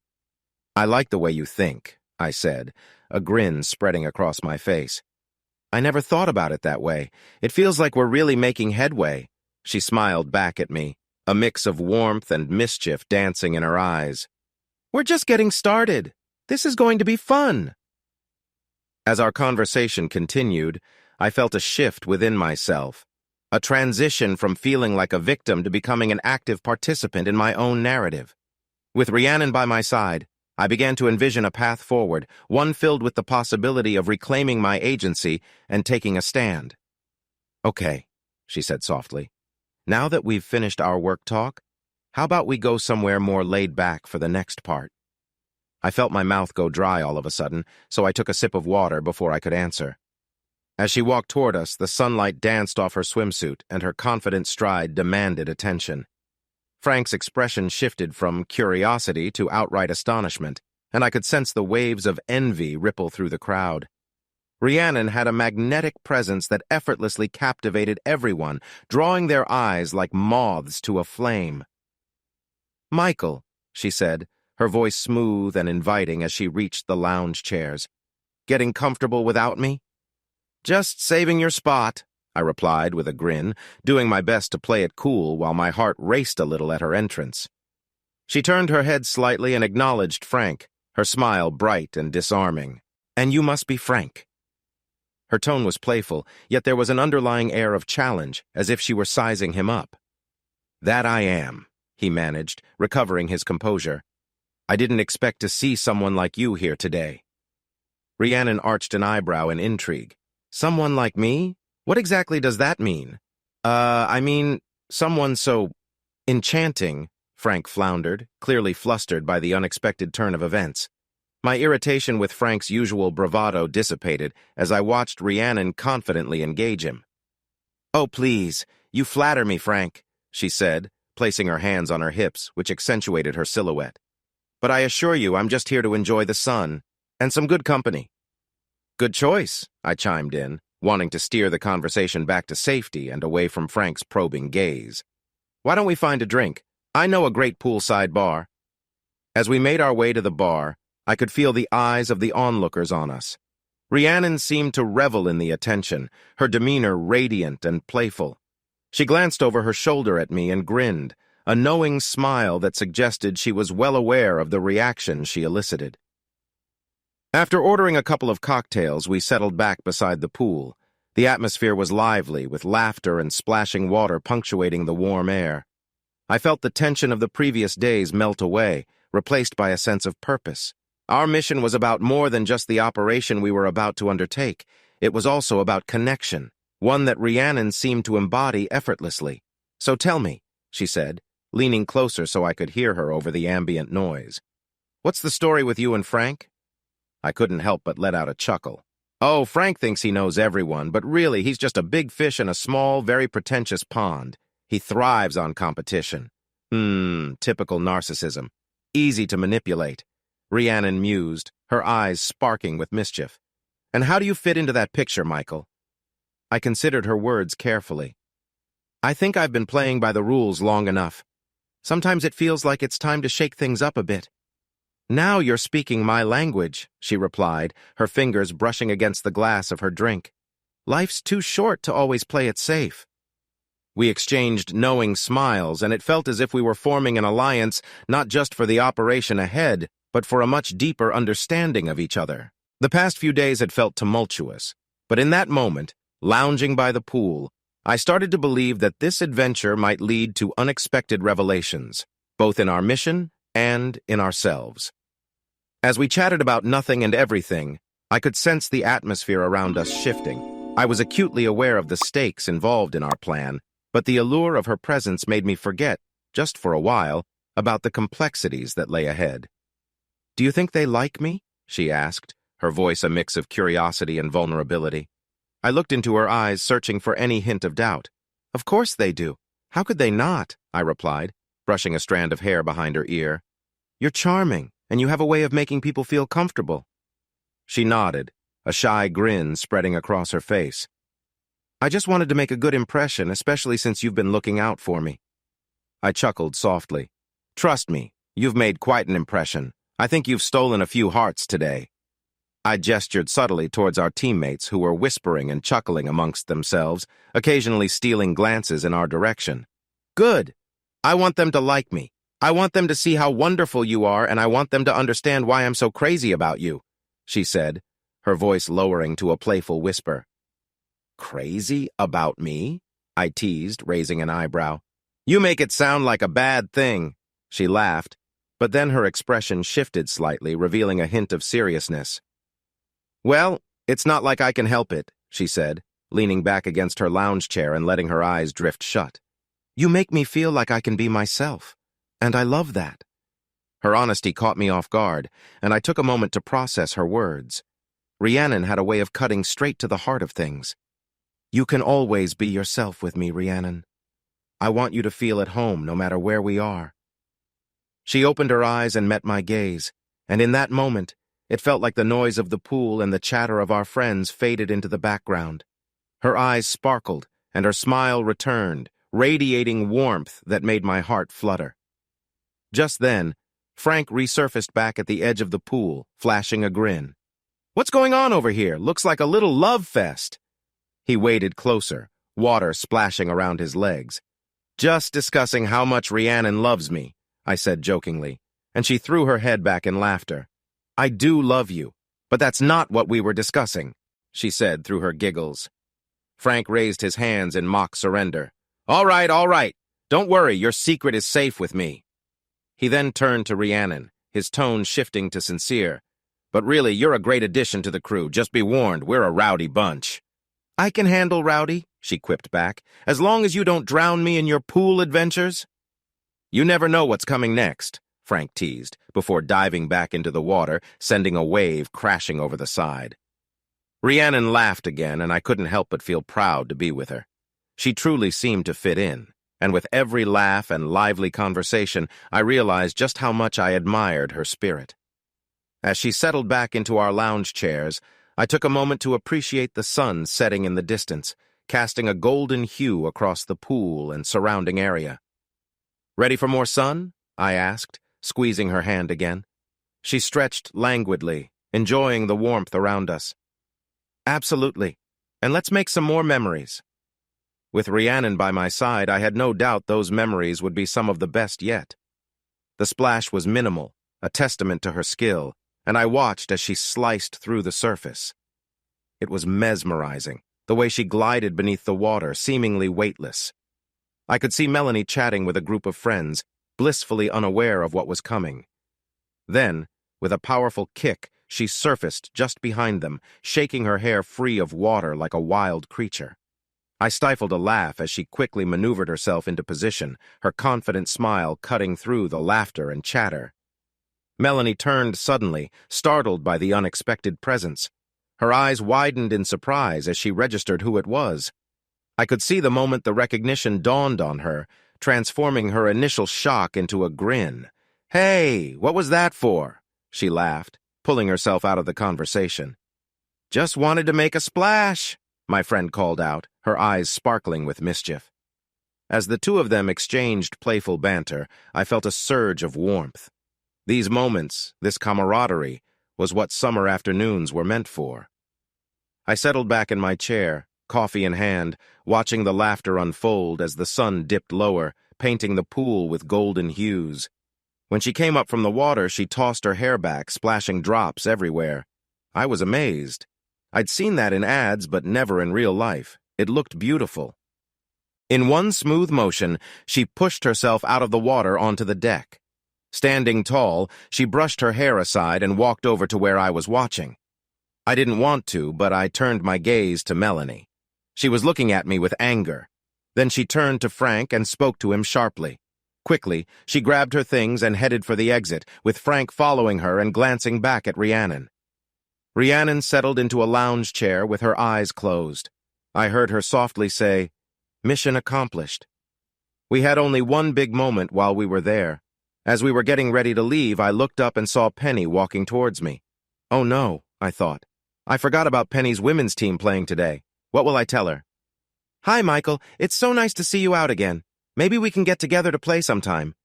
"I like the way you think," I said, a grin spreading across my face. "I never thought about it that way. It feels like we're really making headway." She smiled back at me, a mix of warmth and mischief dancing in her eyes. "We're just getting started. This is going to be fun." As our conversation continued, I felt a shift within myself, a transition from feeling like a victim to becoming an active participant in my own narrative. With Rhiannon by my side, I began to envision a path forward, one filled with the possibility of reclaiming my agency and taking a stand. "Okay," she said softly. "Now that we've finished our work talk, how about we go somewhere more laid back for the next part?" I felt my mouth go dry all of a sudden, so I took a sip of water before I could answer. As she walked toward us, the sunlight danced off her swimsuit, and her confident stride demanded attention. Frank's expression shifted from curiosity to outright astonishment, and I could sense the waves of envy ripple through the crowd. Rhiannon had a magnetic presence that effortlessly captivated everyone, drawing their eyes like moths to a flame. "Michael," she said, her voice smooth and inviting as she reached the lounge chairs. "Getting comfortable without me?" "Just saving your spot," I replied with a grin, doing my best to play it cool while my heart raced a little at her entrance. She turned her head slightly and acknowledged Frank, her smile bright and disarming. "And you must be Frank." Her tone was playful, yet there was an underlying air of challenge, as if she were sizing him up. "That I am," he managed, recovering his composure. "I didn't expect to see someone like you here today." Rhiannon arched an eyebrow in intrigue. "Someone like me? What exactly does that mean?" I mean, someone so enchanting," Frank floundered, clearly flustered by the unexpected turn of events. My irritation with Frank's usual bravado dissipated as I watched Rhiannon confidently engage him. "Oh, please, you flatter me, Frank," she said, placing her hands on her hips, which accentuated her silhouette. "But I assure you I'm just here to enjoy the sun and some good company." "Good choice," I chimed in, wanting to steer the conversation back to safety and away from Frank's probing gaze. "Why don't we find a drink? I know a great poolside bar." As we made our way to the bar, I could feel the eyes of the onlookers on us. Rhiannon seemed to revel in the attention, her demeanor radiant and playful. She glanced over her shoulder at me and grinned, a knowing smile that suggested she was well aware of the reaction she elicited. After ordering a couple of cocktails, we settled back beside the pool. The atmosphere was lively, with laughter and splashing water punctuating the warm air. I felt the tension of the previous days melt away, replaced by a sense of purpose. Our mission was about more than just the operation we were about to undertake. It was also about connection, one that Rhiannon seemed to embody effortlessly. "So tell me," she said, leaning closer so I could hear her over the ambient noise. "What's the story with you and Frank?" I couldn't help but let out a chuckle. "Oh, Frank thinks he knows everyone, but really he's just a big fish in a small, very pretentious pond. He thrives on competition." Typical narcissism. Easy to manipulate," Rhiannon mused, her eyes sparking with mischief. "And how do you fit into that picture, Michael?" I considered her words carefully. "I think I've been playing by the rules long enough. Sometimes it feels like it's time to shake things up a bit." "Now you're speaking my language," she replied, her fingers brushing against the glass of her drink. "Life's too short to always play it safe." We exchanged knowing smiles, and it felt as if we were forming an alliance not just for the operation ahead, but for a much deeper understanding of each other. The past few days had felt tumultuous, but in that moment, lounging by the pool, I started to believe that this adventure might lead to unexpected revelations, both in our mission and in ourselves. As we chatted about nothing and everything, I could sense the atmosphere around us shifting. I was acutely aware of the stakes involved in our plan, but the allure of her presence made me forget, just for a while, about the complexities that lay ahead. "Do you think they like me?" she asked, her voice a mix of curiosity and vulnerability. I looked into her eyes, searching for any hint of doubt. "Of course they do. How could they not?" I replied, brushing a strand of hair behind her ear. "You're charming, and you have a way of making people feel comfortable." She nodded, a shy grin spreading across her face. "I just wanted to make a good impression, especially since you've been looking out for me." I chuckled softly. "Trust me, you've made quite an impression. I think you've stolen a few hearts today." I gestured subtly towards our teammates who were whispering and chuckling amongst themselves, occasionally stealing glances in our direction. "Good. I want them to like me. I want them to see how wonderful you are, and I want them to understand why I'm so crazy about you," she said, her voice lowering to a playful whisper. "Crazy about me?" I teased, raising an eyebrow. "You make it sound like a bad thing." She laughed, but then her expression shifted slightly, revealing a hint of seriousness. "Well, it's not like I can help it," she said, leaning back against her lounge chair and letting her eyes drift shut. "You make me feel like I can be myself, and I love that." Her honesty caught me off guard, and I took a moment to process her words. Rhiannon had a way of cutting straight to the heart of things. "You can always be yourself with me, Rhiannon. I want you to feel at home no matter where we are." She opened her eyes and met my gaze, and in that moment, It felt like the noise of the pool and the chatter of our friends faded into the background. Her eyes sparkled, and her smile returned, radiating warmth that made my heart flutter. Just then, Frank resurfaced back at the edge of the pool, flashing a grin. "What's going on over here? Looks like a little love fest." He waded closer, water splashing around his legs. "Just discussing how much Rhiannon loves me," I said jokingly, and she threw her head back in laughter. "I do love you, but that's not what we were discussing," she said through her giggles. Frank raised his hands in mock surrender. All right. Don't worry, your secret is safe with me." He then turned to Rhiannon, his tone shifting to sincere. "But really, you're a great addition to the crew. Just be warned, we're a rowdy bunch." "I can handle rowdy," she quipped back, "as long as you don't drown me in your pool adventures." "You never know what's coming next," Frank teased, before diving back into the water, sending a wave crashing over the side. Rhiannon laughed again, and I couldn't help but feel proud to be with her. She truly seemed to fit in, and with every laugh and lively conversation, I realized just how much I admired her spirit. As she settled back into our lounge chairs, I took a moment to appreciate the sun setting in the distance, casting a golden hue across the pool and surrounding area. "Ready for more sun?" I asked, squeezing her hand again. She stretched languidly, enjoying the warmth around us. "Absolutely, and let's make some more memories." With Rhiannon by my side, I had no doubt those memories would be some of the best yet. The splash was minimal, a testament to her skill, and I watched as she sliced through the surface. It was mesmerizing, the way she glided beneath the water, seemingly weightless. I could see Melanie chatting with a group of friends, blissfully unaware of what was coming. Then, with a powerful kick, she surfaced just behind them, shaking her hair free of water like a wild creature. I stifled a laugh as she quickly maneuvered herself into position, her confident smile cutting through the laughter and chatter. Melanie turned suddenly, startled by the unexpected presence. Her eyes widened in surprise as she registered who it was. I could see the moment the recognition dawned on her, transforming her initial shock into a grin. "Hey, what was that for?" she laughed, pulling herself out of the conversation. "Just wanted to make a splash," my friend called out, her eyes sparkling with mischief. As the two of them exchanged playful banter, I felt a surge of warmth. These moments, this camaraderie, was what summer afternoons were meant for. I settled back in my chair, coffee in hand, watching the laughter unfold as the sun dipped lower, painting the pool with golden hues. When she came up from the water, she tossed her hair back, splashing drops everywhere. I was amazed. I'd seen that in ads, but never in real life. It looked beautiful. In one smooth motion, she pushed herself out of the water onto the deck. Standing tall, she brushed her hair aside and walked over to where I was watching. I didn't want to, but I turned my gaze to Melanie. She was looking at me with anger. Then she turned to Frank and spoke to him sharply. Quickly, she grabbed her things and headed for the exit, with Frank following her and glancing back at Rhiannon. Rhiannon settled into a lounge chair with her eyes closed. I heard her softly say, "Mission accomplished." We had only one big moment while we were there. As we were getting ready to leave, I looked up and saw Penny walking towards me. Oh no, I thought. I forgot about Penny's women's team playing today. What will I tell her? "Hi, Michael. It's so nice to see you out again. Maybe we can get together to play sometime."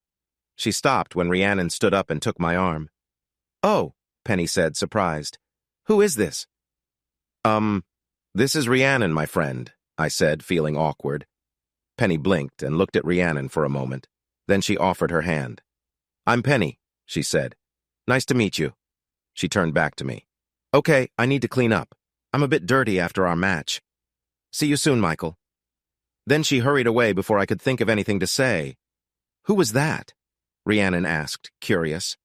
She stopped when Rhiannon stood up and took my arm. "Oh," Penny said, surprised. "Who is this?" This is Rhiannon, my friend," I said, feeling awkward. Penny blinked and looked at Rhiannon for a moment. Then she offered her hand. "I'm Penny," she said. "Nice to meet you." She turned back to me. "Okay, I need to clean up. I'm a bit dirty after our match. See you soon, Michael." Then she hurried away before I could think of anything to say. "Who was that?" Rhiannon asked, curious.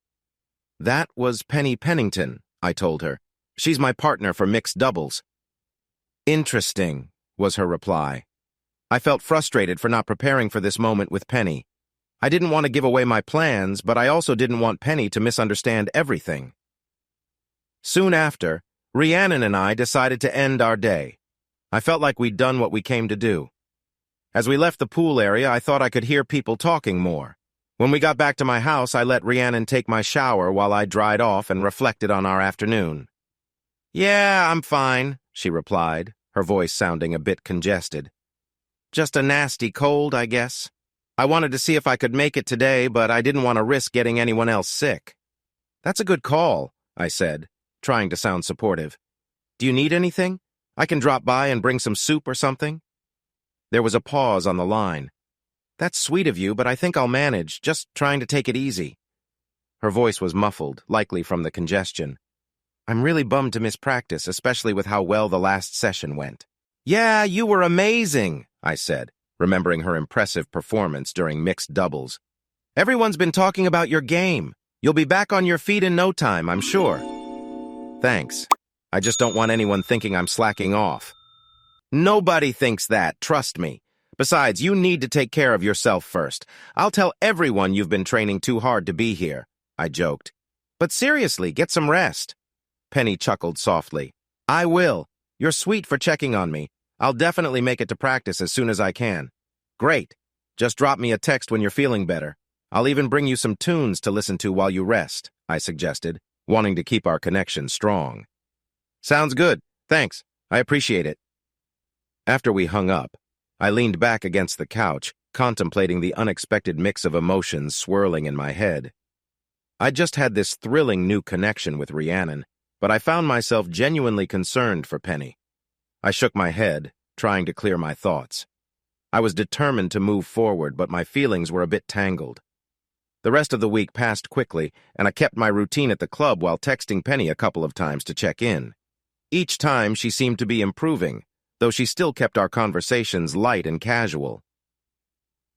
"That was Penny Pennington," I told her. "She's my partner for mixed doubles." "Interesting," was her reply. I felt frustrated for not preparing for this moment with Penny. I didn't want to give away my plans, but I also didn't want Penny to misunderstand everything. Soon after, Rhiannon and I decided to end our day. I felt like we'd done what we came to do. As we left the pool area, I thought I could hear people talking more. When we got back to my house, I let Rhiannon take my shower while I dried off and reflected on our afternoon. "Yeah, I'm fine," she replied, her voice sounding a bit congested. "Just a nasty cold, I guess. I wanted to see if I could make it today, but I didn't want to risk getting anyone else sick." "That's a good call," I said, trying to sound supportive. "Do you need anything? I can drop by and bring some soup or something." There was a pause on the line. "That's sweet of you, but I think I'll manage, just trying to take it easy." Her voice was muffled, likely from the congestion. "I'm really bummed to miss practice, especially with how well the last session went." "Yeah, you were amazing," I said, remembering her impressive performance during mixed doubles. "Everyone's been talking about your game. You'll be back on your feet in no time, I'm sure." "Thanks. I just don't want anyone thinking I'm slacking off." "Nobody thinks that, trust me. Besides, you need to take care of yourself first. I'll tell everyone you've been training too hard to be here," I joked. "But seriously, get some rest." Penny chuckled softly. "I will. You're sweet for checking on me. I'll definitely make it to practice as soon as I can." "Great. Just drop me a text when you're feeling better. I'll even bring you some tunes to listen to while you rest," I suggested, wanting to keep our connection strong. "Sounds good. Thanks. I appreciate it." After we hung up, I leaned back against the couch, contemplating the unexpected mix of emotions swirling in my head. I'd just had this thrilling new connection with Rhiannon, but I found myself genuinely concerned for Penny. I shook my head, trying to clear my thoughts. I was determined to move forward, but my feelings were a bit tangled. The rest of the week passed quickly, and I kept my routine at the club while texting Penny a couple of times to check in. Each time she seemed to be improving, though she still kept our conversations light and casual.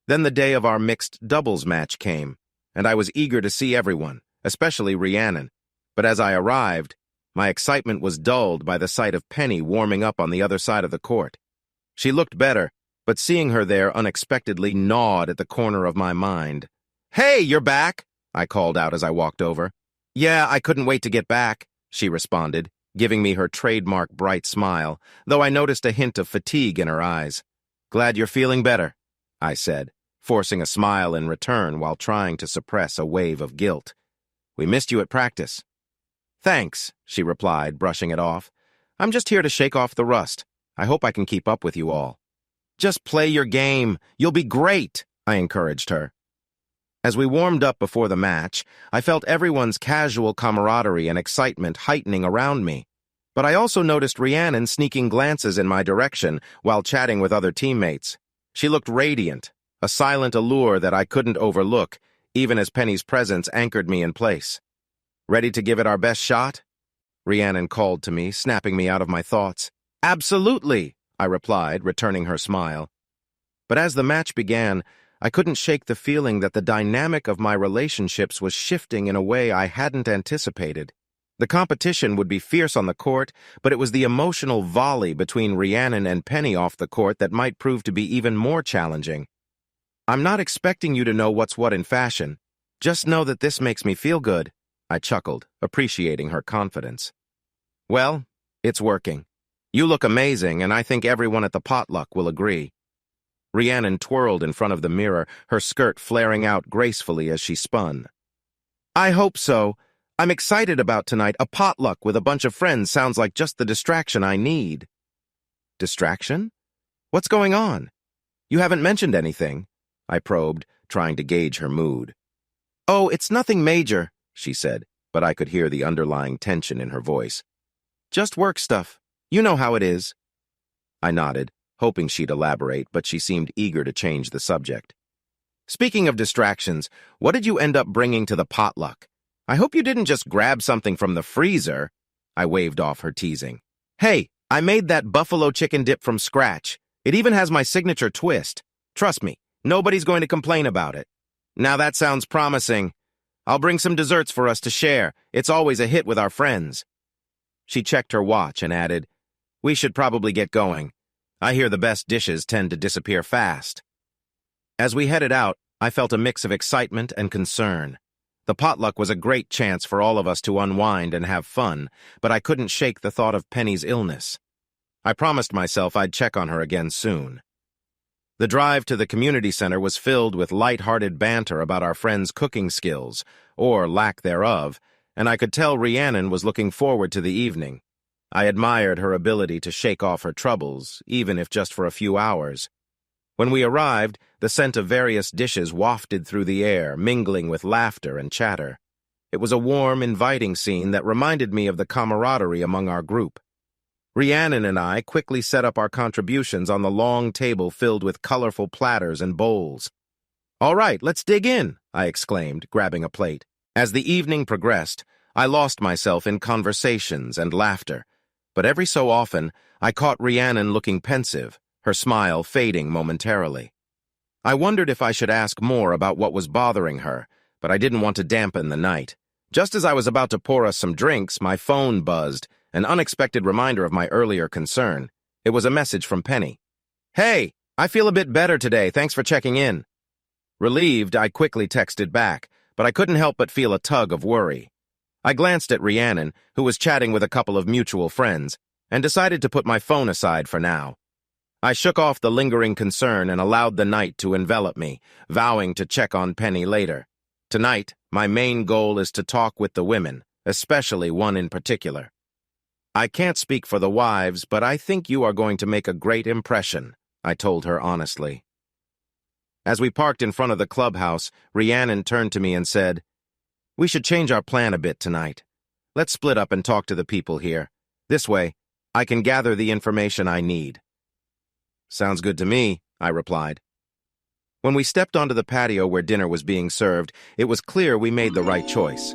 Then the day of our mixed doubles match came, and I was eager to see everyone, especially Rhiannon. But as I arrived, my excitement was dulled by the sight of Penny warming up on the other side of the court. She looked better, but seeing her there unexpectedly gnawed at the corner of my mind. "Hey, you're back!" I called out as I walked over. "Yeah, I couldn't wait to get back," she responded, giving me her trademark bright smile, though I noticed a hint of fatigue in her eyes. "Glad you're feeling better," I said, forcing a smile in return while trying to suppress a wave of guilt. "We missed you at practice." "Thanks," she replied, brushing it off. "I'm just here to shake off the rust. I hope I can keep up with you all." "Just play your game. You'll be great," I encouraged her. As we warmed up before the match, I felt everyone's casual camaraderie and excitement heightening around me. But I also noticed Rhiannon sneaking glances in my direction while chatting with other teammates. She looked radiant, a silent allure that I couldn't overlook, even as Penny's presence anchored me in place. "Ready to give it our best shot?" Rhiannon called to me, snapping me out of my thoughts. "Absolutely," I replied, returning her smile. But as the match began, I couldn't shake the feeling that the dynamic of my relationships was shifting in a way I hadn't anticipated. The competition would be fierce on the court, but it was the emotional volley between Rhiannon and Penny off the court that might prove to be even more challenging. "I'm not expecting you to know what's what in fashion. Just know that this makes me feel good," I chuckled, appreciating her confidence. "Well, it's working. You look amazing, and I think everyone at the potluck will agree." Rhiannon twirled in front of the mirror, her skirt flaring out gracefully as she spun. "I hope so. I'm excited about tonight. A potluck with a bunch of friends sounds like just the distraction I need." "Distraction? What's going on? You haven't mentioned anything," I probed, trying to gauge her mood. "Oh, it's nothing major," she said, but I could hear the underlying tension in her voice. "Just work stuff. You know how it is." I nodded, hoping she'd elaborate, but she seemed eager to change the subject. "Speaking of distractions, what did you end up bringing to the potluck? I hope you didn't just grab something from the freezer." I waved off her teasing. "Hey, I made that buffalo chicken dip from scratch. It even has my signature twist. Trust me, nobody's going to complain about it." "Now that sounds promising. I'll bring some desserts for us to share. It's always a hit with our friends." She checked her watch and added, "We should probably get going. I hear the best dishes tend to disappear fast." As we headed out, I felt a mix of excitement and concern. The potluck was a great chance for all of us to unwind and have fun, but I couldn't shake the thought of Penny's illness. I promised myself I'd check on her again soon. The drive to the community center was filled with light-hearted banter about our friends' cooking skills, or lack thereof, and I could tell Rhiannon was looking forward to the evening. I admired her ability to shake off her troubles, even if just for a few hours. When we arrived, the scent of various dishes wafted through the air, mingling with laughter and chatter. It was a warm, inviting scene that reminded me of the camaraderie among our group. Rhiannon and I quickly set up our contributions on the long table filled with colorful platters and bowls. "All right, let's dig in," I exclaimed, grabbing a plate. As the evening progressed, I lost myself in conversations and laughter, but every so often I caught Rhiannon looking pensive, her smile fading momentarily. I wondered if I should ask more about what was bothering her, but I didn't want to dampen the night. Just as I was about to pour us some drinks, my phone buzzed, an unexpected reminder of my earlier concern. It was a message from Penny. "Hey, I feel a bit better today, thanks for checking in." Relieved, I quickly texted back, but I couldn't help but feel a tug of worry. I glanced at Rhiannon, who was chatting with a couple of mutual friends, and decided to put my phone aside for now. I shook off the lingering concern and allowed the night to envelop me, vowing to check on Penny later. Tonight, my main goal is to talk with the women, especially one in particular. "I can't speak for the wives, but I think you are going to make a great impression," I told her honestly. As we parked in front of the clubhouse, Rhiannon turned to me and said, "We should change our plan a bit tonight. Let's split up and talk to the people here. This way, I can gather the information I need." "Sounds good to me," I replied. When we stepped onto the patio where dinner was being served, it was clear we made the right choice.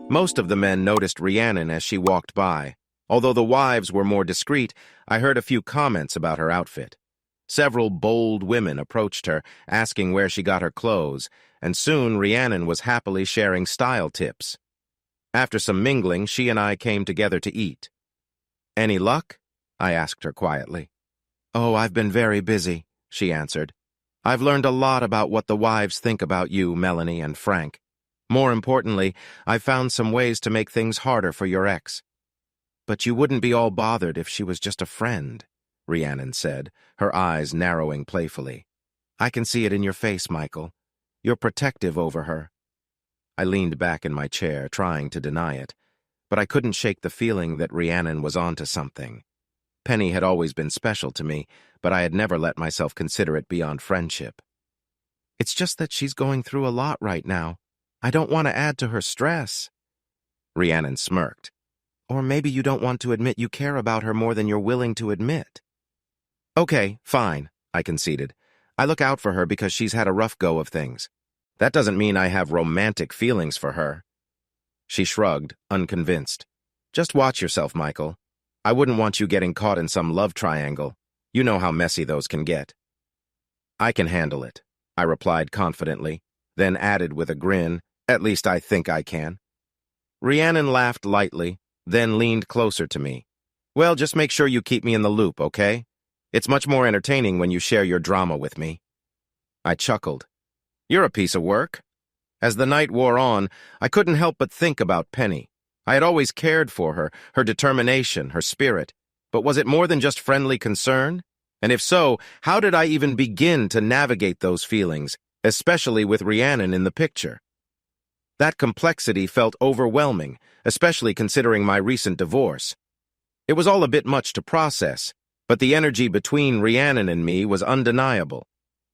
Most of the men noticed Rhiannon as she walked by. Although the wives were more discreet, I heard a few comments about her outfit. Several bold women approached her, asking where she got her clothes, and soon Rhiannon was happily sharing style tips. After some mingling, she and I came together to eat. "Any luck?" I asked her quietly. "Oh, I've been very busy," she answered. "I've learned a lot about what the wives think about you, Melanie and Frank. More importantly, I've found some ways to make things harder for your ex." "But you wouldn't be all bothered if she was just a friend," Rhiannon said, her eyes narrowing playfully. "I can see it in your face, Michael. You're protective over her." I leaned back in my chair, trying to deny it, but I couldn't shake the feeling that Rhiannon was onto something. Penny had always been special to me, but I had never let myself consider it beyond friendship. "It's just that she's going through a lot right now. I don't want to add to her stress." Rhiannon smirked. "Or maybe you don't want to admit you care about her more than you're willing to admit." "Okay, fine," I conceded. "I look out for her because she's had a rough go of things. That doesn't mean I have romantic feelings for her." She shrugged, unconvinced. "Just watch yourself, Michael. I wouldn't want you getting caught in some love triangle. You know how messy those can get." "I can handle it," I replied confidently, then added with a grin, "At least I think I can." Rhiannon laughed lightly, then leaned closer to me. "Well, just make sure you keep me in the loop, okay? It's much more entertaining when you share your drama with me." I chuckled. "You're a piece of work." As the night wore on, I couldn't help but think about Penny. I had always cared for her, her determination, her spirit. But was it more than just friendly concern? And if so, how did I even begin to navigate those feelings, especially with Rhiannon in the picture? That complexity felt overwhelming, especially considering my recent divorce. It was all a bit much to process, but the energy between Rhiannon and me was undeniable.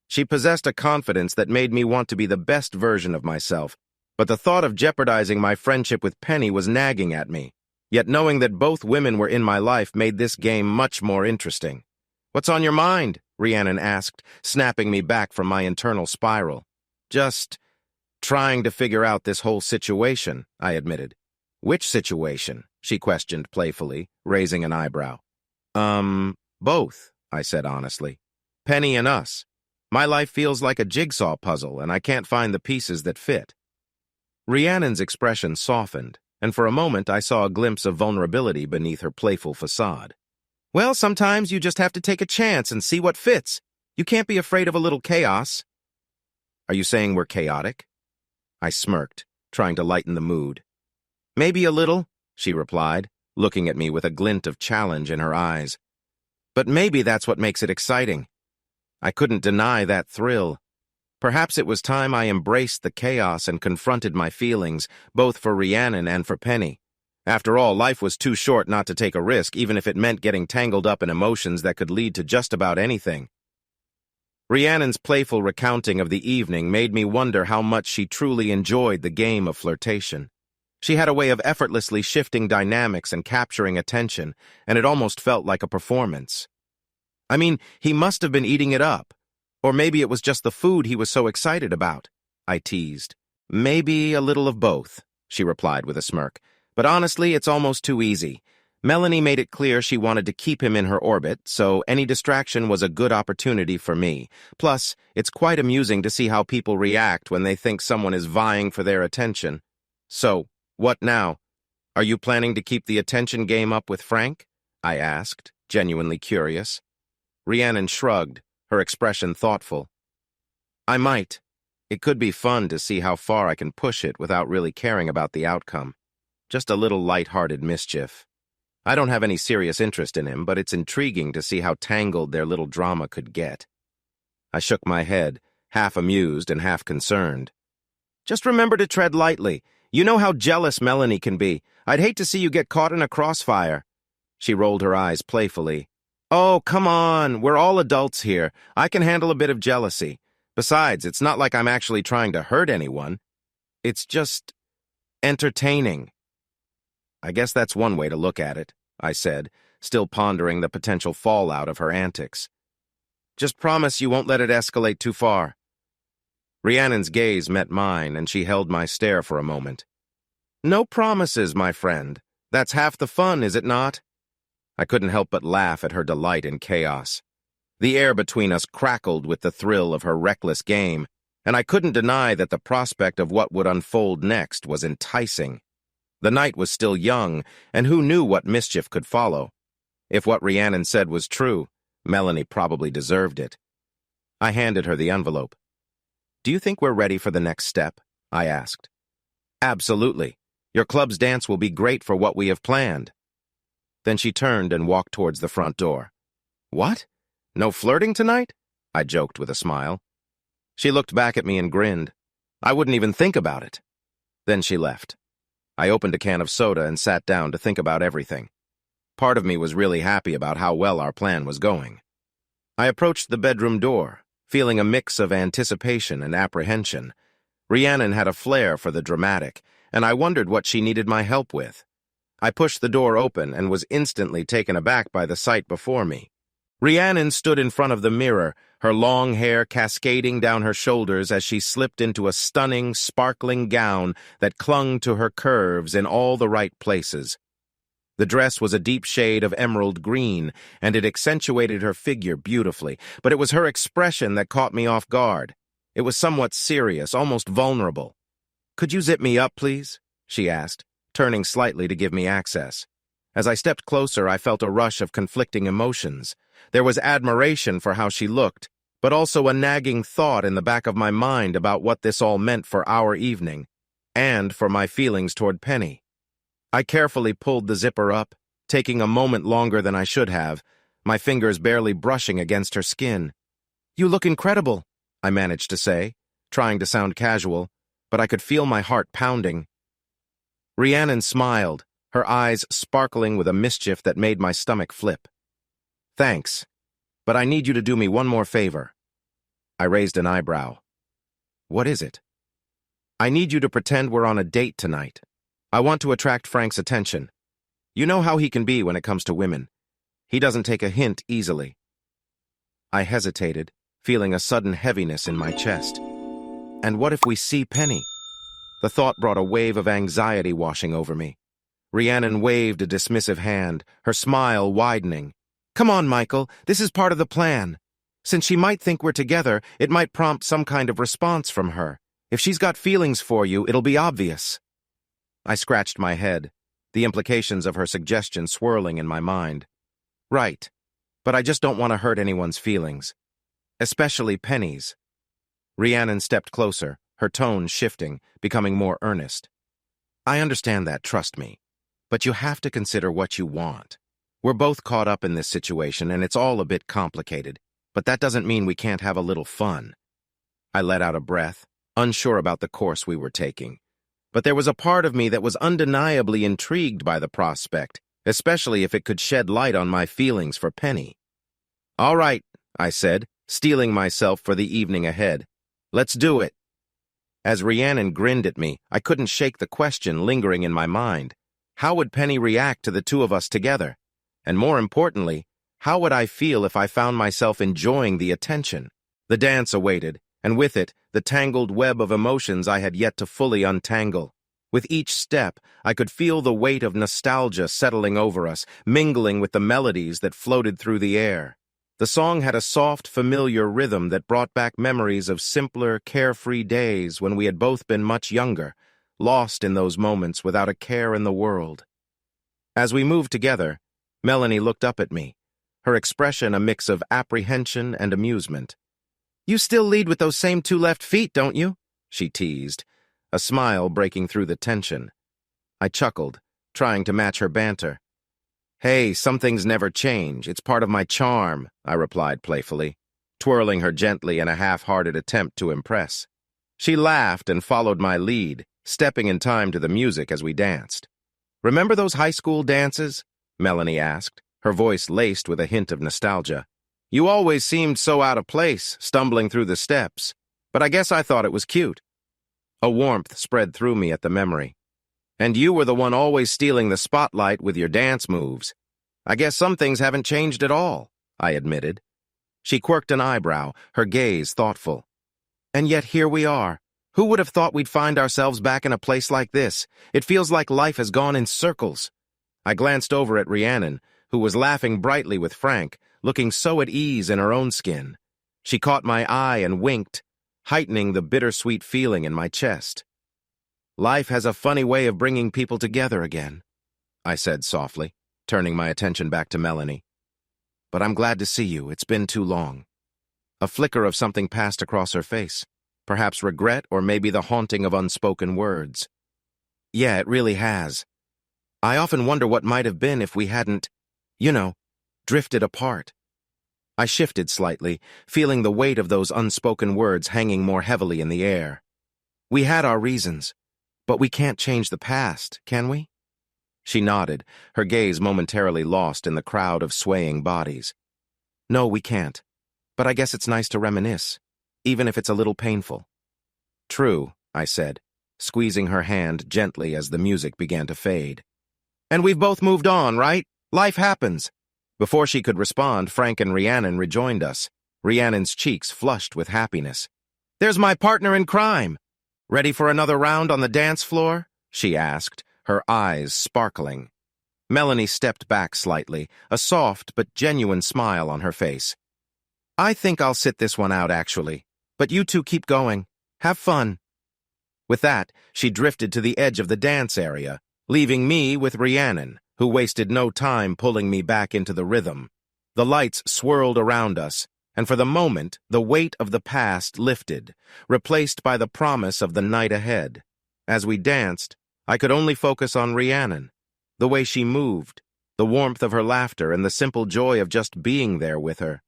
She possessed a confidence that made me want to be the best version of myself, but the thought of jeopardizing my friendship with Penny was nagging at me. Yet knowing that both women were in my life made this game much more interesting. "What's on your mind?" Rhiannon asked, snapping me back from my internal spiral. "Just trying to figure out this whole situation," I admitted. "Which situation?" she questioned playfully, raising an eyebrow. Both," I said honestly. "Penny and us. My life feels like a jigsaw puzzle, and I can't find the pieces that fit." Rhiannon's expression softened, and for a moment I saw a glimpse of vulnerability beneath her playful facade. "Well, sometimes you just have to take a chance and see what fits. You can't be afraid of a little chaos." "Are you saying we're chaotic?" I smirked, trying to lighten the mood. "Maybe a little," she replied, looking at me with a glint of challenge in her eyes. "But maybe that's what makes it exciting. I couldn't deny that thrill. Perhaps it was time I embraced the chaos and confronted my feelings, both for Rhiannon and for Penny. After all, life was too short not to take a risk, even if it meant getting tangled up in emotions that could lead to just about anything. Rhiannon's playful recounting of the evening made me wonder how much she truly enjoyed the game of flirtation. She had a way of effortlessly shifting dynamics and capturing attention, and it almost felt like a performance. I mean, he must have been eating it up. Or maybe it was just the food he was so excited about, I teased. Maybe a little of both, she replied with a smirk. But honestly, it's almost too easy. Melanie made it clear she wanted to keep him in her orbit, so any distraction was a good opportunity for me. Plus, it's quite amusing to see how people react when they think someone is vying for their attention. So, what now? Are you planning to keep the attention game up with Frank? I asked, genuinely curious. Rhiannon shrugged, her expression thoughtful. I might. It could be fun to see how far I can push it without really caring about the outcome. Just a little light-hearted mischief. I don't have any serious interest in him, but it's intriguing to see how tangled their little drama could get. I shook my head, half amused and half concerned. Just remember to tread lightly. You know how jealous Melanie can be. I'd hate to see you get caught in a crossfire. She rolled her eyes playfully. Oh, come on. We're all adults here. I can handle a bit of jealousy. Besides, it's not like I'm actually trying to hurt anyone. It's just entertaining. I guess that's one way to look at it, I said, still pondering the potential fallout of her antics. Just promise you won't let it escalate too far. Rhiannon's gaze met mine, and she held my stare for a moment. No promises, my friend. That's half the fun, is it not? I couldn't help but laugh at her delight in chaos. The air between us crackled with the thrill of her reckless game, and I couldn't deny that the prospect of what would unfold next was enticing. The night was still young, and who knew what mischief could follow? If what Rhiannon said was true, Melanie probably deserved it. I handed her the envelope. Do you think we're ready for the next step? I asked. Absolutely. Your club's dance will be great for what we have planned. Then she turned and walked towards the front door. What? No flirting tonight? I joked with a smile. She looked back at me and grinned. I wouldn't even think about it. Then she left. I opened a can of soda and sat down to think about everything. Part of me was really happy about how well our plan was going. I approached the bedroom door, feeling a mix of anticipation and apprehension. Rhiannon had a flair for the dramatic, and I wondered what she needed my help with. I pushed the door open and was instantly taken aback by the sight before me. Rhiannon stood in front of the mirror, her long hair cascading down her shoulders as she slipped into a stunning, sparkling gown that clung to her curves in all the right places. The dress was a deep shade of emerald green, and it accentuated her figure beautifully, but it was her expression that caught me off guard. It was somewhat serious, almost vulnerable. "Could you zip me up, please?" she asked, turning slightly to give me access. As I stepped closer, I felt a rush of conflicting emotions. There was admiration for how she looked, but also a nagging thought in the back of my mind about what this all meant for our evening, and for my feelings toward Penny. I carefully pulled the zipper up, taking a moment longer than I should have, my fingers barely brushing against her skin. "You look incredible," I managed to say, trying to sound casual, but I could feel my heart pounding. Rhiannon smiled, her eyes sparkling with a mischief that made my stomach flip. "Thanks, but I need you to do me one more favor." I raised an eyebrow. "What is it?" "I need you to pretend we're on a date tonight. I want to attract Frank's attention. You know how he can be when it comes to women. He doesn't take a hint easily." I hesitated, feeling a sudden heaviness in my chest. And what if we see Penny? The thought brought a wave of anxiety washing over me. Rhiannon waved a dismissive hand, her smile widening. "Come on, Michael, this is part of the plan. Since she might think we're together, it might prompt some kind of response from her. If she's got feelings for you, it'll be obvious." I scratched my head, the implications of her suggestion swirling in my mind. Right, but I just don't want to hurt anyone's feelings, especially Penny's. Rhiannon stepped closer, her tone shifting, becoming more earnest. "I understand that, trust me, but you have to consider what you want. We're both caught up in this situation, and it's all a bit complicated. but that doesn't mean we can't have a little fun. I let out a breath, unsure about the course we were taking. But there was a part of me that was undeniably intrigued by the prospect, especially if it could shed light on my feelings for Penny. "All right," I said, steeling myself for the evening ahead. "Let's do it." As Rhiannon grinned at me, I couldn't shake the question lingering in my mind. How would Penny react to the two of us together? And more importantly, how would I feel if I found myself enjoying the attention? The dance awaited, and with it, the tangled web of emotions I had yet to fully untangle. With each step, I could feel the weight of nostalgia settling over us, mingling with the melodies that floated through the air. The song had a soft, familiar rhythm that brought back memories of simpler, carefree days when we had both been much younger, lost in those moments without a care in the world. As we moved together, Melanie looked up at me, her expression a mix of apprehension and amusement. "You still lead with those same two left feet, don't you?" she teased, a smile breaking through the tension. I chuckled, trying to match her banter. "Hey, some things never change. It's part of my charm," I replied playfully, twirling her gently in a half-hearted attempt to impress. She laughed and followed my lead, stepping in time to the music as we danced. "Remember those high school dances?" Melanie asked, her voice laced with a hint of nostalgia. "You always seemed so out of place, stumbling through the steps, but I guess I thought it was cute." A warmth spread through me at the memory. "And you were the one always stealing the spotlight with your dance moves. I guess some things haven't changed at all," I admitted. She quirked an eyebrow, her gaze thoughtful. "And yet here we are. Who would have thought we'd find ourselves back in a place like this? It feels like life has gone in circles." I glanced over at Rhiannon, who was laughing brightly with Frank, looking so at ease in her own skin. She caught my eye and winked, heightening the bittersweet feeling in my chest. "Life has a funny way of bringing people together again," I said softly, turning my attention back to Melanie. "But I'm glad to see you. It's been too long." A flicker of something passed across her face, perhaps regret or maybe the haunting of unspoken words. "Yeah, it really has. I often wonder what might have been if we hadn't, drifted apart." I shifted slightly, feeling the weight of those unspoken words hanging more heavily in the air. "We had our reasons, but we can't change the past, can we?" She nodded, her gaze momentarily lost in the crowd of swaying bodies. "No, we can't. But I guess it's nice to reminisce, even if it's a little painful." "True," I said, squeezing her hand gently as the music began to fade. "And we've both moved on, right? Life happens." Before she could respond, Frank and Rhiannon rejoined us, Rhiannon's cheeks flushed with happiness. "There's my partner in crime. Ready for another round on the dance floor?" she asked, her eyes sparkling. Melanie stepped back slightly, a soft but genuine smile on her face. "I think I'll sit this one out, actually. But you two keep going. Have fun." With that, she drifted to the edge of the dance area, leaving me with Rhiannon, who wasted no time pulling me back into the rhythm. The lights swirled around us, and for the moment, the weight of the past lifted, replaced by the promise of the night ahead. As we danced, I could only focus on Rhiannon, the way she moved, the warmth of her laughter, and the simple joy of just being there with her.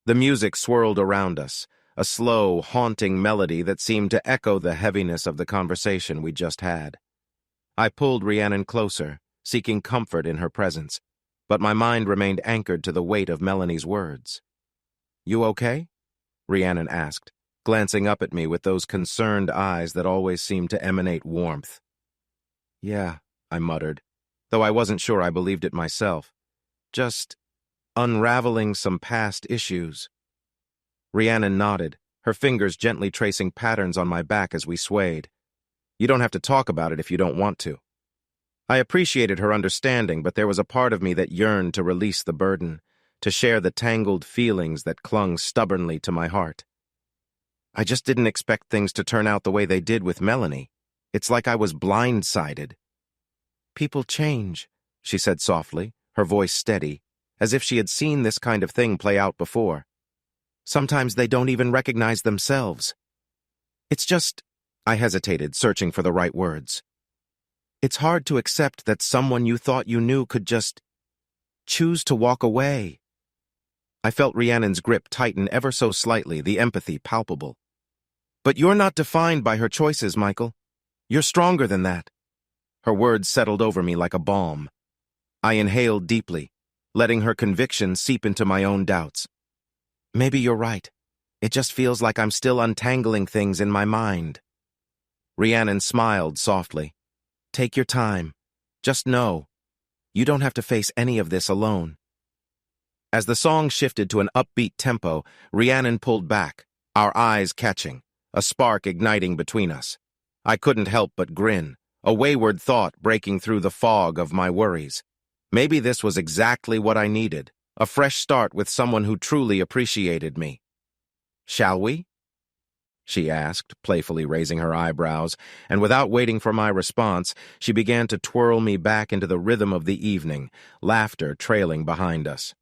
The music swirled around us, a slow, haunting melody that seemed to echo the heaviness of the conversation we just had. I pulled Rhiannon closer, seeking comfort in her presence, but my mind remained anchored to the weight of Melanie's words. "You okay?" Rhiannon asked, glancing up at me with those concerned eyes that always seemed to emanate warmth. "Yeah," I muttered, though I wasn't sure I believed it myself. "Just unraveling some past issues." Rhiannon nodded, her fingers gently tracing patterns on my back as we swayed. "You don't have to talk about it if you don't want to." I appreciated her understanding, but there was a part of me that yearned to release the burden, to share the tangled feelings that clung stubbornly to my heart. "I just didn't expect things to turn out the way they did with Melanie. It's like I was blindsided." "People change," she said softly, her voice steady, as if she had seen this kind of thing play out before. "Sometimes they don't even recognize themselves. It's just—" I hesitated, searching for the right words. "It's hard to accept that someone you thought you knew could just choose to walk away." I felt Rhiannon's grip tighten ever so slightly, the empathy palpable. But you're not defined by her choices, Michael. You're stronger than that. Her words settled over me like a balm. I inhaled deeply, letting her conviction seep into my own doubts. Maybe you're right. It just feels like I'm still untangling things in my mind. Rhiannon smiled softly. Take your time. Just know, you don't have to face any of this alone. As the song shifted to an upbeat tempo, Rhiannon pulled back, our eyes catching, a spark igniting between us. I couldn't help but grin, a wayward thought breaking through the fog of my worries. Maybe this was exactly what I needed, a fresh start with someone who truly appreciated me. Shall we? She asked, playfully raising her eyebrows, and without waiting for my response, she began to twirl me back into the rhythm of the evening, laughter trailing behind us.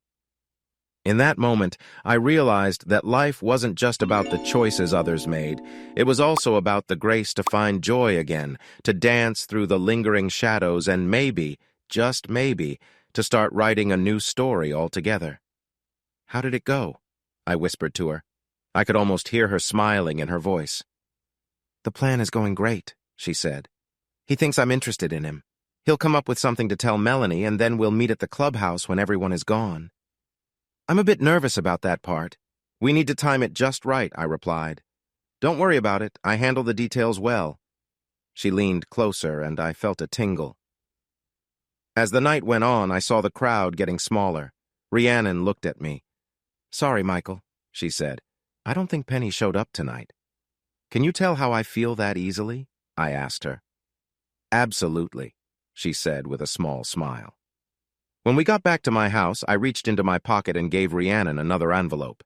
In that moment, I realized that life wasn't just about the choices others made. It was also about the grace to find joy again, to dance through the lingering shadows, and maybe, just maybe, to start writing a new story altogether. How did it go? I whispered to her. I could almost hear her smiling in her voice. The plan is going great, she said. He thinks I'm interested in him. He'll come up with something to tell Melanie, and then we'll meet at the clubhouse when everyone is gone. I'm a bit nervous about that part. We need to time it just right, I replied. Don't worry about it. I handle the details well. She leaned closer, and I felt a tingle. As the night went on, I saw the crowd getting smaller. Rhiannon looked at me. Sorry, Michael, she said. I don't think Penny showed up tonight. Can you tell how I feel that easily? I asked her. Absolutely, she said with a small smile. When we got back to my house, I reached into my pocket and gave Rhiannon another envelope.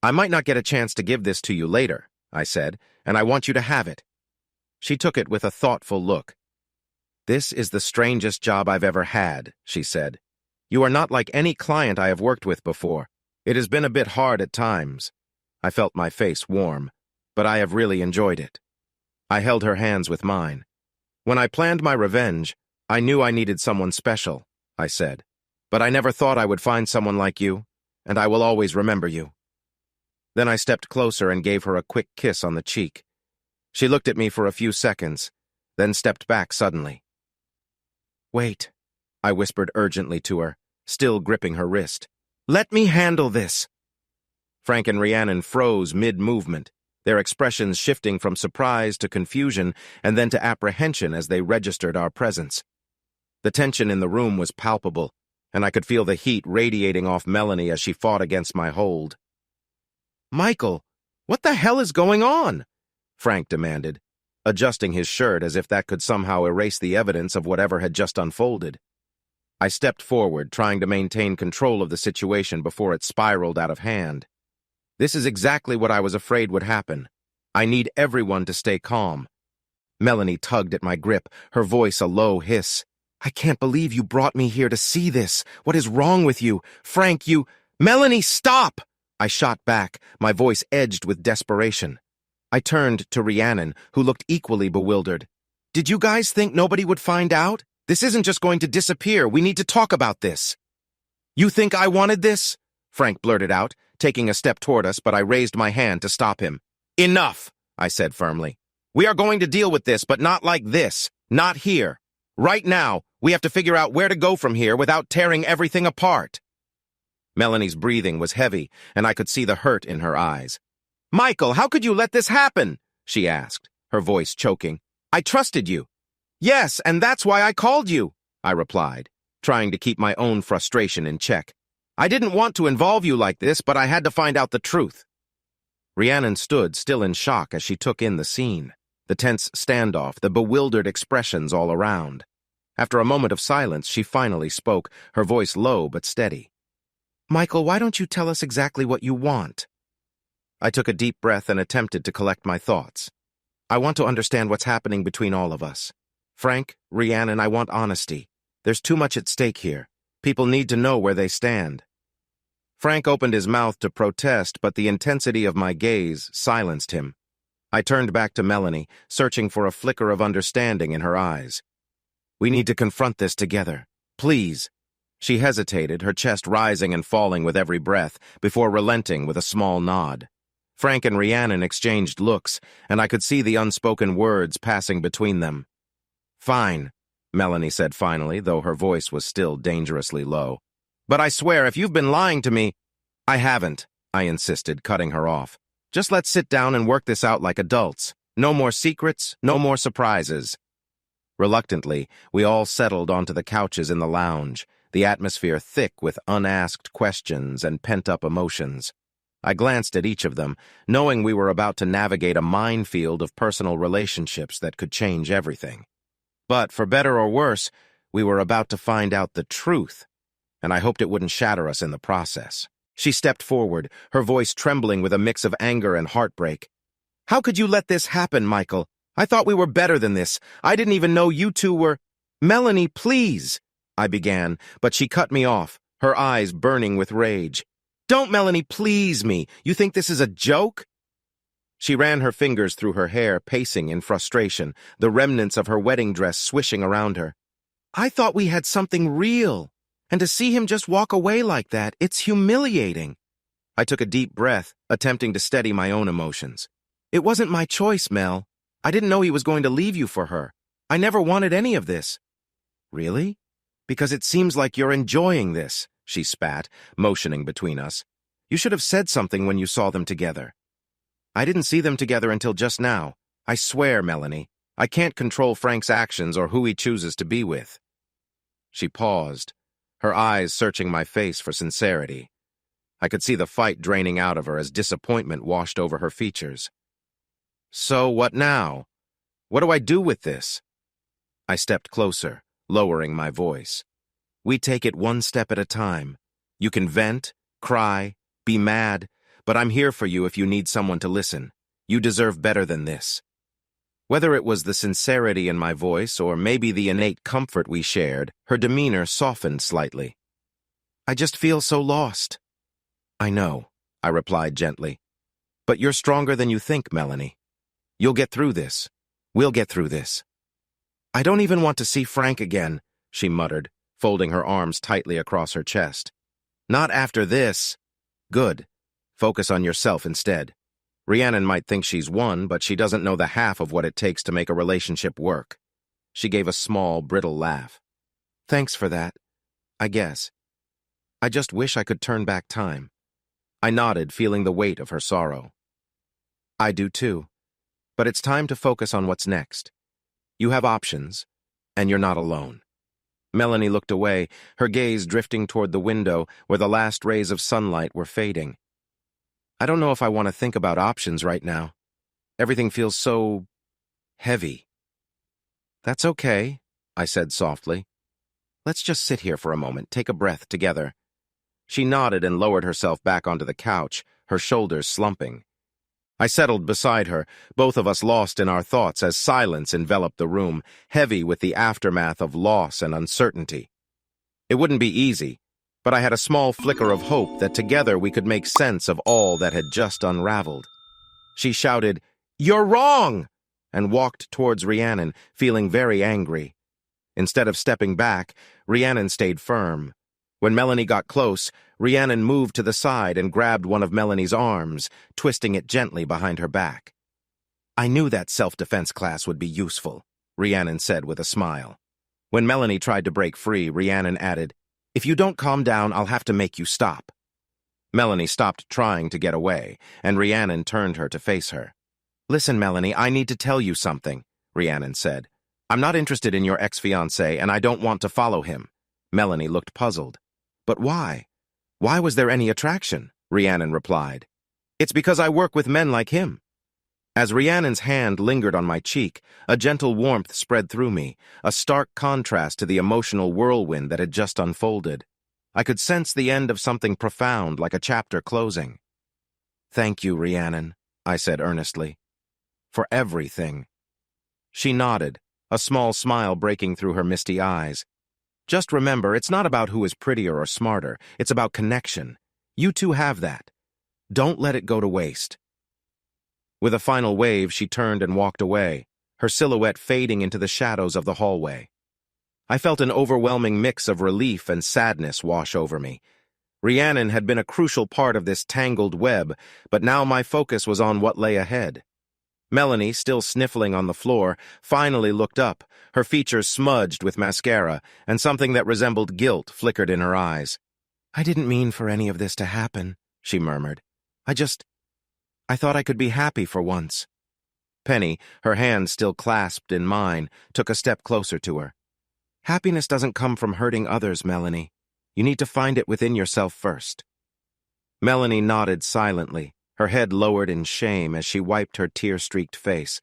I might not get a chance to give this to you later, I said, and I want you to have it. She took it with a thoughtful look. This is the strangest job I've ever had, she said. You are not like any client I have worked with before. It has been a bit hard at times. I felt my face warm, but I have really enjoyed it. I held her hands with mine. When I planned my revenge, I knew I needed someone special, I said. But I never thought I would find someone like you, and I will always remember you. Then I stepped closer and gave her a quick kiss on the cheek. She looked at me for a few seconds, then stepped back suddenly. Wait, I whispered urgently to her, still gripping her wrist. Let me handle this. Frank and Rhiannon froze mid-movement, their expressions shifting from surprise to confusion and then to apprehension as they registered our presence. The tension in the room was palpable, and I could feel the heat radiating off Melanie as she fought against my hold. Michael, what the hell is going on? Frank demanded, adjusting his shirt as if that could somehow erase the evidence of whatever had just unfolded. I stepped forward, trying to maintain control of the situation before it spiraled out of hand. This is exactly what I was afraid would happen. I need everyone to stay calm. Melanie tugged at my grip, her voice a low hiss. I can't believe you brought me here to see this. What is wrong with you? Frank, you— Melanie, stop! I shot back, my voice edged with desperation. I turned to Rhiannon, who looked equally bewildered. Did you guys think nobody would find out? This isn't just going to disappear. We need to talk about this. You think I wanted this? Frank blurted out, taking a step toward us, but I raised my hand to stop him. Enough, I said firmly. We are going to deal with this, but not like this. Not here. Right now, we have to figure out where to go from here without tearing everything apart. Melanie's breathing was heavy, and I could see the hurt in her eyes. Michael, how could you let this happen? She asked, her voice choking. I trusted you. Yes, and that's why I called you, I replied, trying to keep my own frustration in check. I didn't want to involve you like this, but I had to find out the truth. Rhiannon stood, still in shock, as she took in the scene, the tense standoff, the bewildered expressions all around. After a moment of silence, she finally spoke, her voice low but steady. Michael, why don't you tell us exactly what you want? I took a deep breath and attempted to collect my thoughts. I want to understand what's happening between all of us. Frank, Rhiannon, I want honesty. There's too much at stake here. People need to know where they stand. Frank opened his mouth to protest, but the intensity of my gaze silenced him. I turned back to Melanie, searching for a flicker of understanding in her eyes. We need to confront this together. Please. She hesitated, her chest rising and falling with every breath, before relenting with a small nod. Frank and Rhiannon exchanged looks, and I could see the unspoken words passing between them. "Fine," Melanie said finally, though her voice was still dangerously low. "But I swear, if you've been lying to me—" "I haven't," I insisted, cutting her off. "Just let's sit down and work this out like adults. No more secrets, no more surprises." Reluctantly, we all settled onto the couches in the lounge, the atmosphere thick with unasked questions and pent-up emotions. I glanced at each of them, knowing we were about to navigate a minefield of personal relationships that could change everything. But, for better or worse, we were about to find out the truth, and I hoped it wouldn't shatter us in the process. She stepped forward, her voice trembling with a mix of anger and heartbreak. "How could you let this happen, Michael? I thought we were better than this. I didn't even know you two were—" "Melanie, please," I began, but she cut me off, her eyes burning with rage. "Don't, Melanie, please me. You think this is a joke?" She ran her fingers through her hair, pacing in frustration, the remnants of her wedding dress swishing around her. "I thought we had something real, and to see him just walk away like that, it's humiliating." I took a deep breath, attempting to steady my own emotions. "It wasn't my choice, Mel. I didn't know he was going to leave you for her. I never wanted any of this." "Really? Because it seems like you're enjoying this," she spat, motioning between us. "You should have said something when you saw them together." "I didn't see them together until just now. I swear, Melanie, I can't control Frank's actions or who he chooses to be with." She paused, her eyes searching my face for sincerity. I could see the fight draining out of her as disappointment washed over her features. "So what now? What do I do with this?" I stepped closer, lowering my voice. "We take it one step at a time. You can vent, cry, be mad, but I'm here for you if you need someone to listen. You deserve better than this." Whether it was the sincerity in my voice or maybe the innate comfort we shared, her demeanor softened slightly. "I just feel so lost." "I know," I replied gently. "But you're stronger than you think, Melanie. You'll get through this. We'll get through this." "I don't even want to see Frank again," she muttered, folding her arms tightly across her chest. "Not after this." "Good. Focus on yourself instead. Rhiannon might think she's won, but she doesn't know the half of what it takes to make a relationship work." She gave a small, brittle laugh. "Thanks for that, I guess. I just wish I could turn back time." I nodded, feeling the weight of her sorrow. "I do too. But it's time to focus on what's next. You have options, and you're not alone." Melanie looked away, her gaze drifting toward the window where the last rays of sunlight were fading. "I don't know if I want to think about options right now. Everything feels so heavy." "That's okay," I said softly. "Let's just sit here for a moment, take a breath together." She nodded and lowered herself back onto the couch, her shoulders slumping. I settled beside her, both of us lost in our thoughts as silence enveloped the room, heavy with the aftermath of loss and uncertainty. It wouldn't be easy, but I had a small flicker of hope that together we could make sense of all that had just unraveled. She shouted, "You're wrong!" and walked towards Rhiannon, feeling very angry. Instead of stepping back, Rhiannon stayed firm. When Melanie got close, Rhiannon moved to the side and grabbed one of Melanie's arms, twisting it gently behind her back. "I knew that self-defense class would be useful," Rhiannon said with a smile. When Melanie tried to break free, Rhiannon added, "If you don't calm down, I'll have to make you stop." Melanie stopped trying to get away, and Rhiannon turned her to face her. "Listen, Melanie, I need to tell you something," Rhiannon said. "I'm not interested in your ex-fiancé, and I don't want to follow him." Melanie looked puzzled. "But why? Why was there any attraction?" Rhiannon replied. "It's because I work with men like him." As Rhiannon's hand lingered on my cheek, a gentle warmth spread through me, a stark contrast to the emotional whirlwind that had just unfolded. I could sense the end of something profound, like a chapter closing. "Thank you, Rhiannon," I said earnestly. "For everything." She nodded, a small smile breaking through her misty eyes. "Just remember, it's not about who is prettier or smarter. It's about connection. You two have that. Don't let it go to waste." With a final wave, she turned and walked away, her silhouette fading into the shadows of the hallway. I felt an overwhelming mix of relief and sadness wash over me. Rhiannon had been a crucial part of this tangled web, but now my focus was on what lay ahead. Melanie, still sniffling on the floor, finally looked up, her features smudged with mascara, and something that resembled guilt flickered in her eyes. "I didn't mean for any of this to happen," she murmured. I thought I could be happy for once." Penny, her hand still clasped in mine, took a step closer to her. "Happiness doesn't come from hurting others, Melanie. You need to find it within yourself first." Melanie nodded silently, her head lowered in shame as she wiped her tear-streaked face.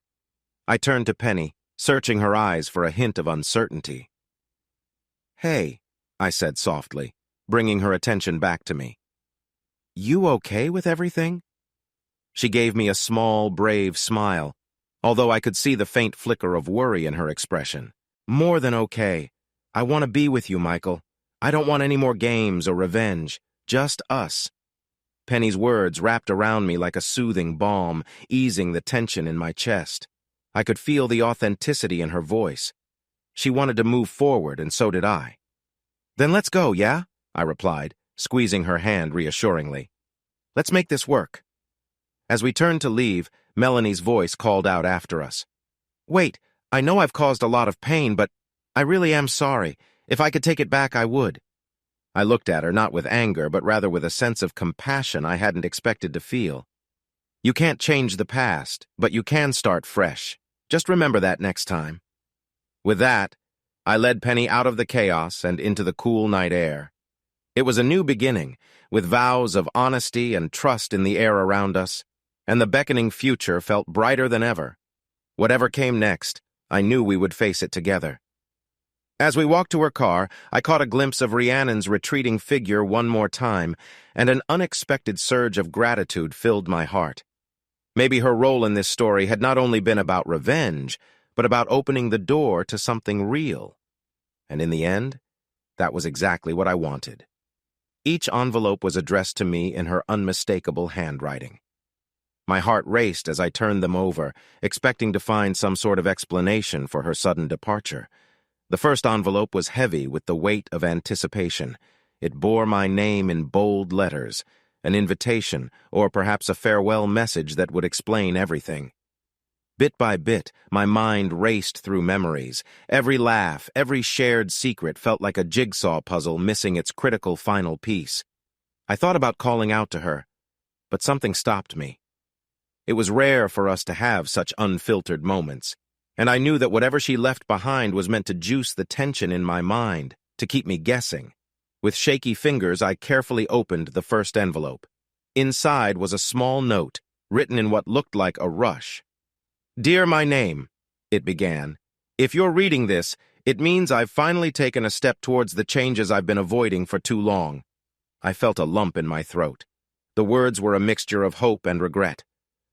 I turned to Penny, searching her eyes for a hint of uncertainty. "Hey," I said softly, bringing her attention back to me. "You okay with everything?" She gave me a small, brave smile, although I could see the faint flicker of worry in her expression. "More than okay. I want to be with you, Michael. I don't want any more games or revenge. Just us." Penny's words wrapped around me like a soothing balm, easing the tension in my chest. I could feel the authenticity in her voice. She wanted to move forward, and so did I. "Then let's go, yeah?" I replied, squeezing her hand reassuringly. "Let's make this work." As we turned to leave, Melanie's voice called out after us. "Wait, I know I've caused a lot of pain, but I really am sorry. If I could take it back, I would." I looked at her, not with anger, but rather with a sense of compassion I hadn't expected to feel. "You can't change the past, but you can start fresh. Just remember that next time." With that, I led Penny out of the chaos and into the cool night air. It was a new beginning, with vows of honesty and trust in the air around us, and the beckoning future felt brighter than ever. Whatever came next, I knew we would face it together. As we walked to her car, I caught a glimpse of Rhiannon's retreating figure one more time, and an unexpected surge of gratitude filled my heart. Maybe her role in this story had not only been about revenge, but about opening the door to something real. And in the end, that was exactly what I wanted. Each envelope was addressed to me in her unmistakable handwriting. My heart raced as I turned them over, expecting to find some sort of explanation for her sudden departure. The first envelope was heavy with the weight of anticipation. It bore my name in bold letters, an invitation, or perhaps a farewell message that would explain everything. Bit by bit, my mind raced through memories. Every laugh, every shared secret felt like a jigsaw puzzle missing its critical final piece. I thought about calling out to her, but something stopped me. It was rare for us to have such unfiltered moments, and I knew that whatever she left behind was meant to juice the tension in my mind, to keep me guessing. With shaky fingers, I carefully opened the first envelope. Inside was a small note, written in what looked like a rush. "Dear my name," it began. "If you're reading this, it means I've finally taken a step towards the changes I've been avoiding for too long." I felt a lump in my throat. The words were a mixture of hope and regret.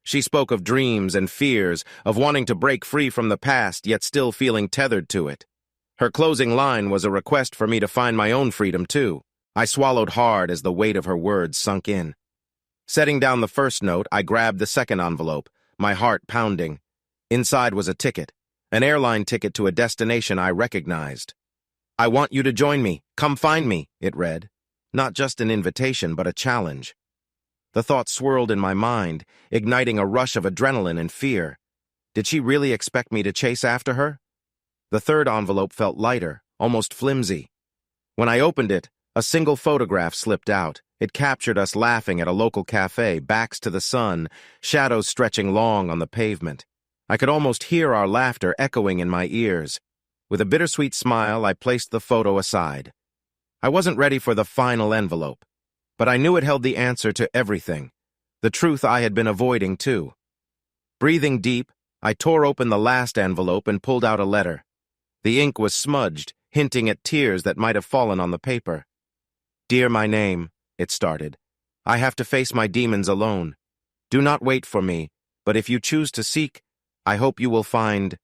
She spoke of dreams and fears, of wanting to break free from the past, yet still feeling tethered to it. Her closing line was a request for me to find my own freedom, too. I swallowed hard as the weight of her words sunk in. Setting down the first note, I grabbed the second envelope, my heart pounding. Inside was a ticket, an airline ticket to a destination I recognized. "I want you to join me. Come find me," it read. Not just an invitation, but a challenge. The thought swirled in my mind, igniting a rush of adrenaline and fear. Did she really expect me to chase after her? The third envelope felt lighter, almost flimsy. When I opened it, a single photograph slipped out. It captured us laughing at a local cafe, backs to the sun, shadows stretching long on the pavement. I could almost hear our laughter echoing in my ears. With a bittersweet smile, I placed the photo aside. I wasn't ready for the final envelope, but I knew it held the answer to everything, the truth I had been avoiding, too. Breathing deep, I tore open the last envelope and pulled out a letter. The ink was smudged, hinting at tears that might have fallen on the paper. "Dear my name," it started. "I have to face my demons alone. Do not wait for me, but if you choose to seek, I hope you will find—"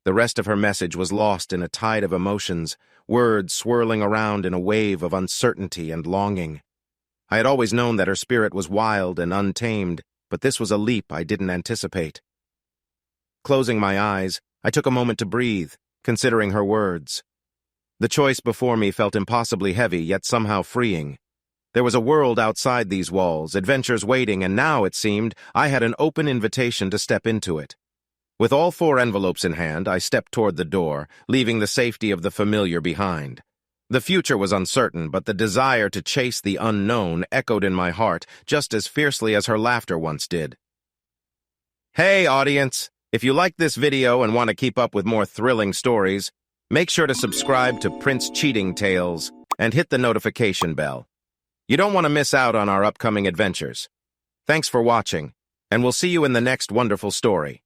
The rest of her message was lost in a tide of emotions, words swirling around in a wave of uncertainty and longing. I had always known that her spirit was wild and untamed, but this was a leap I didn't anticipate. Closing my eyes, I took a moment to breathe, considering her words. The choice before me felt impossibly heavy, yet somehow freeing. There was a world outside these walls, adventures waiting, and now, it seemed, I had an open invitation to step into it. With all 4 envelopes in hand, I stepped toward the door, leaving the safety of the familiar behind. The future was uncertain, but the desire to chase the unknown echoed in my heart just as fiercely as her laughter once did. Hey, audience! If you like this video and want to keep up with more thrilling stories, make sure to subscribe to Prince Cheating Tales and hit the notification bell. You don't want to miss out on our upcoming adventures. Thanks for watching, and we'll see you in the next wonderful story.